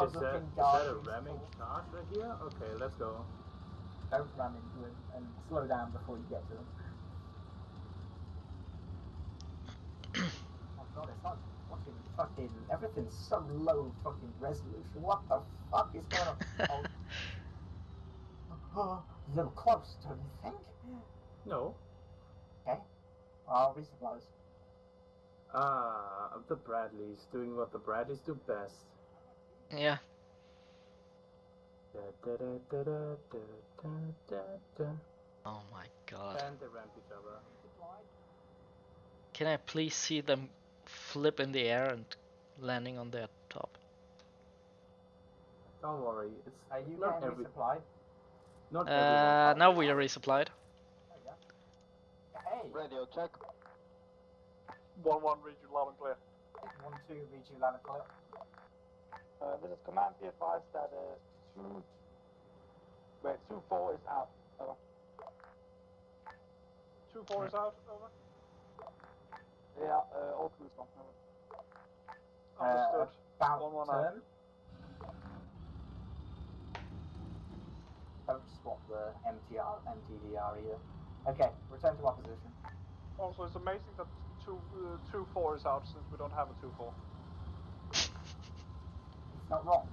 Is that a ramming charge right here? Okay, let's go. Don't ram into him and slow down before you get to him. Oh god, it's like watching fucking everything's so low fucking resolution. What the fuck is going on? Oh, a little close, don't you think? No. Okay. I'll resupply. The Bradleys doing what the Bradleys do best. Yeah. Oh my god. And they ramp each other. Can I please see them flip in the air and landing on their top? Don't worry, it's Are you not getting every. resupplied? Not everyone. Now we are resupplied. Hey. Radio check. 1-1, read you loud and clear. 1-2, read you loud and clear. This is command. Be advised that 2-4 is out. Over. 2-4 is out. Over. Yeah, all crews gone. Over. Understood. About 1-1 turn. out. Don't swap the MTDR either. Okay, return to opposition. Also, it's amazing that 2-4 is out since we don't have a 2-4. It's not wrong.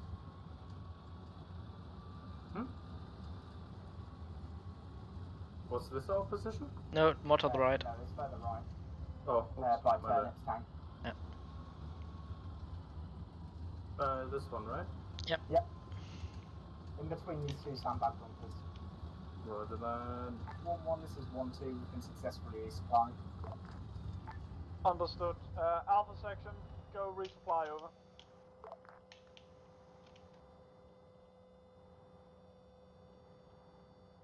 Was this our position? No, more to the right. No, it's further right. Oh, oops, by my Turnip's tank. Yeah. This one, right? Yep. Yep. In between these two sandbag bunkers. Roger that. 1-1, this is 1-2, we've been successfully resupplied. Understood. Alpha section, go resupply. Over.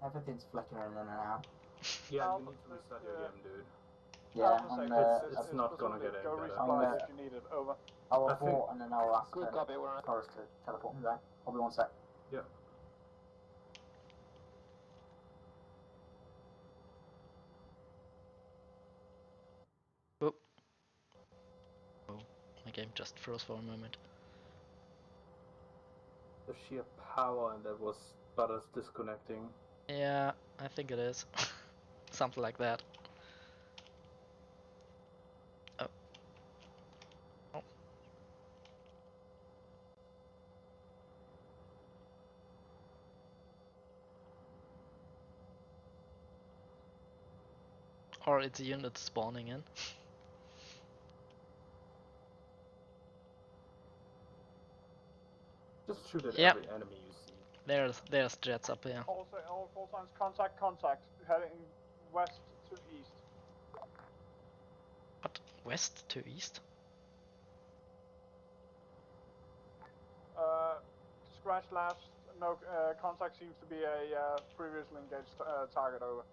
Everything's flickering in and out. Yeah, you need to reset your game, dude. Yeah, it's not gonna get any Go better. resupply if you need it. Over. I'll I think- abort and then I'll ask Good copy, we're on. Forrest to teleport me back. I'll be 1 sec. Yeah. Oh. Oh, my game just froze for a moment. The sheer power and that was Butters disconnecting. Yeah, I think it is. Something like that. Oh. Oh. Or it's a unit spawning in. Just shoot at Yep. every enemy you see. There's jets up here. Also, all call signs, contact, heading west to east. What? West to east? Scratch last, no, contact seems to be a previously engaged target. Over.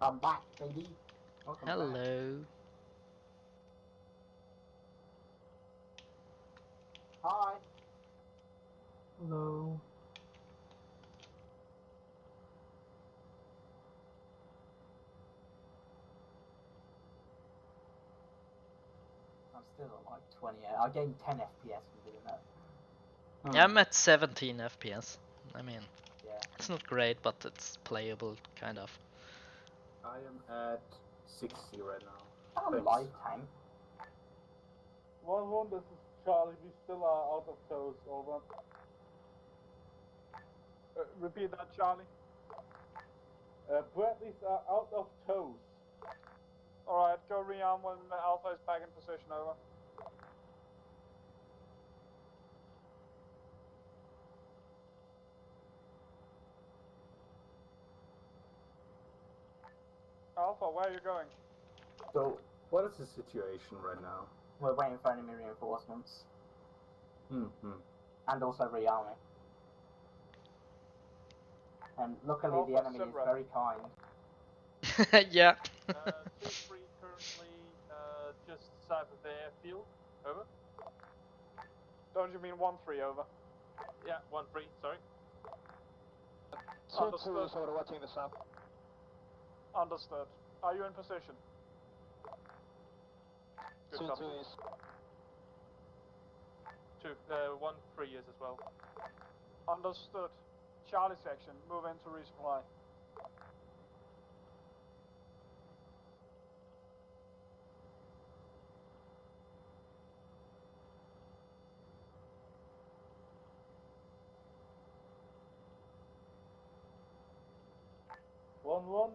I'm back, baby. Welcome back. Hello. Hi. Hello. I'm still at like 28. I gained 10 FPS from doing that. Yeah, I'm at 17 FPS. I mean, Yeah. it's not great, but it's playable, kind of. I am at 60 right now. I'm Thanks. live tank. 1-1, this is Charlie. We still are out of toes. Over. Repeat that, Charlie. Bradleys are out of toes. Alright, go rearm when Alpha is back in position. Over. Alpha, where are you going? So, what is the situation right now? We're waiting for enemy reinforcements. Mm-hmm. And also rearming. And luckily Alpha, the enemy is Simran. very kind. Yeah. 2-3 currently just south of the airfield. Over. Don't you mean 1-3, over? Yeah, 1-3, sorry. 2-2 is sort of watching the south. Understood. Are you in position? Good 2-2 copy. is. 1-3 is as well. Understood. Charlie section, move in to resupply.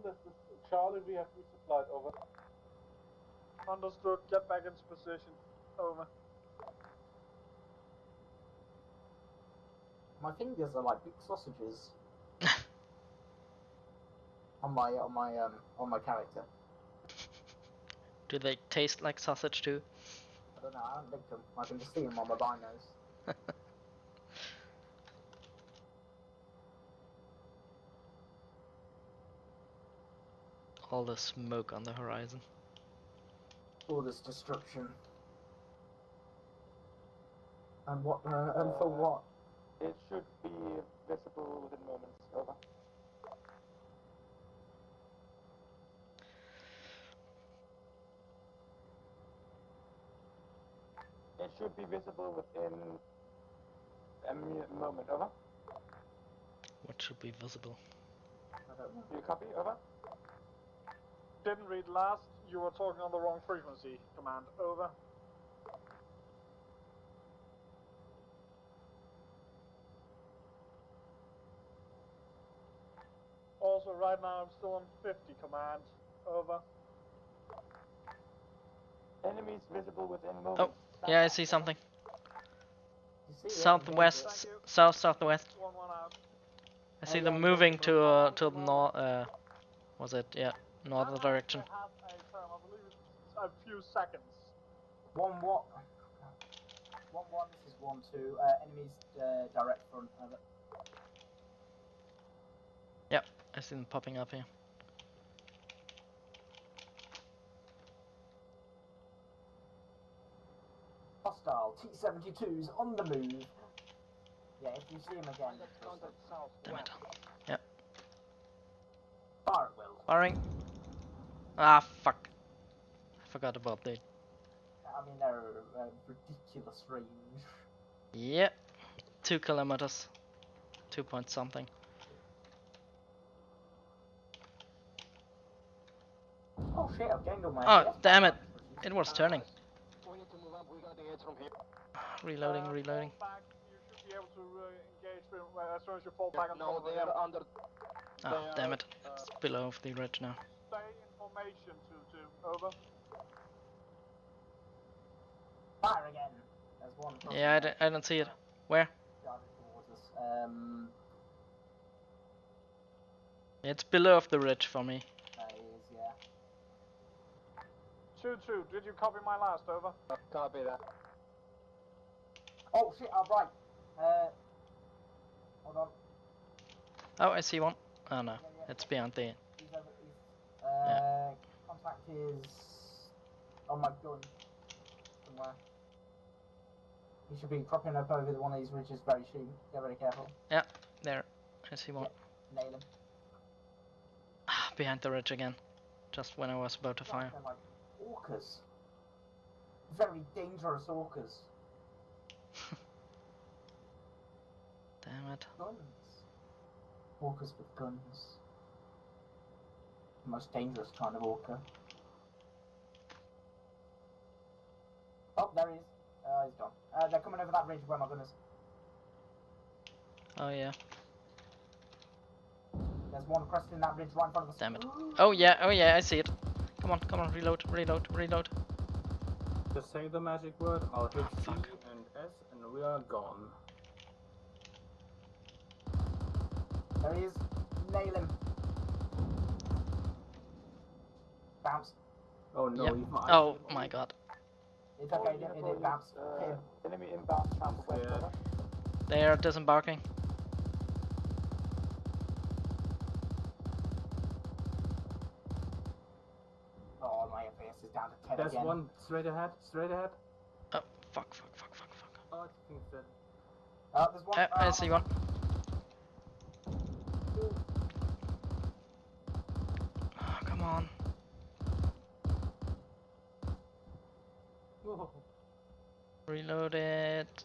This is Charlie, we have resupplied, over. Understood. Get back into position. Over. My fingers are like big sausages. on my character. Do they taste like sausage too? I don't know, I haven't licked them. I can just see them on my binos. All the smoke on the horizon. All this destruction. And what? And for what? It should be visible within moments. Over. It should be visible within a moment. Over. What should be visible? I don't know. Do you copy? Over. Didn't read last. You were talking on the wrong frequency. Command. Over. Also, right now I'm still on 50. Command. Over. Enemies visible within moments. Oh, yeah, I see something. You see it? Southwest, southwest. 1-1 out. I see them moving to the north. Was it? Yeah, northern direction. They have a term, I believe it's a few seconds. 1-1. 1-1. This is 1-2. Enemies direct front. Over. Yep, I see them popping up here. Hostile T-72s on the move. Yeah, if you see him again. Damn it. Yep. Fire at will. Firing. Ah, fuck. I forgot about that. I mean, they're ridiculous range. Yep. 2 kilometers. 2 point something. Oh shit, I've gained all my Oh, FPS. damn it. It was turning. We need to move up. We got the edge from here. Reloading, reloading. Fall back. You should be able to engage with, as soon as you fall back on No, top of they the hill. are under. Ah, damn it. It's below the ridge now. Stay in formation, 2-2. Over. Fire again. There's one. Yeah, I don't see it. Where? Towards us. It's below the ridge for me. That is, yeah. 2-2. Did you copy my last? Over. Copy that. Oh shit, I'm right. Hold on. Oh, I see one. Oh no, it's behind the. He's over. Contact is on my gun somewhere. He should be cropping up over one of these ridges very soon. Get very careful. Yeah, there. I see one. Nail him. Ah, behind the ridge again. Just when I was about to fire. They're like orcas. Very dangerous orcas. Damn it. Guns. Orcas with guns. The most dangerous kind of orca. Oh, there he is. He's gone. They're coming over that ridge where my gun is. Oh yeah. There's one cresting that ridge right in front of us. Damn it. Oh yeah, I see it. Come on, reload, reload, reload. Just say the magic word, I'll hit C and S and we are gone. There he is. Nail him. bounce. Oh no, Yep. he's not. Oh my god. It's okay, it didn't bounce. Enemy inbound camp west. Yeah. They are disembarking. Oh, my FPS is down to 10 There's again. one straight ahead, straight ahead. Oh, fuck. Oh, it's Kingston. Oh, there's one. I see one. Oh, come on. Whoa. Reload it.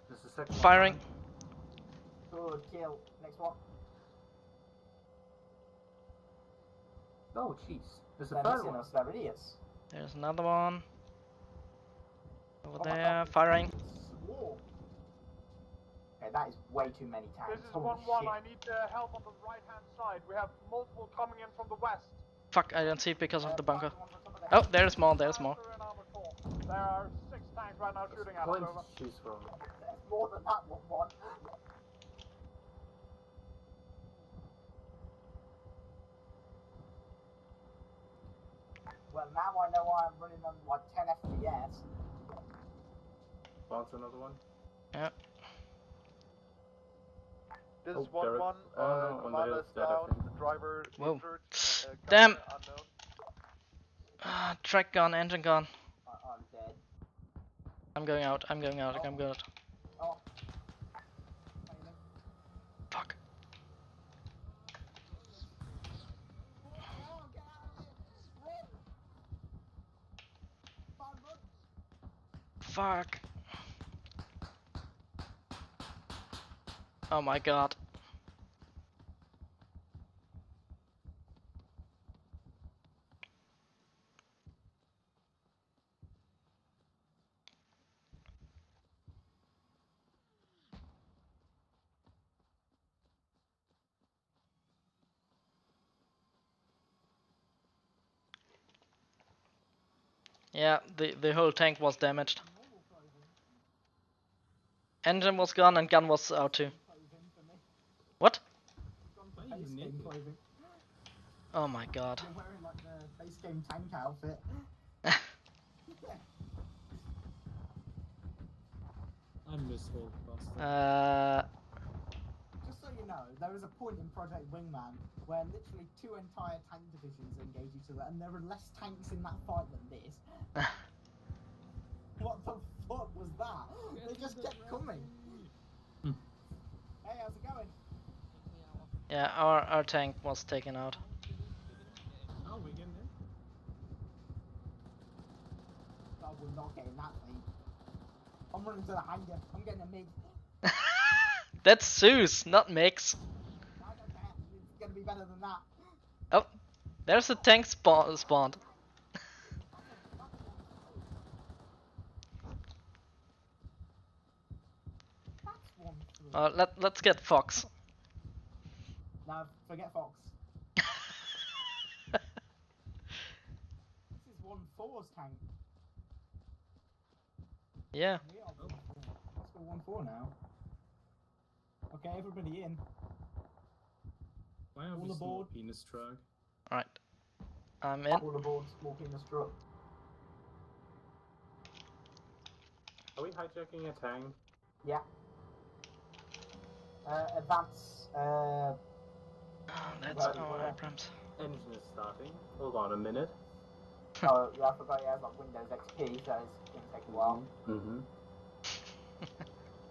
There's a second Firing. Good kill. Next one. Oh, jeez. There's a They're third missing one. us, they're idiots. There's another one. Over Oh my there, God. firing. Swarm. Okay, that is way too many tanks. This is Holy 1-1. shit. I need help on the right-hand side. We have multiple coming in from the west. Fuck, I don't see it because of the bunker. Oh, there's more, there's more. There are 6 tanks right now shooting at us. Point Over. to choose from. There's more than that one. Well, now I know I'm running on like 10 FPS. Bounce another one. Yeah. This Oh, is 1-1. there it- oh, no, on the Commander hill is instead, I down. think. The driver Whoa. injured. Damn! gunner unknown. Track gone, engine gone. I'm dead. I'm going out, I'm going out. Oh. Fuck. Fuck. Oh my god. Yeah, the whole tank was damaged. Engine was gone and gun was out too. What? Base game clothing. Oh my god. You're wearing like the base game tank outfit. I'm useful, bastard. Just so you know, there is a point in Project Wingman where literally 2 entire tank divisions engage each other, and there are less tanks in that fight than this. What the fuck was that? They just kept coming. Hey, how's it going? Yeah, our tank was taken out. Oh, we getting there? Oh, we're not getting that late. I'm running to the hangar. I'm getting a MiG. That's Zeus, not Mix. I don't care. It's gonna be better than that. Oh, there's a tank spawned. Let's get Fox. No, forget Fox. This is 1-4's tank. Yeah. We are 1-4. Let's go 1-4 now. Okay, everybody in. Why are All we small aboard. penis truck? Alright. I'm in. All aboard, small penis truck. Are we hijacking a tank? Yeah. Advance. That's our Abrams. Engine is starting. Hold on a minute. Oh, yeah, I forgot you have like Windows XP, so it's gonna take a while. Mm-hmm.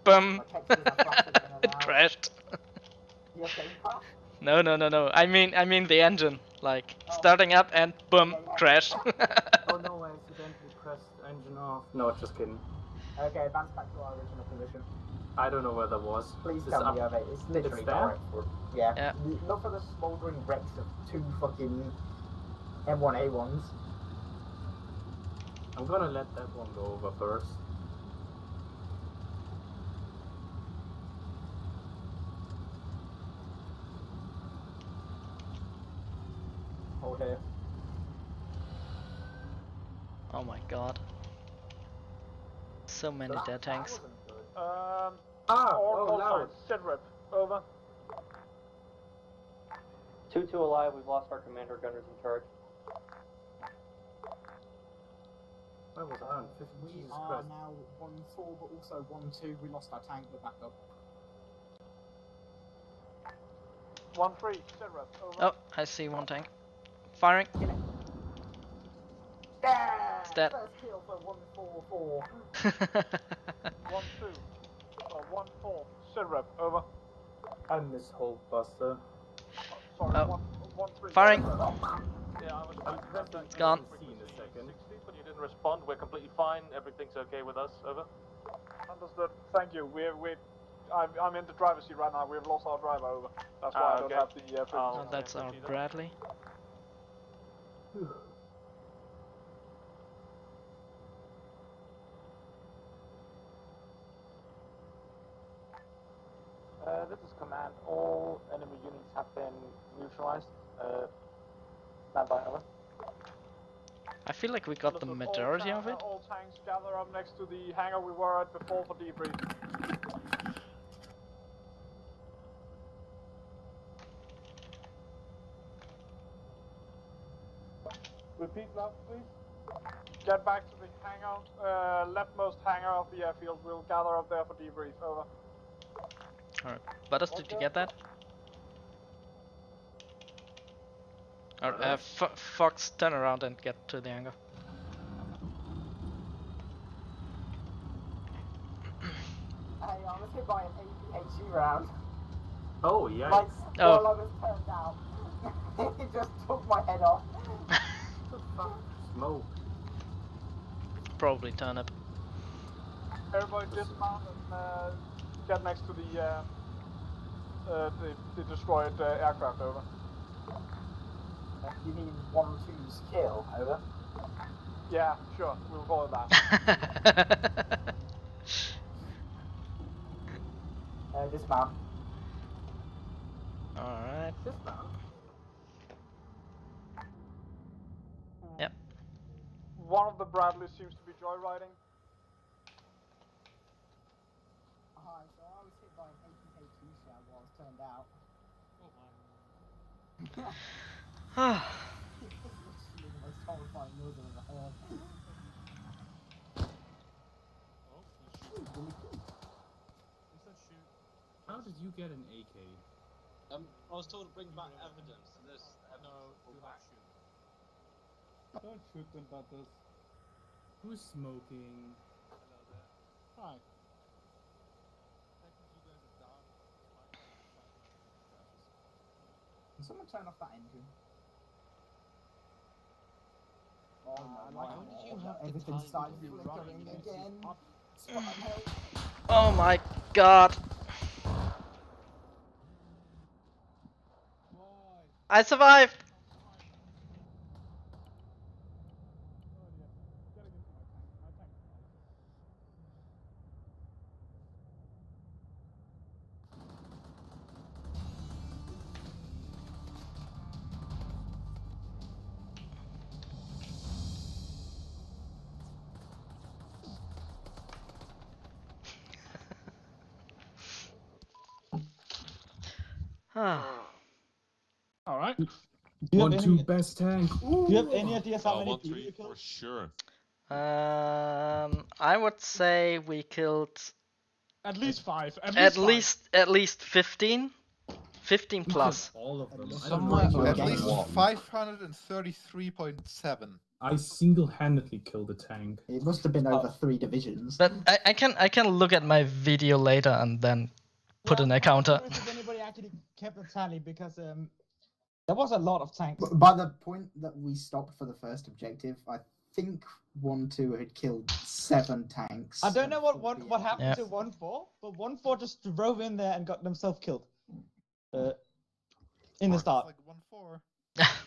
Boom! My textures are flashing in and It out. crashed. Your game crash? No. I mean the engine. Like starting up and boom, crash. Oh no, I accidentally pressed engine off. No, just kidding. Okay, advance back to our original position. I don't know where that was. Please It's tell up. me of it. It's literally It's there? direct for yeah. Yeah. Look for the smouldering wrecks of 2 fucking M1A1s. I'm gonna let that one go over first. Hold here. Oh my god. So many dead tanks. All loud. signs. Sit rep. Over. 2-2 alive, we've lost our commander, gunners in charge. We Jesus are Christ. now 1-4, but also 1-2. We lost our tank, we're back up. 1-3, sit rep, over. Oh, I see one tank. Firing. It's dead. First kill for 1-4-4. 1-2, 1-4, sit rep, over. I miss Hold Buster. Sorry, Oh. 1-3. Firing. Yeah, I was trying to contact It's gone. you in a second. 60, but you didn't respond. We're completely fine. Everything's okay with us. Over. Understood. Thank you. I'm in the driver's seat right now. We've lost our driver. Over. That's why I don't have the frequency. Oh, that's our Bradley. This is command. All enemy units have been neutralized. Stand by, over. I feel like we got the majority of it. All tanks gather up next to the hangar we were at before for debrief. Repeat last, please. Get back to the hangar, leftmost hangar of the airfield. We'll gather up there for debrief. Over. Alright. Butters, did you get that? Alright, Fox, turn around and get to the hangar. Hey, I was hit by an APHE round. Oh, yeah. Like, Oh. while I was turned out. It just took my head off. Smoke. Probably turnip. Everybody dismount and get next to the destroyed aircraft. Over. You mean 1-2's kill, over? Yeah, sure. We'll call it that. Dismount. Alright. Dismount? Yep. One of the Bradleys seems to be joyriding. Hi, so I was hit by an APHE shell while I was turned out. Ah. It's literally the most horrifying noise I've ever heard. How did you get an AK? I was told to bring back evidence to this. No, do not shoot. Don't shoot them, Butters. Who's smoking? Hi. Can someone turn off that engine? Oh my Why god. did you have everything started flickering again? Oh my god. I survived! Alright. Do you have 1-2 best tank. Do you have any ideas how many 1-3 people you killed? for sure. I would say we killed At least 5. at least 15. 15 plus. All of them. Somewhere I at don't least know. 533.7. I single-handedly killed a tank. It must have been over 3 divisions. But I can look at my video later and then put in a counter. I don't know if anybody actually kept a tally because there was a lot of tanks. But by the point that we stopped for the first objective, I think 1-2 had killed 7 tanks. I don't know what happened Yeah. to 1-4, but 1-4 just drove in there and got themselves killed. In the start. Like 1-4.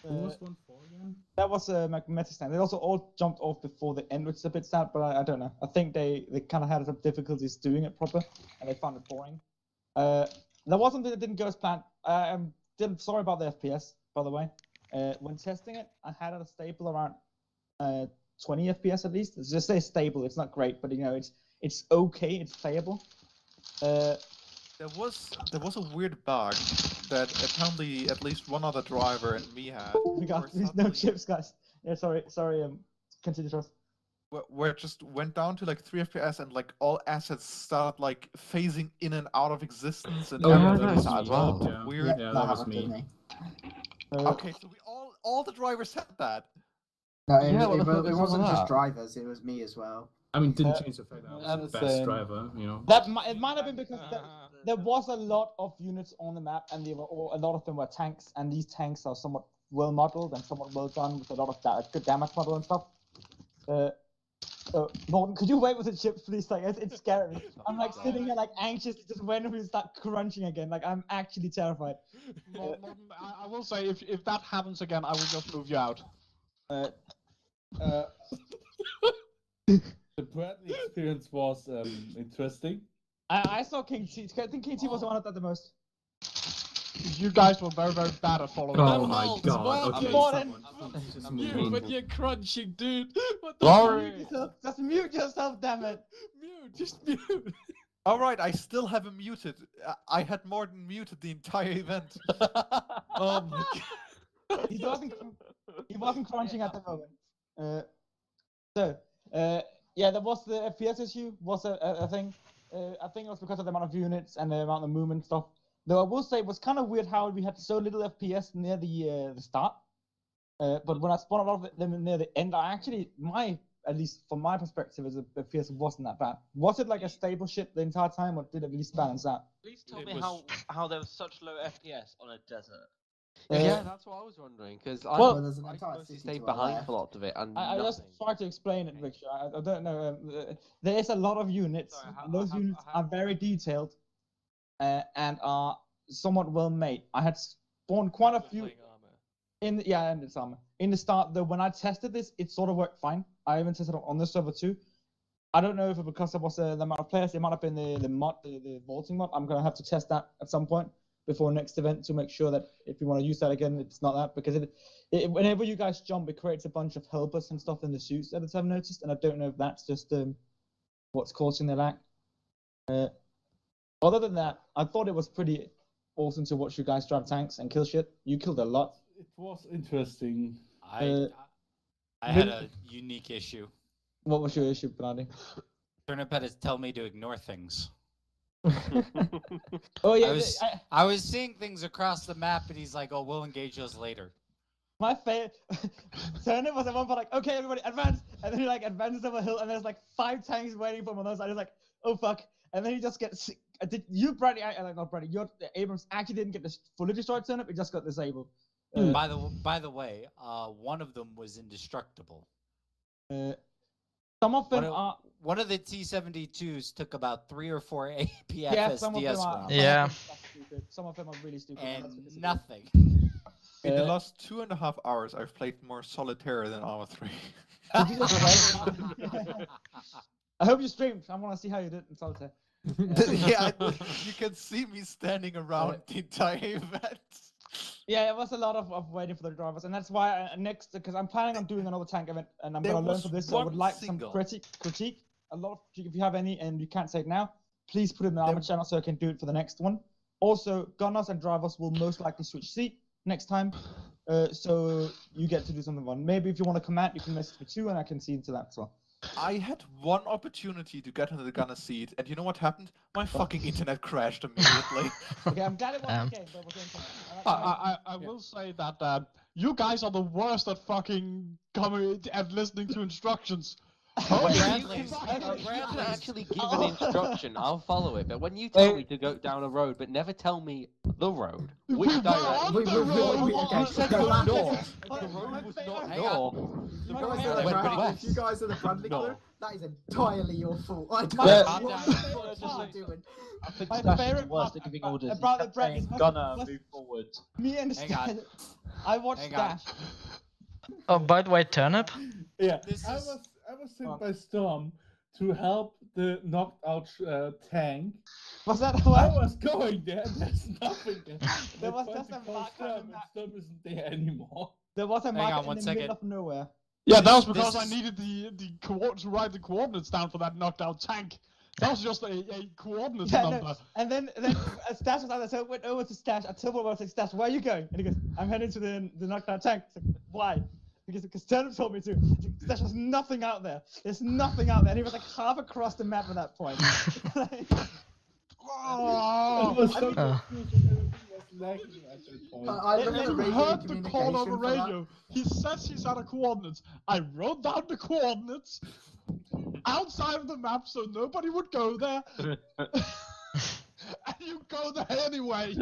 Who was 1-4 again? That was Magmatic stand. They also all jumped off before the end, which is a bit sad, but I don't know. I think they kind of had some difficulties doing it proper, and they found it boring. There was something that didn't go as planned. I'm sorry about the FPS, by the way. When testing it, I had it stable around 20 FPS at least. It's just say stable. It's not great, but you know, it's okay. It's playable. There was a weird bug that apparently at least one other driver and me had. We got no chips, guys. Yeah, sorry. Continue, Trust. where it just went down to like 3 FPS and like all assets started like phasing in and out of existence and everything was weird. Yeah, that was me. Okay, so we all the drivers had that. No, it wasn't just drivers; it was me as well. I mean, didn't change the fact that I was the best driver, you know. It might have been because there was a lot of units on the map, and a lot of them were tanks, and these tanks are somewhat well modeled and somewhat well done with a lot of good damage model and stuff. Morten, could you wait with the chips, please? Like, it's scary. I'm like sitting here like anxious to just randomly start crunching again. Like, I'm actually terrified. Morten, I will say if that happens again, I will just move you out. The Bradley experience was interesting. I saw King T. I think King T was the one that did the most. You guys were very, very bad at following. Oh my god. Okay, Mute when you're crunching, dude. Just mute yourself, damn it. Just mute. Alright, I still have him muted. I had Morten muted the entire event. Oh my god. He wasn't crunching at the moment. Yeah, there was the FPS issue, was a thing. I think it was because of the amount of units and the amount of movement stuff. Though I will say it was kind of weird how we had so little FPS near the start. But when I spawned a lot of them near the end, at least from my perspective, as a FPS wasn't that bad. Was it like a stable ship the entire time, or did it at least balance out? Please tell me how there was such low FPS on a desert. Yeah, that's what I was wondering, because I mostly stayed behind for a lot of it, and I just tried to explain it, Victor. I don't know. There is a lot of units, and those units are very detailed and are somewhat well made. I had spawned quite a few and it's armor. In the start, though, when I tested this, it sort of worked fine. I even tested it on this server too. I don't know if it because it was the amount of players. It might have been the mod, the vaulting mod. I'm gonna have to test that at some point before next event to make sure that if you want to use that again, it's not that, because whenever you guys jump, it creates a bunch of helpers and stuff in the suits that I've noticed, and I don't know if that's just what's causing the lag. Other than that, I thought it was pretty awesome to watch you guys drive tanks and kill shit. You killed a lot. It was interesting. I had a unique issue. What was your issue, Brady? Turnip had to tell me to ignore things. Oh yeah, I was seeing things across the map, and he's like, "Oh, we'll engage those later." My favorite Turnip was at one point like, "Okay, everybody, advance!" And then he like advances over a hill, and there's like 5 tanks waiting for him on those. I was like, "Oh fuck!" And then he just gets. Not Brady. Your Abrams actually didn't get fully destroyed, Turnip. It just got disabled. By the way, one of them was indestructible. Some of them are. One of the T-72s took about 3 or 4 APFS yeah, some DS of them rounds. Yeah. Some of them are really stupid. And nothing. In the last 2.5 hours, I've played more Solitaire than Arma 3. I hope you streamed. I want to see how you did in Solitaire. Yeah, you can see me standing around the entire event. Yeah, it was a lot of waiting for the drivers, and that's why next, because I'm planning on doing another tank event, and I'm going to learn from this, so I would like some critique, a lot of critique, if you have any, and you can't say it now, please put it in the Arma channel so I can do it for the next one. Also, gunners and drivers will most likely switch seat next time, so you get to do something fun. Maybe if you want to comment, you can message me too, and I can see into that as well. I had one opportunity to get into the gunner seat, and you know what happened? My fucking internet crashed immediately. Okay, I'm glad it wasn't the game, but it was I will say that you guys are the worst at fucking coming and listening to instructions. Bradley, if you can actually give an instruction, I'll follow it. But when you tell me to go down a road, but never tell me the road, which direction? You said go north. The road was not north. If you guys are the Bradley crew, that is entirely your fault. I don't know what you're doing. I think my worst at giving orders. Gonna move forward. Me and Stash. I watched Stash. Oh, by the way, Turnip. Yeah, I was sent by Storm to help the knocked out tank. Was that I was going there, and there's nothing there. There was just a mark Storm isn't there anymore. There was a mark in the middle of nowhere. Yeah, that was because I needed the coordinates to write the coordinates down for that knocked out tank. That was just a coordinates number. No. And then Stash was out there, so I went over to Stash. I told him, I was like, Stash, where are you going? And he goes, I'm heading to the knocked out tank. I said, why? because Turnip told me to. There's just nothing out there. There's nothing out there. And he was like half across the map at that point. It was so confusing. Everything was lagging at that point. I heard the call over radio. He says he's at a coordinates. I wrote down the coordinates outside of the map so nobody would go there. And you go there anyway.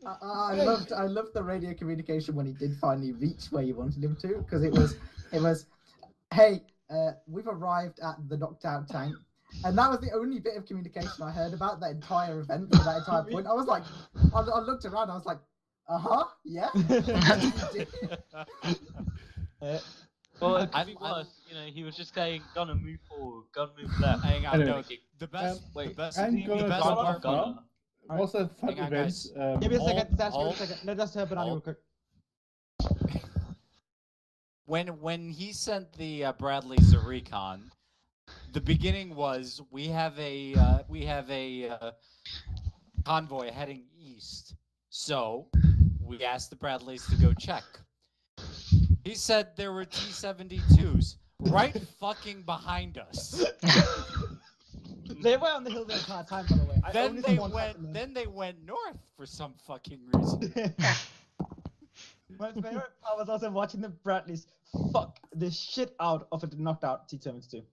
I loved the radio communication when he did finally reach where you wanted him to, because it was, hey, we've arrived at the knocked out tank, and that was the only bit of communication I heard about that entire event for that entire point. I was like, I looked around, I was like, yeah. Well, to be honest, he was just saying, gonna move forward, gonna move left. Hang on, Anyway, no, the best, I'm the gonna best drop part off now. Was a fun Hang on, event. guys. Give me a second, Dash, give me a second. Let us hear Banana real quick. When he sent the Bradley's a recon, the beginning was we have a convoy heading east, so we asked the Bradleys to go check. He said there were T-72s right fucking behind us. They were on the hill the entire time, by the way. Then they went north for some fucking reason. My favorite part was also watching the Bradleys fuck the shit out of a knocked out T-72.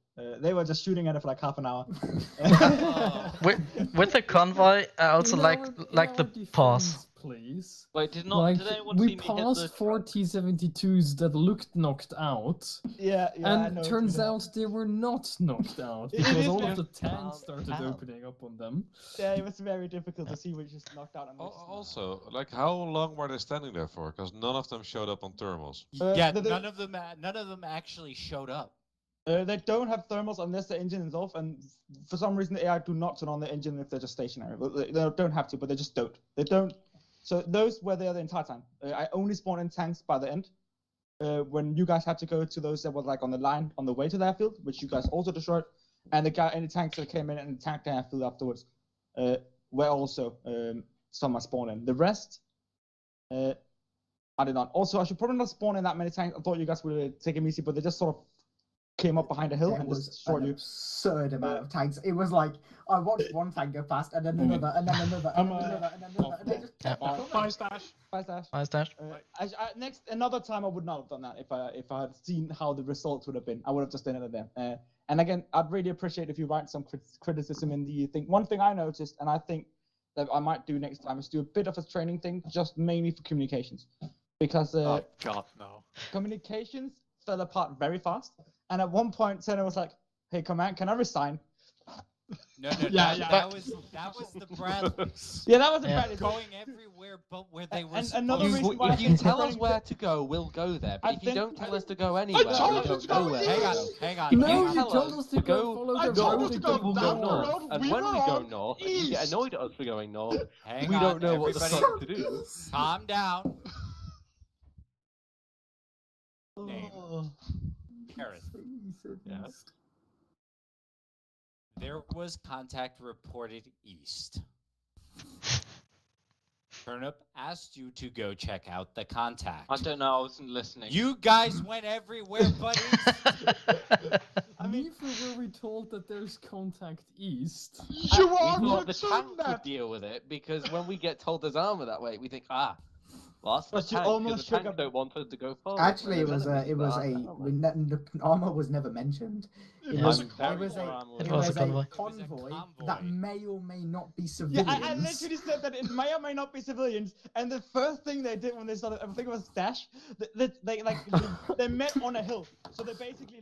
They were just shooting at it for like half an hour. With the convoy, I also like the pause. Please. Wait, did like, anyone we see me hit passed the 4 T-72s that looked knocked out. Yeah, I and know turns out they were not knocked out because all of the tanks started opening up on them. Yeah, it was very difficult to see which is knocked out and which Also, like, how long were they standing there for? Because none of them showed up on thermals. Yeah, none of them actually showed up. They don't have thermals unless the engine is off, and for some reason the AI do not turn on the engine if they're just stationary. They don't have to, but they just don't. They don't. So those were there the entire time. I only spawned in tanks by the end. When you guys had to go to those that were like on the line on the way to the airfield, which you guys also destroyed, and the tanks that came in and attacked the airfield afterwards were also some I spawned in. The rest, I did not. Also, I should probably not spawn in that many tanks. I thought you guys would take it easy, but they just sort of came up behind a hill and just destroyed you. Absurd amount of tanks. It was like I watched one tank go past, and then another, and then another, and then another, and then another, and they just kept going. Bye, Stash. Next, another time I would not have done that if I had seen how the results would have been. I would have just done it then. And again, I'd really appreciate if you write some criticism in the thing. One thing I noticed, and I think that I might do next time, is do a bit of a training thing, just mainly for communications, because oh god, no. Communications fell apart very fast. And at one point, Senna was like, "Hey, command, can I resign?" No, that was the Bradleys. Yeah, that was the Bradleys. Going everywhere but where they were. If you tell us where to go, we'll go there. But if you don't tell us to go anywhere, we don't go where. Hang on. No, you told us to go follow the road. We'll go north. And when we go north, and you get annoyed at us for going north, we don't know what the fuck to do. Calm down. Name. Karen. Yes. There was contact reported east. Turnip asked you to go check out the contact. I don't know, I wasn't listening. You guys went everywhere but east. I mean, were we told that there's contact east? You are we thought the tank would deal with it, because when we get told there's armor that way, we think, well, that's the tank, because the tank don't want us to go forward. Actually, armor was never mentioned. It was a convoy that may or may not be civilians. Yeah, I literally said that it may or may not be civilians, and the first thing they did when they started, I think it was Stash, they met on a hill, so they basically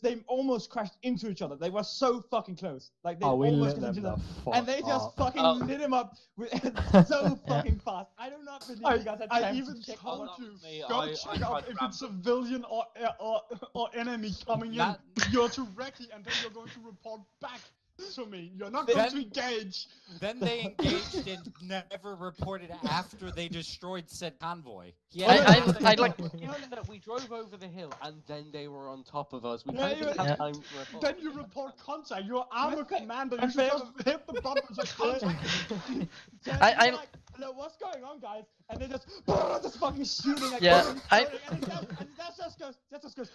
they almost crashed into each other. They were so fucking close. Like they almost crashed into them. And they just fucking lit him up so fucking fast. I do not believe you guys had time to check told out. you, go check out if it's civilian or enemy coming in. You're to recce and then you're going to report back to me. You're not going to engage. Then they engaged and never reported after they destroyed said convoy. Yeah, we drove over the hill and then they were on top of us. We didn't have time to report. Then you report contact. You're armor commander. You should just hit the button and say contact. hello, what's going on, guys? And they just fucking shooting. Like, Yeah, and that just goes,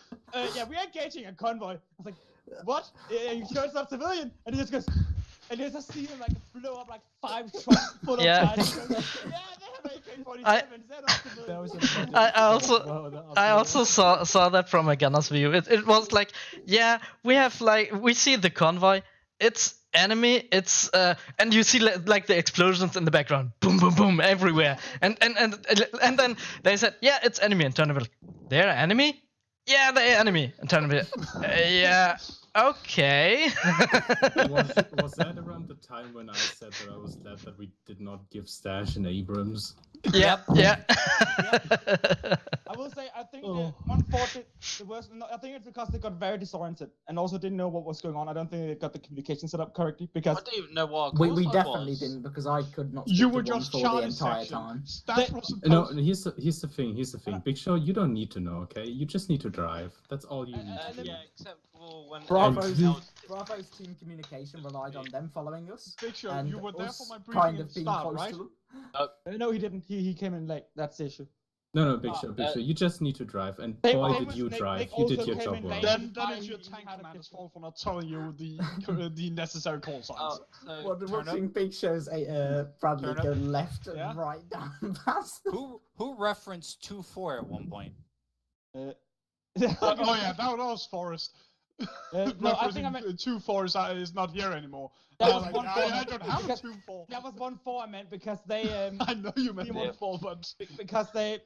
yeah, we're engaging a convoy. I was like, what? You sure it's not civilian? And he just goes, and you just see him like blow up like 5 trucks full of guys. Goes, yeah, they have AK-47s. They're not civilian. I also saw that from a gunner's view. It was like, yeah, we see the convoy. It's enemy. It's and you see like the explosions in the background, boom, boom, boom, everywhere. And then they said, yeah, it's enemy. And Turner, they're enemy. Yeah, they're enemy. And Turner, yeah. Okay. was that around the time when I said that I was glad that we did not give Stash an Abrams? Yep. Yeah. I will say, I think the 140, the worst. I think it's because they got very disoriented and also didn't know what was going on. I don't think they got the communication set up correctly because I don't even know what. We definitely didn't because I could not. You were speak to just 140 the entire time. No, here's the thing. Big Show, you don't need to know, okay? You just need to drive. That's all you need to do. Yeah, except for when Bravo's team communication relied on them following us. Big Show, and you were there for my briefing kind at of the being start, close right? to them. No, he didn't. He came in late. That's the issue. No, Big Show. You just need to drive, and boy, did you drive. You did your job well. Then it's your tank commander's fault for not telling you the necessary call signs. Watching Big Show's Bradley go left and right down past them. Who referenced 2-4 at one point? Oh yeah, that was Forrest. No, I think I meant 2-4 is not here anymore. That was like, 1-4. I don't have a 2-4. That was 1-4 I meant because they. I know you meant 1-4, but because they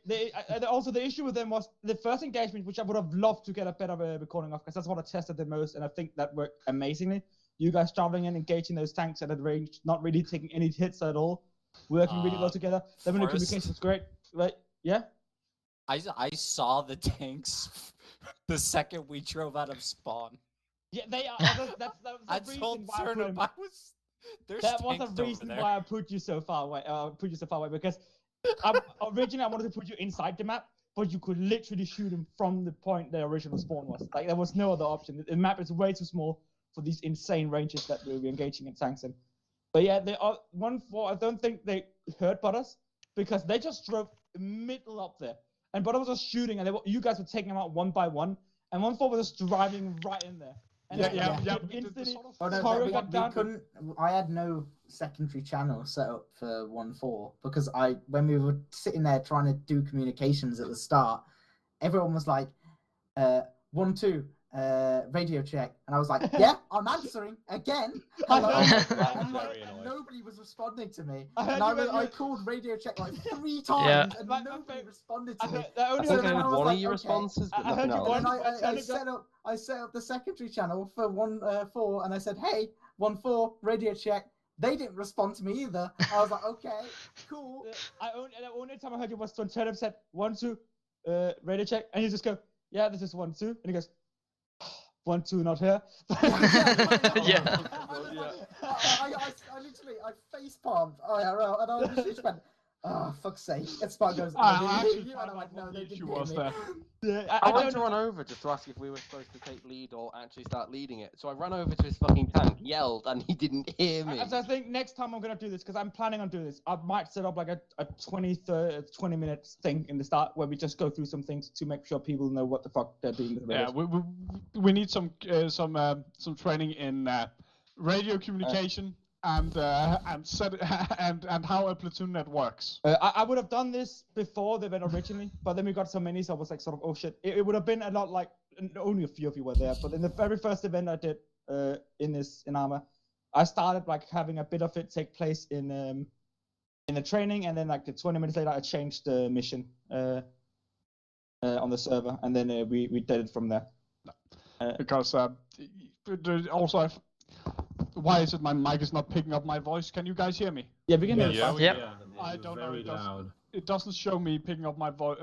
also the issue with them was the first engagement, which I would have loved to get a better recording of, because that's what I tested the most, and I think that worked amazingly. You guys traveling in, engaging those tanks at a range, not really taking any hits at all, working really well together. Then when the communication was great, right? Yeah. I saw the tanks the second we drove out of spawn. Yeah, they are. That's I the told reason why Turner I was. That was the reason why I put you so far away. Because originally I wanted to put you inside the map, but you could literally shoot him from the point the original spawn was. Like there was no other option. The map is way too small for these insane ranges that we were engaging in tanks in. But yeah, they are 1-4. I don't think they heard Butters because they just drove middle up there. And Butter was just shooting, and you guys were taking them out one by one, and 1-4 was just driving right in there. And I had no secondary channel set up for 1-4 because when we were sitting there trying to do communications at the start, everyone was like, 1-2. Radio check, and I was like, yeah, I'm answering again. Hello. And nobody was responding to me, and I called radio check like 3 times, and nobody responded to me. I think I heard one of your responses, but nothing else. I set up the secondary channel for 1-4, and I said, hey, 1-4 radio check. They didn't respond to me either. I was like, okay, cool. The only time I heard you was when Turnip said 1-2 radio check, and you just go, yeah, this is 1-2, and he goes, 1-2 not here. Yeah. I literally face palmed IRL, and I was just went, oh, fuck's sake. And Spot goes, I and I'm like, no, they didn't hear me. I went to run over just to ask if we were supposed to take lead or actually start leading it. So I ran over to his fucking tank, yelled, and he didn't hear me. So I think next time I'm going to do this, because I'm planning on doing this, I might set up like a 20-minute thing in the start where we just go through some things to make sure people know what the fuck they're doing. Yeah, we need some training in radio communication. And how a platoon net works. I would have done this before the event originally, but then we got so many, so I was like, sort of, oh shit. It would have been a lot like only a few of you were there, but in the very first event I did in Arma, I started like having a bit of it take place in the training, and then like 20 minutes later I changed the mission on the server, and then we did it from there. Because also why is it my mic is not picking up my voice? Can you guys hear me? Yeah, we can hear you. Yeah. I don't very know. Loud. It doesn't show me picking up my voice.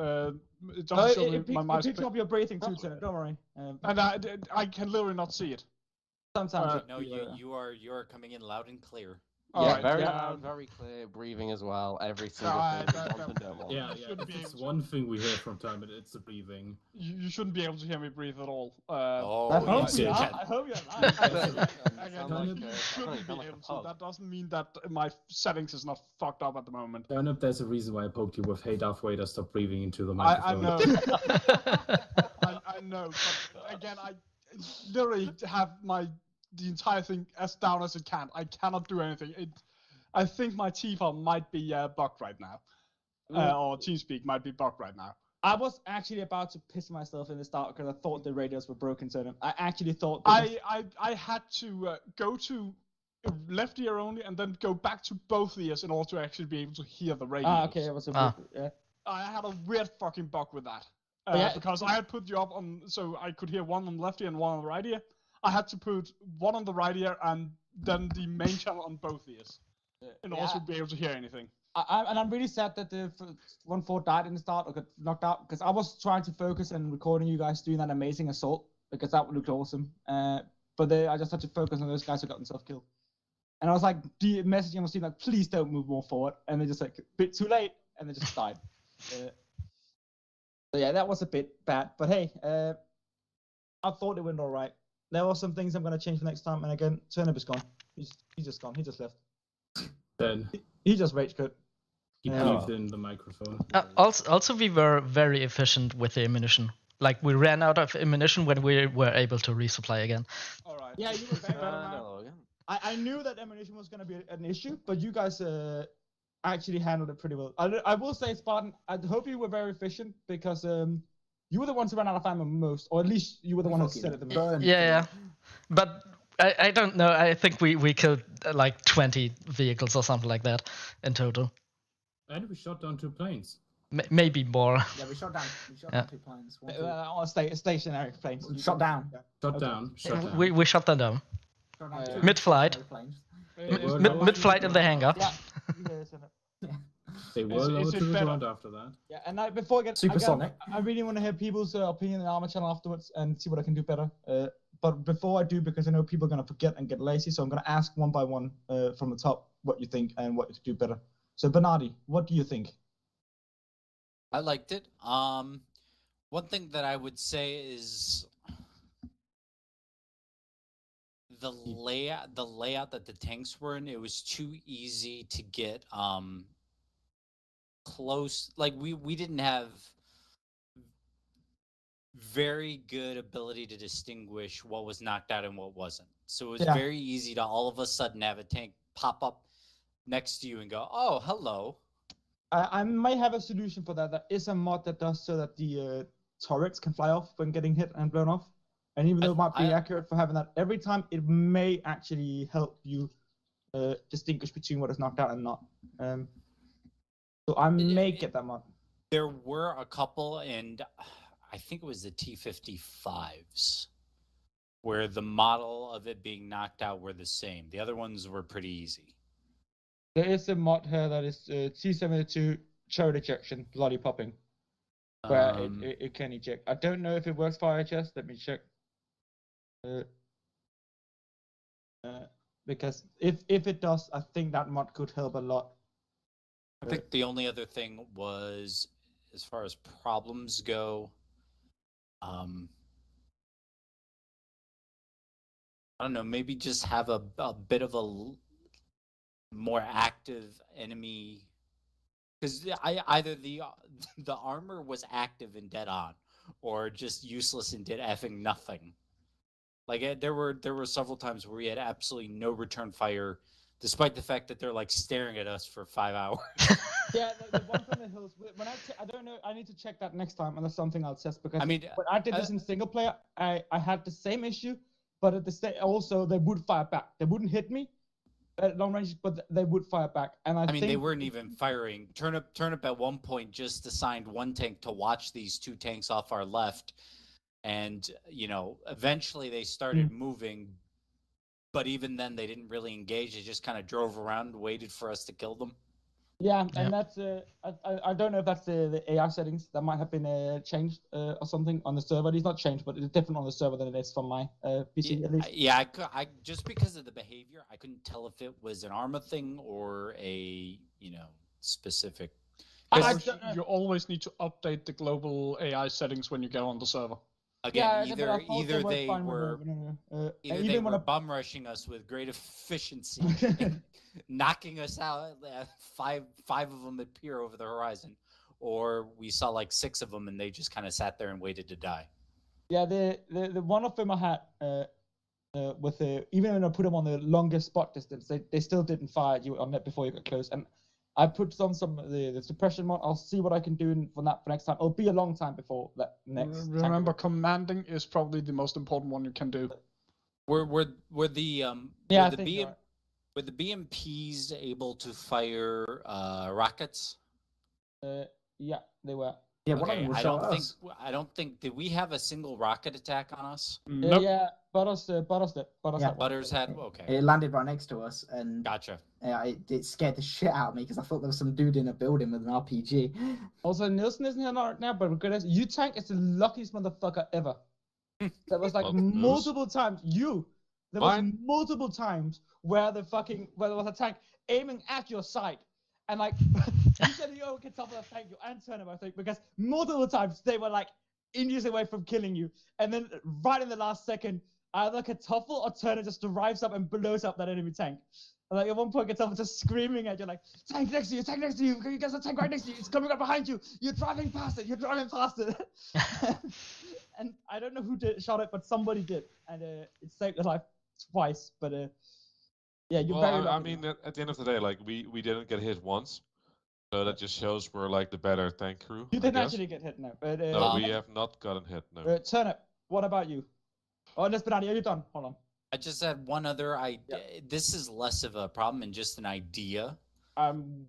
It doesn't show me my mic. It picks up your breathing too, Turner. Don't worry. And I can literally not see it. Sometimes. No, you are coming in loud and clear. Yeah, very loud, very clear, breathing as well. Every single thing we want to know more. Yeah. If it's one thing we hear from time, it's the breathing. You shouldn't be able to hear me breathe at all. I hope you can. I hope you're lying. You shouldn't be able to. That doesn't mean that my settings is not fucked up at the moment. Turnip, there's a reason why I poked you with "Hey Darth Vader, stop breathing into the microphone." I know. I know, but again, I literally have the entire thing as down as it can. I cannot do anything. I think my TFON might be bugged right now, or TeamSpeak might be bugged right now. I was actually about to piss myself in the start because I thought the radios were broken. So I actually thought I had to go to left ear only and then go back to both ears in order to actually be able to hear the radios. Okay, it was yeah. I had a weird fucking bug with that. Because I had put you up on, so I could hear one on the left ear and one on the right ear. I had to put one on the right ear and then the main channel on both ears in order to be able to hear anything. And I'm really sad that the 1-4 died in the start or got knocked out because I was trying to focus on recording you guys doing that amazing assault because that looked awesome. But I just had to focus on those guys who got themselves killed. And I was like, messaging on the team like, please don't move more forward. And they just like, a bit too late, and they just died. So yeah, that was a bit bad. But hey, I thought it went all right. There were some things I'm going to change for next time. And again, Turnip is gone. He's just gone. He just left. Then he just rage quit. He breathed in the microphone. Also, we were very efficient with the ammunition. Like, we ran out of ammunition when we were able to resupply again. All right. Yeah, you were better now. I knew that ammunition was going to be an issue, but you guys actually handled it pretty well. I will say, Spartan, I hope you were very efficient because you were the ones who ran out of ammo most, or at least you were the one who said it the most. Yeah. But I don't know. I think we killed like 20 vehicles or something like that in total. And we shot down 2 planes. Maybe more. Yeah, we shot down 2 planes. Stationary planes. Shot down. Shot down. We shot them down. Mid-flight. Mid-flight in the hangar. They were low to the ground after that. Yeah, and before I get supersonic, I really want to hear people's opinion in the Armor channel afterwards and see what I can do better. But before I do, because I know people are going to forget and get lazy, so I'm going to ask one by one from the top what you think and what you could do better. So Bernardi, what do you think? I liked it. One thing that I would say is the layout that the tanks were in. It was too easy to get close. Like we didn't have very good ability to distinguish what was knocked out and what wasn't. So it was very easy to all of a sudden have a tank pop up next to you and go, "Oh, hello." I might have a solution for that. There is a mod that does so that the turrets can fly off when getting hit and blown off. And even though it might be accurate for having that every time, it may actually help you distinguish between what is knocked out and not. So I may get that mod. There were a couple, and I think it was the T-55s, where the model of it being knocked out were the same. The other ones were pretty easy. There is a mod here that is T-72 turret ejection, bloody popping, where it can eject. I don't know if it works for IHS. Let me check. Because if it does, I think that mod could help a lot. I think the only other thing was, as far as problems go, I don't know, maybe just have a bit of a more active enemy, because either the armor was active and dead on, or just useless and did effing nothing. Like there were several times where we had absolutely no return fire, despite the fact that they're like staring at us for 5 hours. Yeah, the one from the hills. When I don't know, I need to check that next time, and that's something I'll test because when I did this in single player, I had the same issue, but at the also they would fire back. They wouldn't hit me at long range, but they would fire back. And I think they weren't even firing. Turnip at one point just assigned one tank to watch these 2 tanks off our left, and eventually they started moving. But even then, they didn't really engage. They just kind of drove around, waited for us to kill them. Yeah, and that's I don't know if that's the AI settings that might have been changed or something on the server. It's not changed, but it's different on the server than it is from my PC at least. Yeah, I just because of the behavior, I couldn't tell if it was an Arma thing or a specific. You always need to update the global AI settings when you get on the server. Again, either they were bum rushing us with great efficiency, and knocking us out. Five of them appear over the horizon, or we saw like 6 of them, and they just kind of sat there and waited to die. Yeah, the one of them I had with even when I put them on the longest spot distance, they still didn't fire at you on it before you got close. And I put some the suppression mod. I'll see what I can do for next time. It'll be a long time before that next. Remember, commanding is probably the most important one you can do. Were the BMPs able to fire rockets? Yeah, they were. Yeah, one of them was shot at us. I don't think did we have a single rocket attack on us? Nope. Yeah, Butters did. Butters had. Okay. It landed right next to us, and gotcha. It scared the shit out of me because I thought there was some dude in a building with an RPG. Also, Nielsen isn't here right now, but regardless, U-Tank is the luckiest motherfucker ever. There was like multiple times there was multiple times where there was a tank aiming at your side, and like you said you can top of the tank, you and turn him, I think, because multiple times they were like inches away from killing you, and then right in the last second, either Kartoffel or Turner just drives up and blows up that enemy tank. And like at one point, Kartoffel just screaming at you like, "Tank next to you! Tank next to you! You guys a tank right next to you! It's coming up behind you! You're driving past it! You're driving past it!" And I don't know who shot it, but somebody did, and it saved their life twice. But yeah, you're very lucky. I mean, at the end of the day, like we didn't get hit once. So that just shows we're like the better tank crew. You didn't actually get hit, no. But, no, we have not gotten hit, no. Turnip, what about you? Oh, Nesperati, are you done? Hold on. I just had one other idea. Yep. This is less of a problem and just an idea.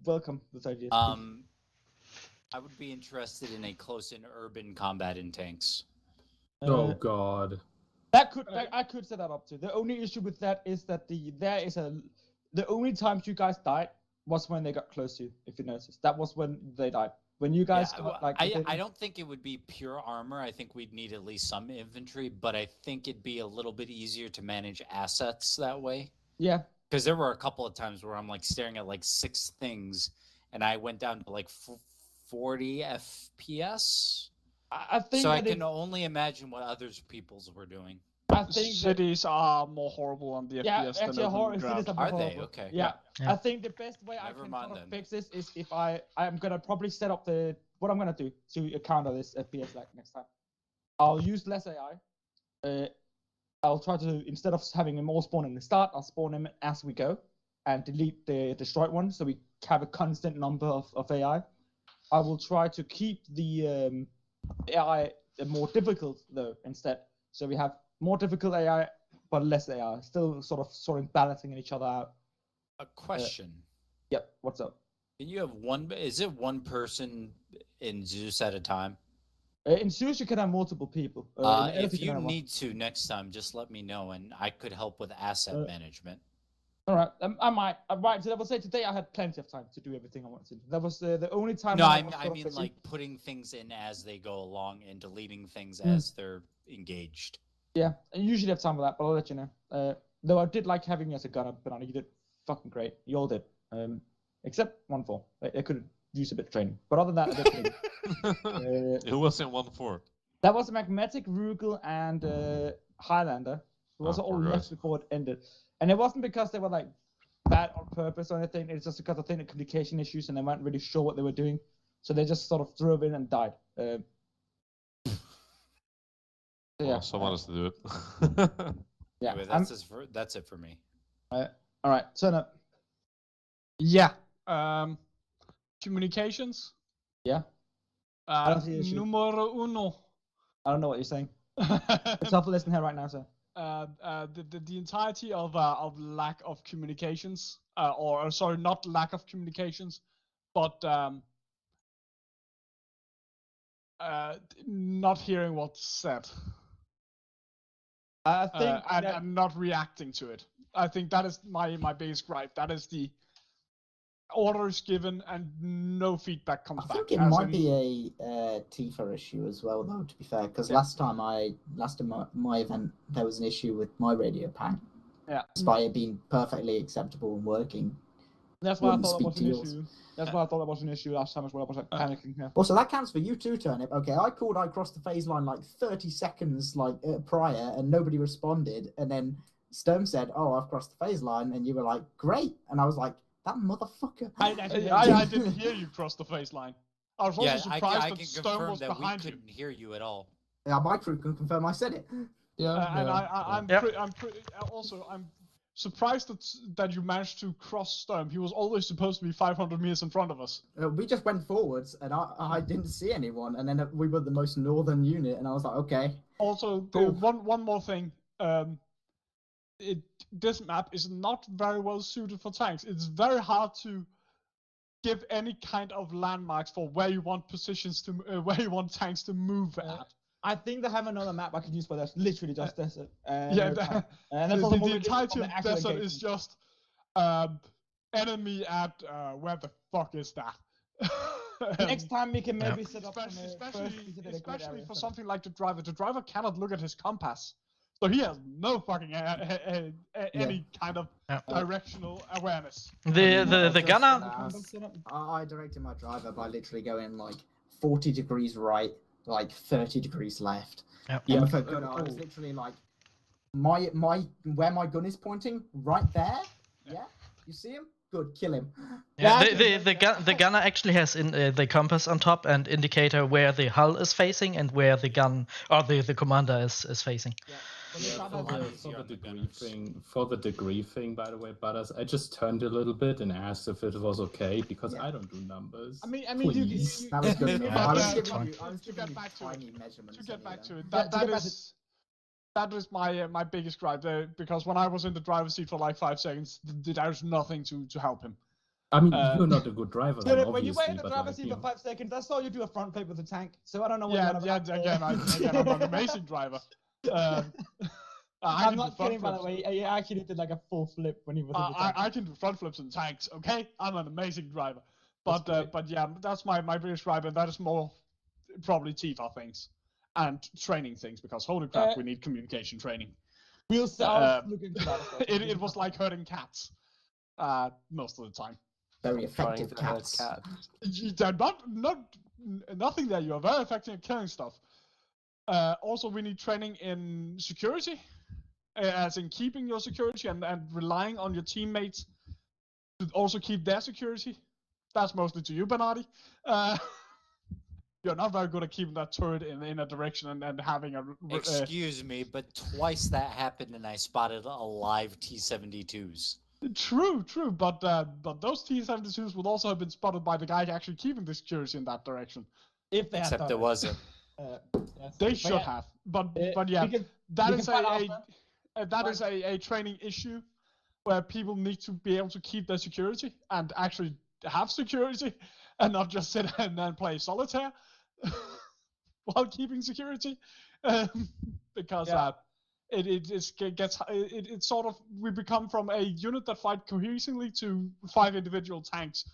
Welcome this idea. I would be interested in a close-in urban combat in tanks. Oh God. I could set that up too. The only issue with that is that the only times you guys died was when they got close to you, if you noticed. That was when they died. When you guys got like... I don't think it would be pure armor. I think we'd need at least some infantry, but I think it'd be a little bit easier to manage assets that way. Yeah. Because there were a couple of times where I'm like staring at like 6 things, and I went down to like 40 FPS. I think so I can only imagine what others people's were doing. I think cities are more horrible on the FPS than the cities are they? Okay. Yeah. I think the best way I can sort of fix this is if I'm gonna probably set up what I'm gonna do to counter this FPS lag next time. I'll use less AI. I'll try to, instead of having them all spawn in the start, I'll spawn them as we go and delete the destroyed one, so we have a constant number of AI. I will try to keep the AI more difficult though instead, so we have more difficult AI but less AI, still sort of balancing each other out. A question. Yep. What's up? Can you have is it one person in Zeus at a time? In Zeus, you can have multiple people. If you need to next time, just let me know, and I could help with asset management. All right, I might. So I would say today I had plenty of time to do everything I wanted to do. That was the only time. No, I mean like putting things in as they go along and deleting things as they're engaged. Yeah, I usually have time for that, but I'll let you know. Though I did like having you as a gunner, Banana. You did fucking great. You all did. Except 1-4. They could use a bit of training. But other than that, Who was in 1-4? That was Magmatic, Rugal, and Highlander. It was all left before it ended. And it wasn't because they were like bad on purpose or anything. It's just because I think the communication issues and they weren't really sure what they were doing. So they just sort of threw it in and died. Well, someone has to do it. Yeah, anyway, that's it for me. All right, turn up. Yeah. Communications. Yeah. I don't see the issue. Numero uno. I don't know what you're saying. It's tough to listen here right now, sir. The entirety of lack of communications, or sorry, not lack of communications, but not hearing what's said. I think and not reacting to it. I think that is my biggest gripe. That is orders given and no feedback comes I back. think it might be a Tifa issue as well, though. To be fair, because last time my event, there was an issue with my radio pan. Yeah. Despite it being perfectly acceptable and working. That's why I wouldn't thought that was speak an to yours. issue. That's why I thought that was an issue last time as well. I was like panicking. Yeah. Also, that counts for you too, Turnip. Okay, I crossed the phase line like 30 seconds prior, and nobody responded. And then Sturm said, "Oh, I've crossed the phase line," and you were like, "Great!" And I was like, "That motherfucker!" I didn't hear you cross the phase line. I was also Yeah, surprised I that can Stone confirm was that we behind you. couldn't hear you at all. Yeah, my crew can confirm I said it. And I'm surprised that you managed to cross Sturm. He was always supposed to be 500 meters in front of us. We just went forwards, and I didn't see anyone, and then we were the most northern unit, and I was like, okay. Also, one more thing. This map is not very well suited for tanks. It's very hard to give any kind of landmarks for where you want positions to, where you want tanks to move at. I think they have another map I can use, but that's literally just desert. And that's the entirety of desert is just enemy at where the fuck is that? Next time we can maybe set up especially for something like the driver. The driver cannot look at his compass, so he has no fucking any kind of directional awareness. The gunner. I directed my driver by literally going like 40 degrees right, like 30 degrees left. Yeah. With a gunner, I was literally like, where my gun is pointing, right there. Yeah, you see him? Good, kill him. Yeah, the gunner actually has the compass on top and indicator where the hull is facing and where the gun or the commander is facing. For the debriefing, by the way, Butters, I just turned a little bit and asked if it was okay because I don't do numbers. I mean, Please. That was good. I was giving to get back to it, that is my biggest gripe there, because when I was in the driver's seat for like 5 seconds, there's nothing to help him. I mean, you're not a good driver, then, when you obviously, were in the but driver's seat for 5 seconds, I saw you do a front flip with the tank, so I don't know what again, I'm an amazing driver. I'm not kidding, by the way. I actually did like a full flip when he was in the tank. I can do front flips in tanks, okay? I'm an amazing driver. But yeah, that's my biggest gripe, and that is more probably Tifa things and training things, because holy crap, we need communication training. We'll look into that. It was like herding cats most of the time. Very effective cats. They're nothing there. You are very effective at killing stuff. Also, we need training in security, as in keeping your security and relying on your teammates to also keep their security. That's mostly to you, Bernardi. You're not very good at keeping that turret in a direction and having a... Excuse me, but twice that happened and I spotted a live T-72s. True, but those T-72s would also have been spotted by the guy actually keeping the security in that direction. If they Except there wasn't. They should have. But yeah, that is a training issue where people need to be able to keep their security and actually have security and not just sit and then play solitaire while keeping security, because it's sort of, we become from a unit that fight cohesively to 5 individual tanks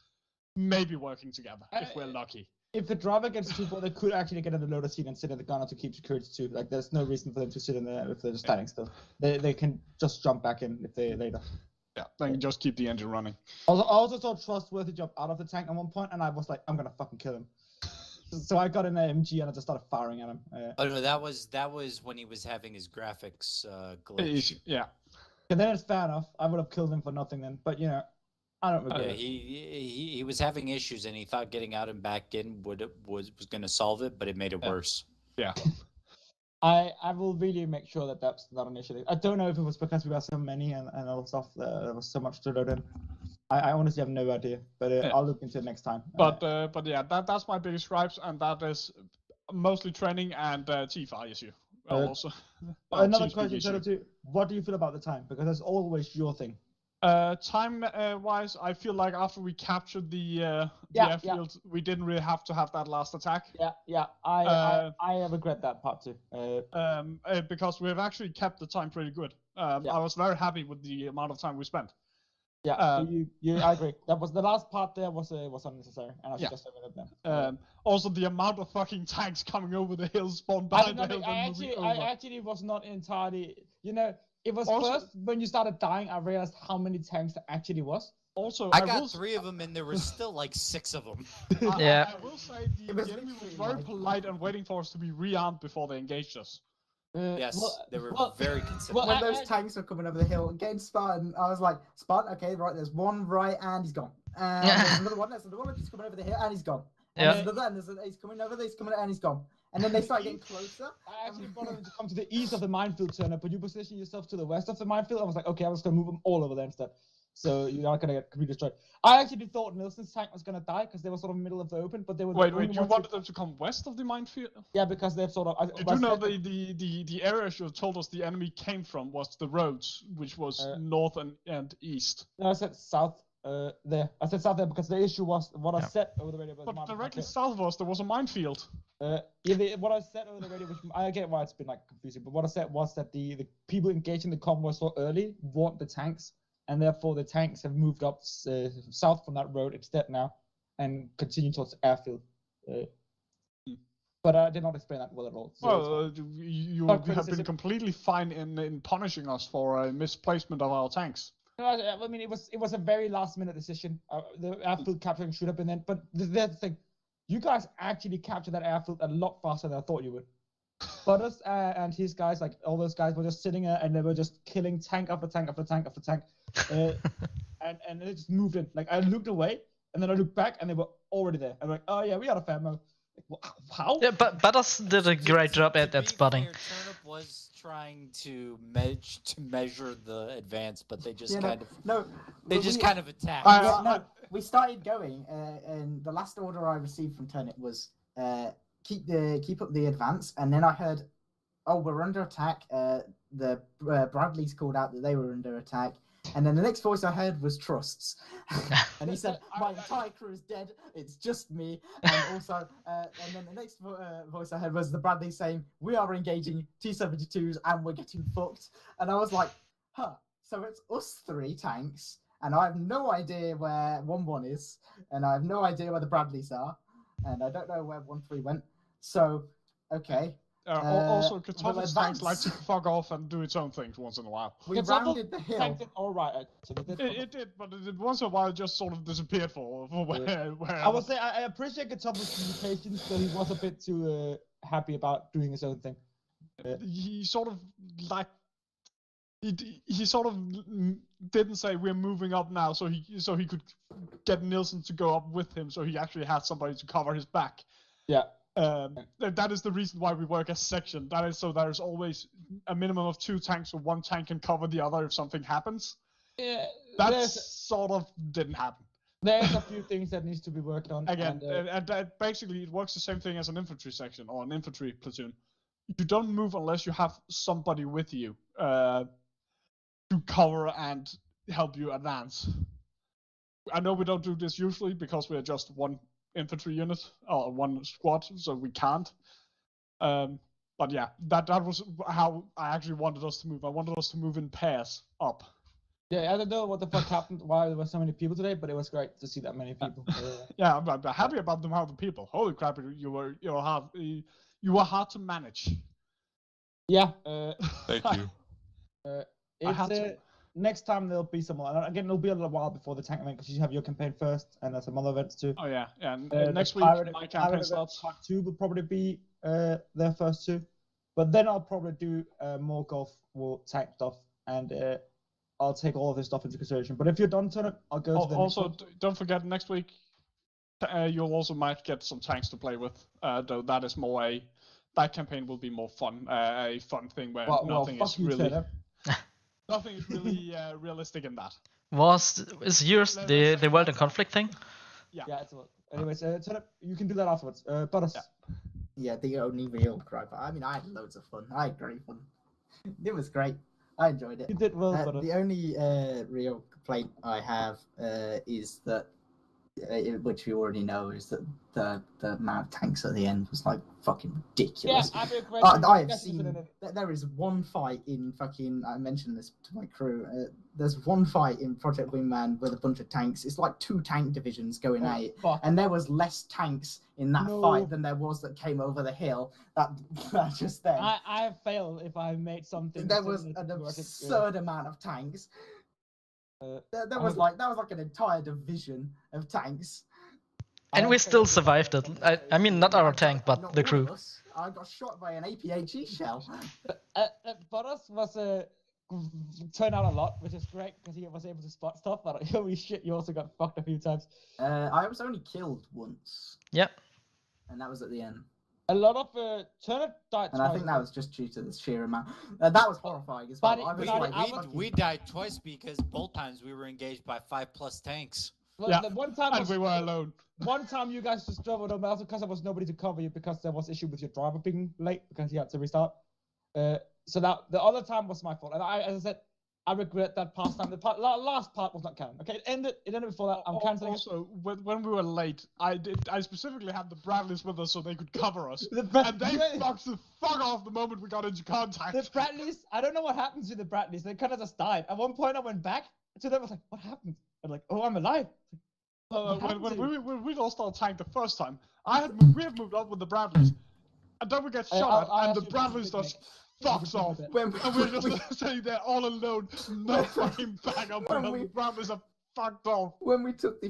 maybe working together if we're lucky. If the driver gets too bored, they could actually get in the loader seat and sit in the gunner to keep security too. Like, there's no reason for them to sit in there if they're just standing still. They can just jump back in if they later. Yeah, they can just keep the engine running. I also saw Trustworthy jump out of the tank at one point, and I was like, I'm gonna fucking kill him. So I got an MG and I just started firing at him. Oh no, that was when he was having his graphics glitch. Yeah. And then it's fair enough. I would have killed him for nothing then, but you know, I don't regret it. He was having issues and he thought getting out and back in was gonna solve it, but it made it worse. Yeah. I will really make sure that that's not an issue. I don't know if it was because we got so many and all stuff. There was so much to load in. I honestly have no idea, but I'll look into it next time. But yeah, that's my biggest gripes, and that is mostly training and Tifa issue. Also. Another question, Shadow, what do you feel about the time? Because that's always your thing. Time wise, I feel like after we captured the airfield, we didn't really have to have that last attack. Yeah. I regret that part too. Because we have actually kept the time pretty good. I was very happy with the amount of time we spent. Yeah, I agree. That was the last part. There was unnecessary, and I should Yeah. just have it then. Also, the amount of fucking tanks coming over the hill, spawn I, behind did the not, hill, I then actually, moving I over. actually was not entirely. You know, it was Also- first when you started dying, I realized how many tanks there actually was. Also, I will got s- 3 of them, and there was still like 6 of them. I will say the was enemy was literally very like- polite and waiting for us to be rearmed before they engaged us. Yes, they were very considerate. well, When those tanks were coming over the hill, getting Spartan, I was like, Spartan, okay, right, there's one right, and he's gone. And there's another one, he's coming over the hill, and he's gone. And Yeah. there's another, and he's coming over there, he's coming, and he's gone. And then they start getting closer. I actually wanted him to come to the east of the minefield, Turner, but you position yourself to the west of the minefield. I was like, okay, I was gonna move them all over there instead. So you're not gonna get completely destroyed. I actually thought Nilsson's tank was gonna die because they were sort of middle of the open, but they were. Wait, you wanted them to come west of the minefield? Yeah, because they've sort of. Did you know the areas you told us the enemy came from was the roads, which was north and east? No, I said south. There. I said south there because the issue was what I said over the radio. But directly south of us, there was a minefield. What I said over the radio, which I get why it's been like confusing, but what I said was that the people engaging the convoy so early want the tanks, and therefore the tanks have moved up south from that road instead now, and continue towards the airfield. But I did not explain that well at all. So Well, you Not have been criticism. completely fine in punishing us for a misplacement of our tanks. no, I mean, it was a very last minute decision. The airfield capturing should have been then, but that's the thing. You guys actually captured that airfield a lot faster than I thought you would. Butters and his guys, like all those guys, were just sitting there and they were just killing tank after tank after tank after tank, and they just moved in. Like I looked away and then I looked back and they were already there. I'm like, oh yeah, we got a FAMO. Like, how? Yeah, but Butters did a great job at spotting. Turnip was trying to measure the advance, but they just Yeah, kind of no, they but just we- kind of attacked. We started going, and the last order I received from Turnip was keep up the advance, and then I heard, oh, we're under attack. The Bradleys called out that they were under attack, and then the next voice I heard was Trusts, and he said, my entire crew is dead. It's just me, and also, and then the next voice I heard was the Bradleys saying, we are engaging T-72s and we're getting fucked, and I was like, huh. So it's us 3 tanks. And I have no idea where 1-1 is, and I have no idea where the Bradleys are, and I don't know where 1-3 went. So, okay. Also, we'll Kartoffel's tanks advance. like to fuck off and do its own things once in a while. We rounded the hill. Tanked it all right, actually. It did, but it did once in a while it just sort of disappeared for where. I would say I appreciate Kartoffel's communication, so he was a bit too happy about doing his own thing. He sort of like. He sort of didn't say we're moving up now, so he could get Nilsson to go up with him, so he actually had somebody to cover his back. Yeah. That is the reason why we work as section. That is so there's always a minimum of 2 tanks, so 1 tank can cover the other if something happens. Yeah. That sort of didn't happen. There's a few things that needs to be worked on. Again, and basically it works the same thing as an infantry section or an infantry platoon. You don't move unless you have somebody with you to cover and help you advance. I know we don't do this usually because we're just 1 infantry unit or 1 squad, so we can't. But yeah, that was how I actually wanted us to move. I wanted us to move in pairs up. Yeah, I don't know what the fuck happened, why there were so many people today, but it was great to see that many people. Yeah, I'm happy about the amount of people. Holy crap, you were hard to manage. Yeah. Thank you. Next time there'll be some more. Again, it'll be a little while before the tank event because you have your campaign first, and there's some other events too. Oh yeah, and The next week pirate- my pirate campaign event starts. Part 2 will probably be their first 2, but then I'll probably do more Gulf War tank stuff, and I'll take all of this stuff into consideration. But if you're done, Turnip, I'll go to the next Also, one. don't forget next week you'll also might get some tanks to play with. Though that is more that campaign will be more fun, a fun thing where nothing is really nothing is really realistic in that. Is yours the World in Conflict thing? Yeah. It's a lot. Anyways, Turnip, you can do that afterwards. Butters. Yeah, the only real gripe. I mean, I had loads of fun. I had great fun. It was great. I enjoyed it. You did well, Butters. The only real complaint I have is that which we already know is that the amount of tanks at the end was like fucking ridiculous. Yeah, I have seen there is one fight in fucking. I mentioned this to my crew. There's one fight in Project Wingman with a bunch of tanks. It's like 2 tank divisions going at it, and there was less tanks in that fight than there was that came over the hill. That just then. I fail if I made something. There was an absurd amount of tanks. That was like an entire division of tanks. And we still survived it. I mean, not our tank, but the crew. I got shot by an APHE shell. Boris was turned out a lot, which is great because he was able to spot stuff. But holy shit, you also got fucked a few times. I was only killed once. Yep. And that was at the end. A lot of Turnip died and I think that was just due to the sheer amount. That was horrifying as well. We died twice because both times we were engaged by 5+ tanks. Yeah. The one time and we were alone. One time you guys just drove over, but also because there was nobody to cover you because there was issue with your driver being late because he had to restart. So that the other time was my fault, and as I said, I regret that past time. The last part was not canon. Okay, it ended before that. I'm canceling. Also, when we were late, I specifically had the Bradleys with us so they could cover us, and they fucked the fuck off the moment we got into contact. The Bradleys, I don't know what happens to the Bradleys. They kind of just died. At one point, I went back to them. I was like, "What happened?" I'm like, "Oh, I'm alive." When we lost our tank the first time, we had moved up with the Bradleys, and then we get shot at, and the Bradleys just fucks off. And we're just sitting there all alone, no fucking backup, because the Bradleys are fucked off. When we took the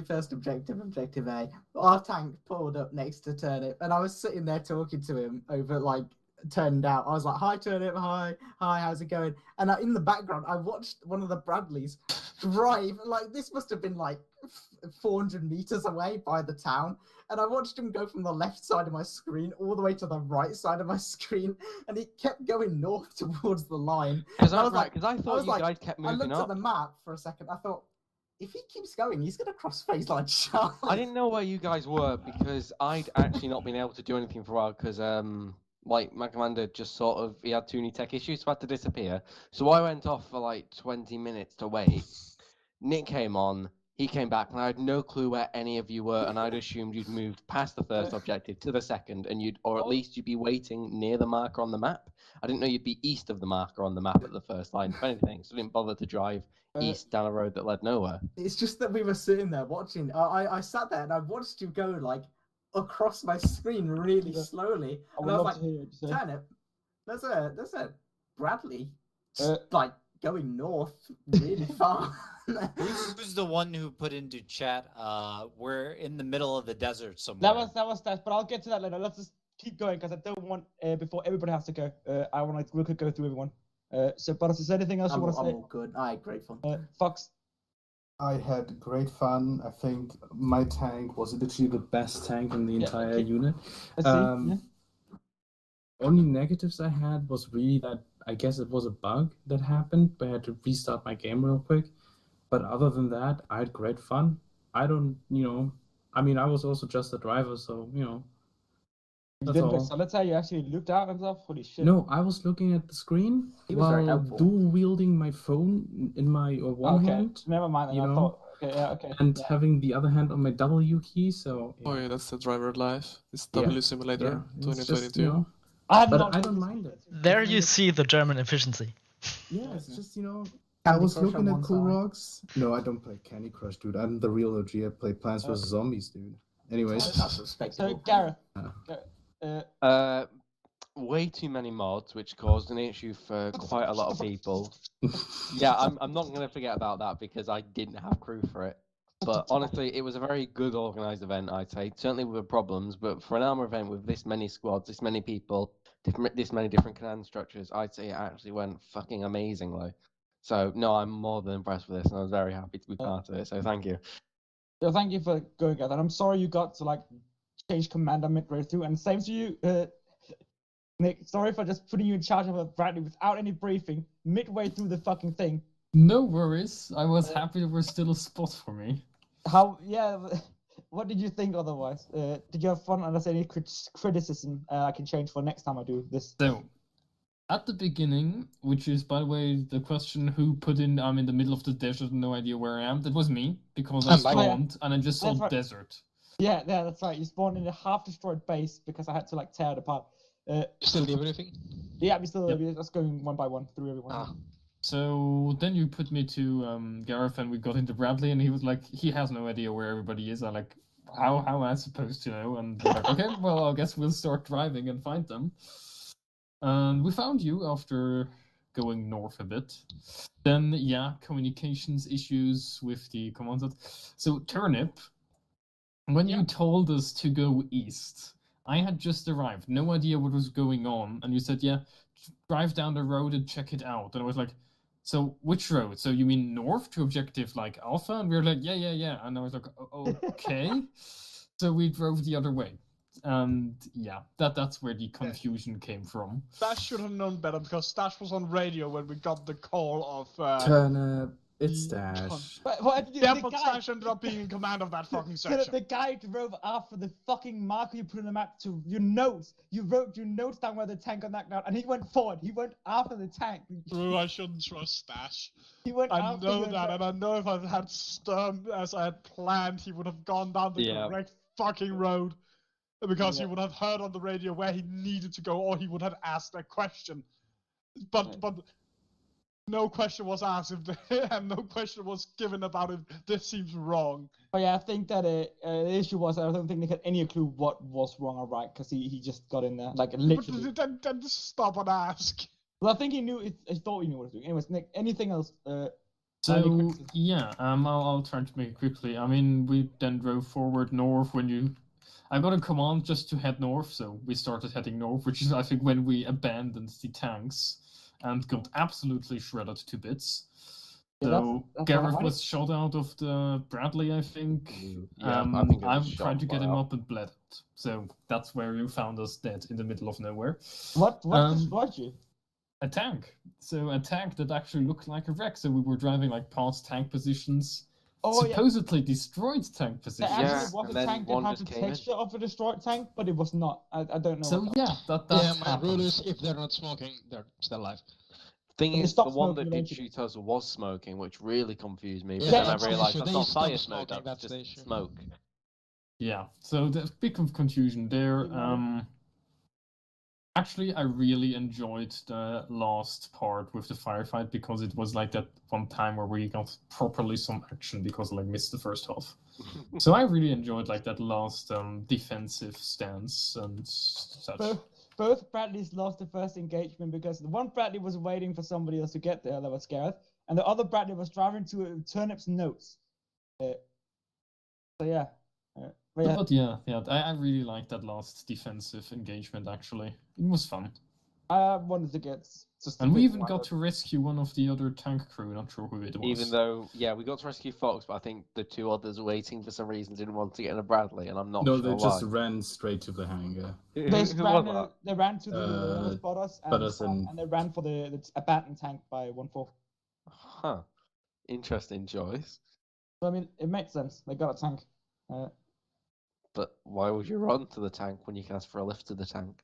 first objective A, our tank pulled up next to Turnip, and I was sitting there talking to him over like turned out. I was like, "Hi Turnip, hi, how's it going?" And in the background, I watched one of the Bradleys drive. Like this must have been like 400 meters away by the town, and I watched him go from the left side of my screen all the way to the right side of my screen, and he kept going north towards the line. Because I thought you guys kept moving up. I looked at the map for a second. I thought, if he keeps going, he's going to cross phase line sharp. I didn't know where you guys were because I'd actually not been able to do anything for a while because like my commander just sort of he had too many tech issues, so had to disappear. So I went off for like 20 minutes to wait. Nick came on. He came back, and I had no clue where any of you were, and I'd assumed you'd moved past the first objective to the second, and or at least you'd be waiting near the marker on the map. I didn't know you'd be east of the marker on the map at the first line, if anything, so I didn't bother to drive east down a road that led nowhere. It's just that we were sitting there watching. I sat there and I watched you go like across my screen really slowly, and I was like, "Turnip, there's a Bradley like going north really far." Who's the one who put into chat? We're in the middle of the desert somewhere. That was that, but I'll get to that later. Let's just keep going because I don't want before everybody has to go. I want to quickly go through everyone. So, but is there anything else you want to say? I'm all good. I had great fun. Fox. I had great fun. I think my tank was literally the best tank in the entire unit. Only negatives I had was really that I guess it was a bug that happened, but I had to restart my game real quick. But other than that, I had great fun. I don't, I mean, I was also just a driver, so, that's all. So let's say you actually looked out and stuff. Holy shit. No, I was looking at the screen while dual wielding my phone in my one hand. Never mind. I thought, okay. And having the other hand on my W key, so. Oh yeah, that's the driver life. It's W Simulator 2022. Just, but I don't mind it. There you see the German efficiency. Yeah, it's just, I was looking at Cool Rocks. No, I don't play Candy Crush, dude. I'm the real OG. I play Plants vs. Zombies, dude. Anyways. So, Gareth. Way too many mods, which caused an issue for quite a lot of people. Yeah, I'm not going to forget about that because I didn't have crew for it. But honestly, it was a very good organised event, I'd say. Certainly with problems, but for an armor event with this many squads, this many people, this many different command structures, I'd say it actually went fucking amazingly. So, no, I'm more than impressed with this, and I was very happy to be part of it, so thank you. So thank you for going at that. I'm sorry you got to, change commander midway through, and same to you, Nick. Sorry for just putting you in charge of a Bradley without any briefing, midway through the fucking thing. No worries. I was happy there was still a spot for me. What did you think otherwise? Did you have fun? And there's any criticism I can change for next time I do this? So, at the beginning, which is, by the way, the question who put in I'm in the middle of the desert and no idea where I am, that was me, because I spawned and I just saw desert. Yeah, that's right. You spawned in a half-destroyed base because I had to like tear it apart. You still leave anything? Yeah, we still just going one by one through everyone. So then you put me to Gareth and we got into Bradley and he was like, he has no idea where everybody is. I'm like, how am I supposed to know? And they're like, okay, well, I guess we'll start driving and find them. And we found you after going north a bit. Then, yeah, communications issues with the commandant. So, Turnip, when you told us to go east, I had just arrived, no idea what was going on. And you said, yeah, drive down the road and check it out. And I was like, so which road? So you mean north to objective like Alpha? And we were like, yeah. And I was like, okay. So we drove the other way. And yeah, that's where the confusion came from. Stash should have known better because Stash was on radio when we got the call of Turnip, it's Stash. But Stash ended up being in command of that fucking section. The guy drove after the fucking marker you put on the map to your notes. You wrote your notes down where the tank got knocked out, and he went forward. He went after the tank. Ooh, I shouldn't trust Stash. He went I after know the that, and I know if I had Sturm as I had planned, he would have gone down the correct fucking road. Because he would have heard on the radio where he needed to go, or he would have asked a question. But no question was asked, and no question was given about it. This seems wrong. But yeah, I think that the issue was I don't think they had any clue what was wrong or right, because he just got in there, like literally. But then stop and ask. Well, I think he knew. He thought he knew what to do. Anyways, Nick, anything else? So yeah, I'll try to make it quickly. I mean, we then drove forward north when you. I got a command just to head north, so we started heading north, which is, I think, when we abandoned the tanks and got absolutely shredded to bits. So Gareth was shot out of the Bradley, I think. Yeah, I think I tried to get him up and bled it. So that's where you found us dead in the middle of nowhere. What destroyed you? A tank. So a tank that actually looked like a wreck. So we were driving like past tank positions. Supposedly destroyed tank position. There actually was a tank that had the texture of a destroyed tank, but it was not. I don't know. So yeah, my rule is if they're not smoking, they're still alive. Thing is, the one that did shoot us was smoking, which really confused me. But then I realised that's not fire smoke, that's just smoke. Yeah, so there's a bit of confusion there. Actually, I really enjoyed the last part with the firefight because it was like that one time where we got properly some action because I missed the first half. So I really enjoyed like that last defensive stance and such. Both Bradleys lost the first engagement because the one Bradley was waiting for somebody else to get there, that was Gareth, and the other Bradley was driving to Turnip's notes. So yeah. But yeah, I really liked that last defensive engagement, actually. It was fun. I wanted to get... And we even got to rescue one of the other tank crew, not sure who it was. Even though, yeah, we got to rescue Fox, but I think the two others waiting for some reason didn't want to get in a Bradley, and I'm not sure why. No, they just ran straight to the hangar. They ran to the spotters, and they ran for the abandoned tank by 1/4. Huh. Interesting choice. So, I mean, it makes sense. They got a tank. But why would you run to the tank when you can ask for a lift to the tank?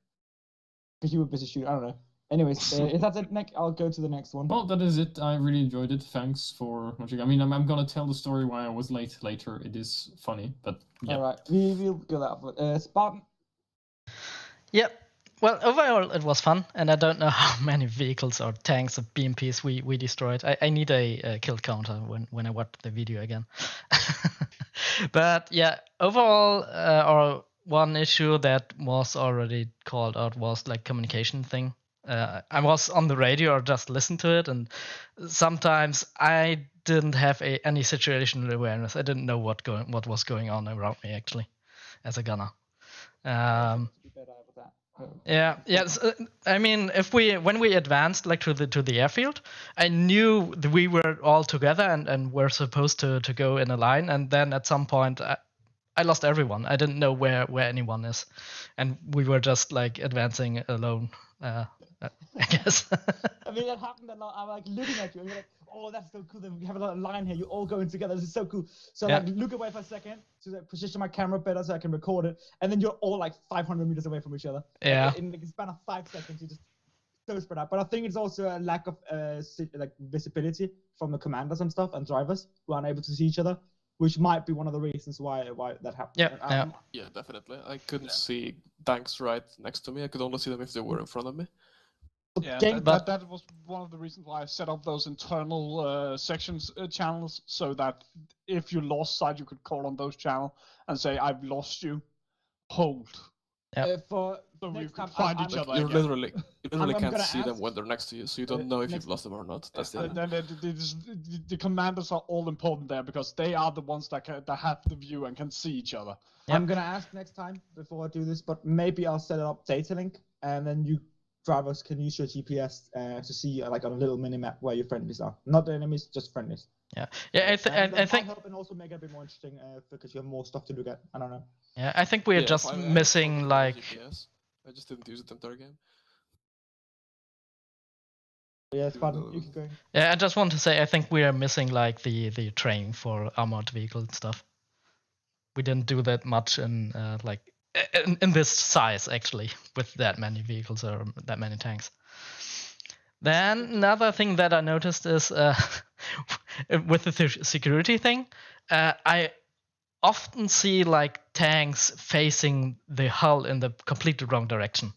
Because you were busy shooting. I don't know. Anyways, if that's it, Nick, I'll go to the next one. Well, that is it. I really enjoyed it. Thanks for watching. I mean, I'm gonna tell the story why I was late later. It is funny, but yeah. All right, we'll go that. Spartan. Yep. Well, overall it was fun, and I don't know how many vehicles or tanks or BMPs we destroyed. I need a kill counter when I watch the video again. But yeah, overall, our one issue that was already called out was like communication thing. I was on the radio or just listened to it, and sometimes I didn't have any situational awareness. I didn't know what was going on around me actually, as a gunner. I mean, when we advanced like to the airfield, I knew that we were all together and were supposed to go in a line, and then at some point I lost everyone. I didn't know where anyone is, and we were just like advancing alone. I guess. I mean, that happened a lot. I'm like looking at you, and you're like, "Oh, that's so cool. Then we have a line here. You're all going together. This is so cool." So like, look away for a second to position my camera better so I can record it, and then you're all like 500 meters away from each other. Yeah. Like, in the span of 5 seconds, you just so spread out. But I think it's also a lack of like visibility from the commanders and stuff and drivers who aren't able to see each other, which might be one of the reasons why that happened. Yeah, definitely. I couldn't see tanks right next to me. I could only see them if they were in front of me. Yeah, that was one of the reasons why I set up those internal sections channels, so that if you lost sight, you could call on those channels and say, "I've lost you. Hold." For so we next can time, find I'm- each other. You again. literally can't gonna see them ask- when they're next to you, so you don't know if next- you've lost them or not. That's the The commanders are all important there because they are the ones that have the view and can see each other. I'm gonna ask next time before I do this, but maybe I'll set up data link, and then you drivers can use your GPS to see like on a little mini map where your friendlies are. Not the enemies, just friendlies. I And that think might help and also make it a bit more interesting because you have more stuff to look at. I don't know. yeah, I think we're Yeah, just I missing installed like GPS. I just didn't use it the entire game. Yeah, Spartan, you can go. yeah. I just want to say I think we are missing like the training for armored vehicle and stuff. We didn't do that much in like in this size actually with that many vehicles or that many tanks. Then another thing that I noticed is with the security thing, I often see like tanks facing the hull in the completely wrong direction.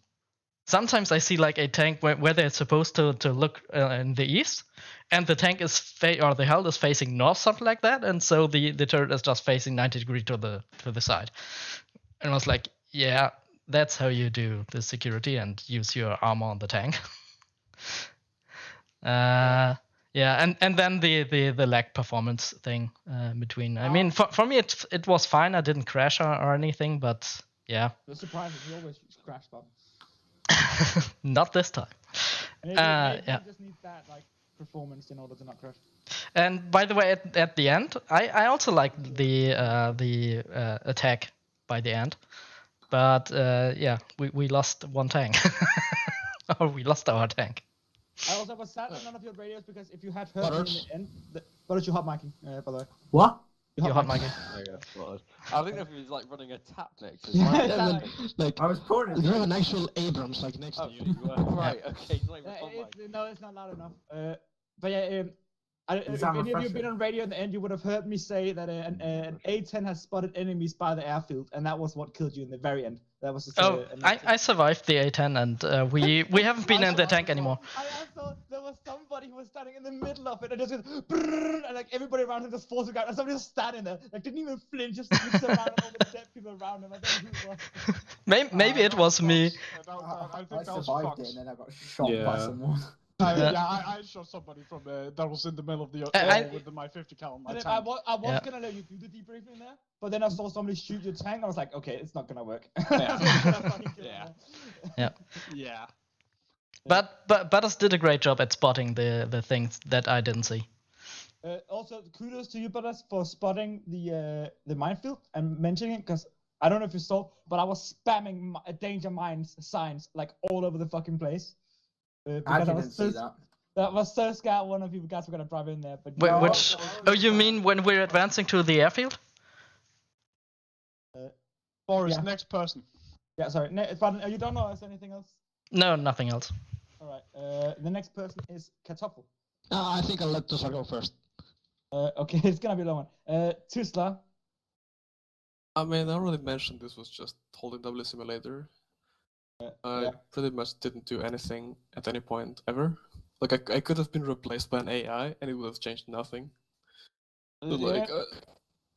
Sometimes I see like a tank where they're supposed to look in the east, and the tank is or the hull is facing north, something like that, and so the turret is just facing 90 degrees to the side. And I was like, yeah, that's how you do the security and use your armor on the tank. Yeah, and then the lag performance thing between. I mean, for me it was fine. I didn't crash or anything, but yeah. It's surprising. You always crash button. Not this time. Maybe Yeah. you just need that like performance in order to not crash. And by the way, at the end, I also liked the attack by the end, but yeah, we lost one tank, or we lost our tank. I also was sad on none of your radios because if you had heard me in the end, but you hot micing, by the way. What? You're hot micing. I think if he was like running a tap next. Yeah, like I was pouring it. you have an actual Abrams like next to you. Right. Okay. It's not even No, it's not loud enough. But yeah, if sound any of you have refreshing. been on radio in the end, you would have heard me say that an A-10 has spotted enemies by the airfield, and that was what killed you in the very end. That was. I survived the A10, and we haven't been in the tank anymore. I saw there was somebody who was standing in the middle of it and just went brrrr, and like everybody around him just falls out, and somebody was standing there, like didn't even flinch, just looked around at all the dead people around him. I don't know who it was. Maybe it was me. I survived it and then I got shot by someone. I shot somebody from that was in the middle of the with my 50 cal on my And then tank. I was gonna let you do the debriefing there, but then I saw somebody shoot your tank. I was like, okay, it's not gonna work. Yeah. Yeah. But Butters did a great job at spotting the things that I didn't see. Also, kudos to you, Butters, for spotting the minefield and mentioning it, because I don't know if you saw, but I was spamming danger mines signs like all over the fucking place. I because didn't see that. That was so scared one of you guys were gonna drive in there. But Which? Oh, you mean when we're advancing to the airfield? Boris, yeah. next person. Yeah, sorry. Pardon, are you done or is there anything else? No, nothing else. Alright, the next person is Kartoffel. I think I'll let Tusa go first. Okay, it's gonna be a long one. Tusla. I mean, I already mentioned this was just holding W Simulator. I pretty much didn't do anything at any point ever. Like I could have been replaced by an AI and it would have changed nothing. So, like,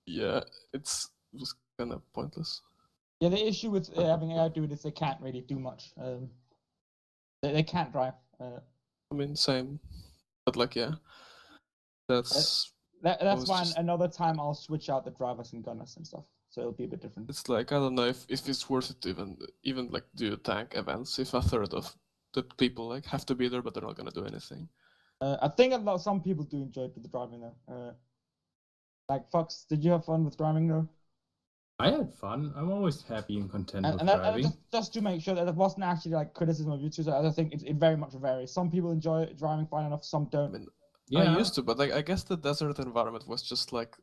yeah, it was kind of pointless. Yeah, the issue with having AI do it is they can't really do much. They can't drive. I mean, same, but like, yeah, that's why another time I'll switch out the drivers and gunners and stuff, so it'll be a bit different. It's like, I don't know if it's worth it to even like do tank events if a third of the people like have to be there, but they're not gonna do anything. I think some people do enjoy the driving though. Like Fox, did you have fun with driving though? I had fun. I'm always happy and content with And driving. just to make sure that it wasn't actually like criticism of you two, so I think it very much varies. Some people enjoy driving fine enough, some don't. I used to, but like I guess the desert environment was just like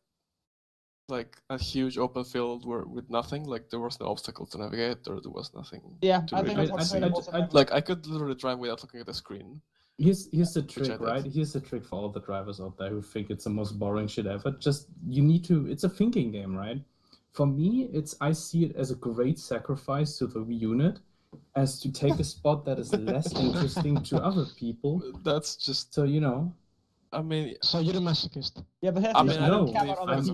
like a huge open field where with nothing, like there was no obstacle to navigate, or there was nothing. Yeah, to I think really that's see. what Like I could literally drive without looking at the screen. Here's the Which I trick, did. right? Here's the trick for all the drivers out there who think it's the most boring shit ever. Just you need to. It's a thinking game, right? For me, I see it as a great sacrifice to the unit, as to take a spot that is less interesting to other people. That's just so you know. I mean, so you're a masochist. Yeah, but I mean, no,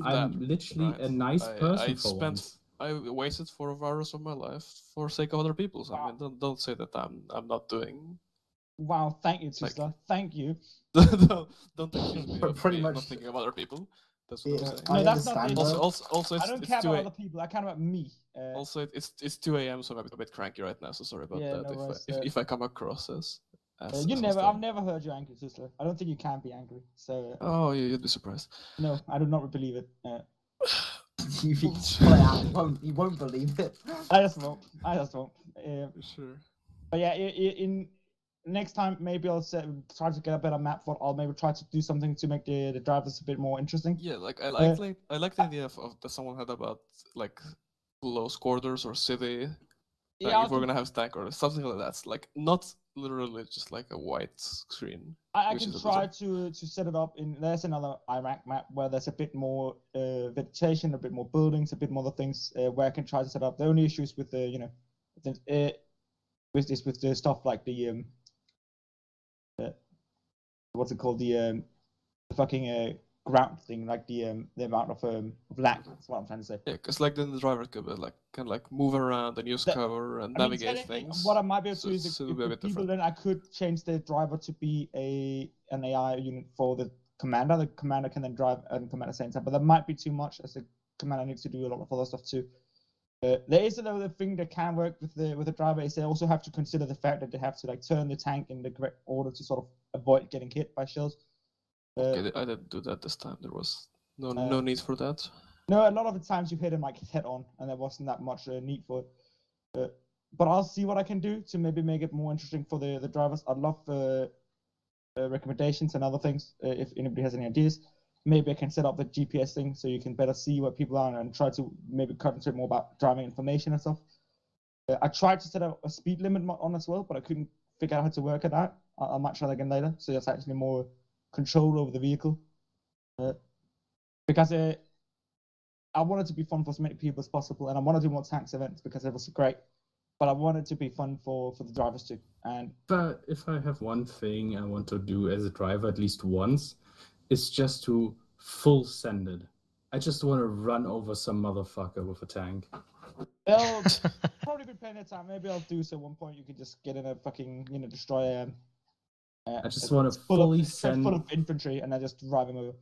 I'm literally a nice person for once. I wasted 4 hours of my life for sake of other people's. I mean, don't say that I'm not doing. Wow, thank you, sister. Thank you. don't accuse me of Pretty me much- not thinking of other people. That's what I'm saying. No, that's not it. Also, I don't care about other people. I care about me. Also, it's 2 a.m., so I'm a bit cranky right now. So sorry about Yeah, that. no worries, If I come across as I've never heard you angry, sister. I don't think you can be angry. So. Oh, you'd be surprised. No, I do not believe it. You won't believe it. I just won't. Sure. But yeah, in next time maybe I'll try to get a better map for it. I'll maybe try to do something to make the drivers a bit more interesting. Yeah, like I like the idea of that someone had about like close quarters or city. Yeah, if we're gonna have stack or something like that, like not literally just like a white screen. I can try to set it up in. There's another Iraq map where there's a bit more vegetation, a bit more buildings, a bit more things where I can try to set up. The only issues with the with the stuff like the what's it called, the fucking ground thing, like the amount of lag. That's what I'm trying to say. Yeah, because like then the driver could like kind of like move around and use cover and navigate things. What I might be able to do is so if it'll be a the bit people, different. then I could change the driver to be an AI unit for the commander. The commander can then drive and command at the same time, but that might be too much, as the commander needs to do a lot of other stuff too. There is another thing that can work with the driver is they also have to consider the fact that they have to like turn the tank in the correct order to sort of avoid getting hit by shells. Okay, I didn't do that this time. There was no need for that. No, a lot of the times you hit him like head on, and there wasn't that much need for it. But I'll see what I can do to maybe make it more interesting for the drivers. I'd love recommendations and other things if anybody has any ideas. Maybe I can set up the GPS thing so you can better see where people are and try to maybe concentrate more about driving information and stuff. I tried to set up a speed limit on as well, but I couldn't figure out how to work it out. I might try that again later, so there's actually more control over the vehicle. Because I want it to be fun for as many people as possible, and I want to do more tanks events because it was great. But I want it to be fun for the drivers too. And But if I have one thing I want to do as a driver at least once, it's just to full send it. I just want to run over some motherfucker with a tank. they'll probably be plenty of time. Maybe I'll do so at one point. You could just get in a fucking destroyer. I just want to fully send full of infantry, and I just drive him over.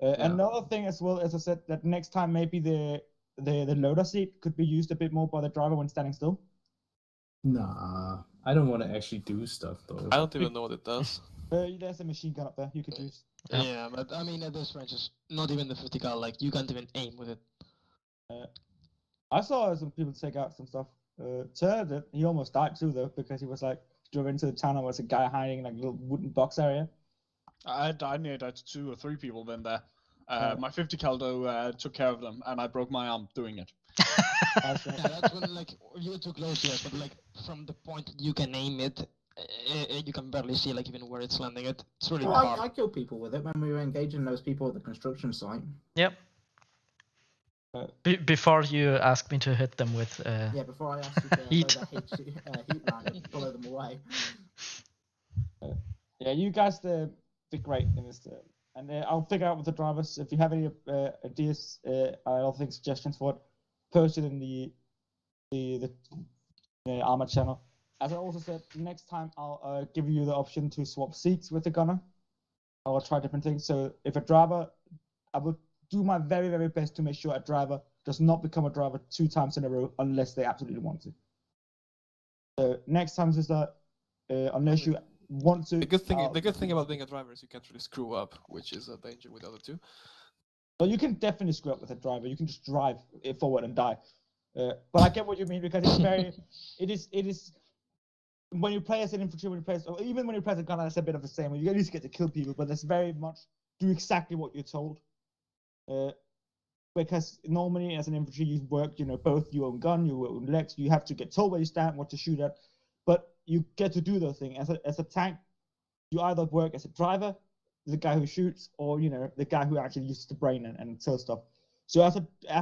Another thing as well, as I said, that next time maybe the loader seat could be used a bit more by the driver when standing still. Nah, I don't want to actually do stuff though. I don't even know what it does. There's a machine gun up there you could use. Yeah, but I mean at those ranges, not even the 50 cal, like you can't even aim with it. I saw some people take out some stuff. Turner did. He almost died too though, because he was like drove into the town and was a guy hiding in like a little wooden box area. I near died to 2 or 3 people then there. My 50 cal though took care of them, and I broke my arm doing it. Yeah, that's when like you were too close to it, but like from the point that you can aim it, you can barely see like even where it's landing it. It's really hard. I killed people with it when we were engaging those people at the construction site. Yep. Before you asked me to hit them with Yeah, before I asked you to heat. load a heat line and blow them away. Yeah, you guys did great in this. And I'll figure out with the drivers. If you have any ideas, I don't think suggestions for it, post it in the armor channel. As I also said, next time I'll give you the option to swap seats with the gunner. I will try different things. So if a driver, I will do my very, very best to make sure a driver does not become a driver 2 times in a row unless they absolutely want to. So next time is that unless you want to. The good thing about being a driver is you can't really screw up, which is a danger with the other two. Well, you can definitely screw up with a driver. You can just drive it forward and die. But I get what you mean, because it's very, it is. When you play as an infantry, or even when you play as a gunner, it's a bit of the same. You at least get to kill people, but it's very much do exactly what you're told. because normally as an infantry you work, both your own gun, your own legs. You have to get told where you stand, what to shoot at, but you get to do those things. As a tank, you either work as a driver, the guy who shoots, or the guy who actually uses the brain and tells stuff. So as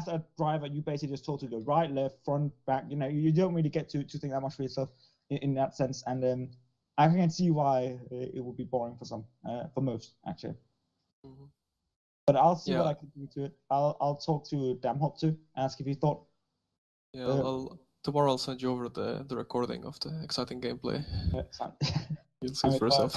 a driver, you basically just told to go right, left, front, back. You don't really get to think that much for yourself in that sense. And I can see why it would be boring for some, for most actually. Mhm. But I'll see Yeah. what I can do to it. I'll talk to Damhop too, ask if he thought. Yeah, tomorrow I'll send you over the recording of the exciting gameplay. You'll see it for yourself.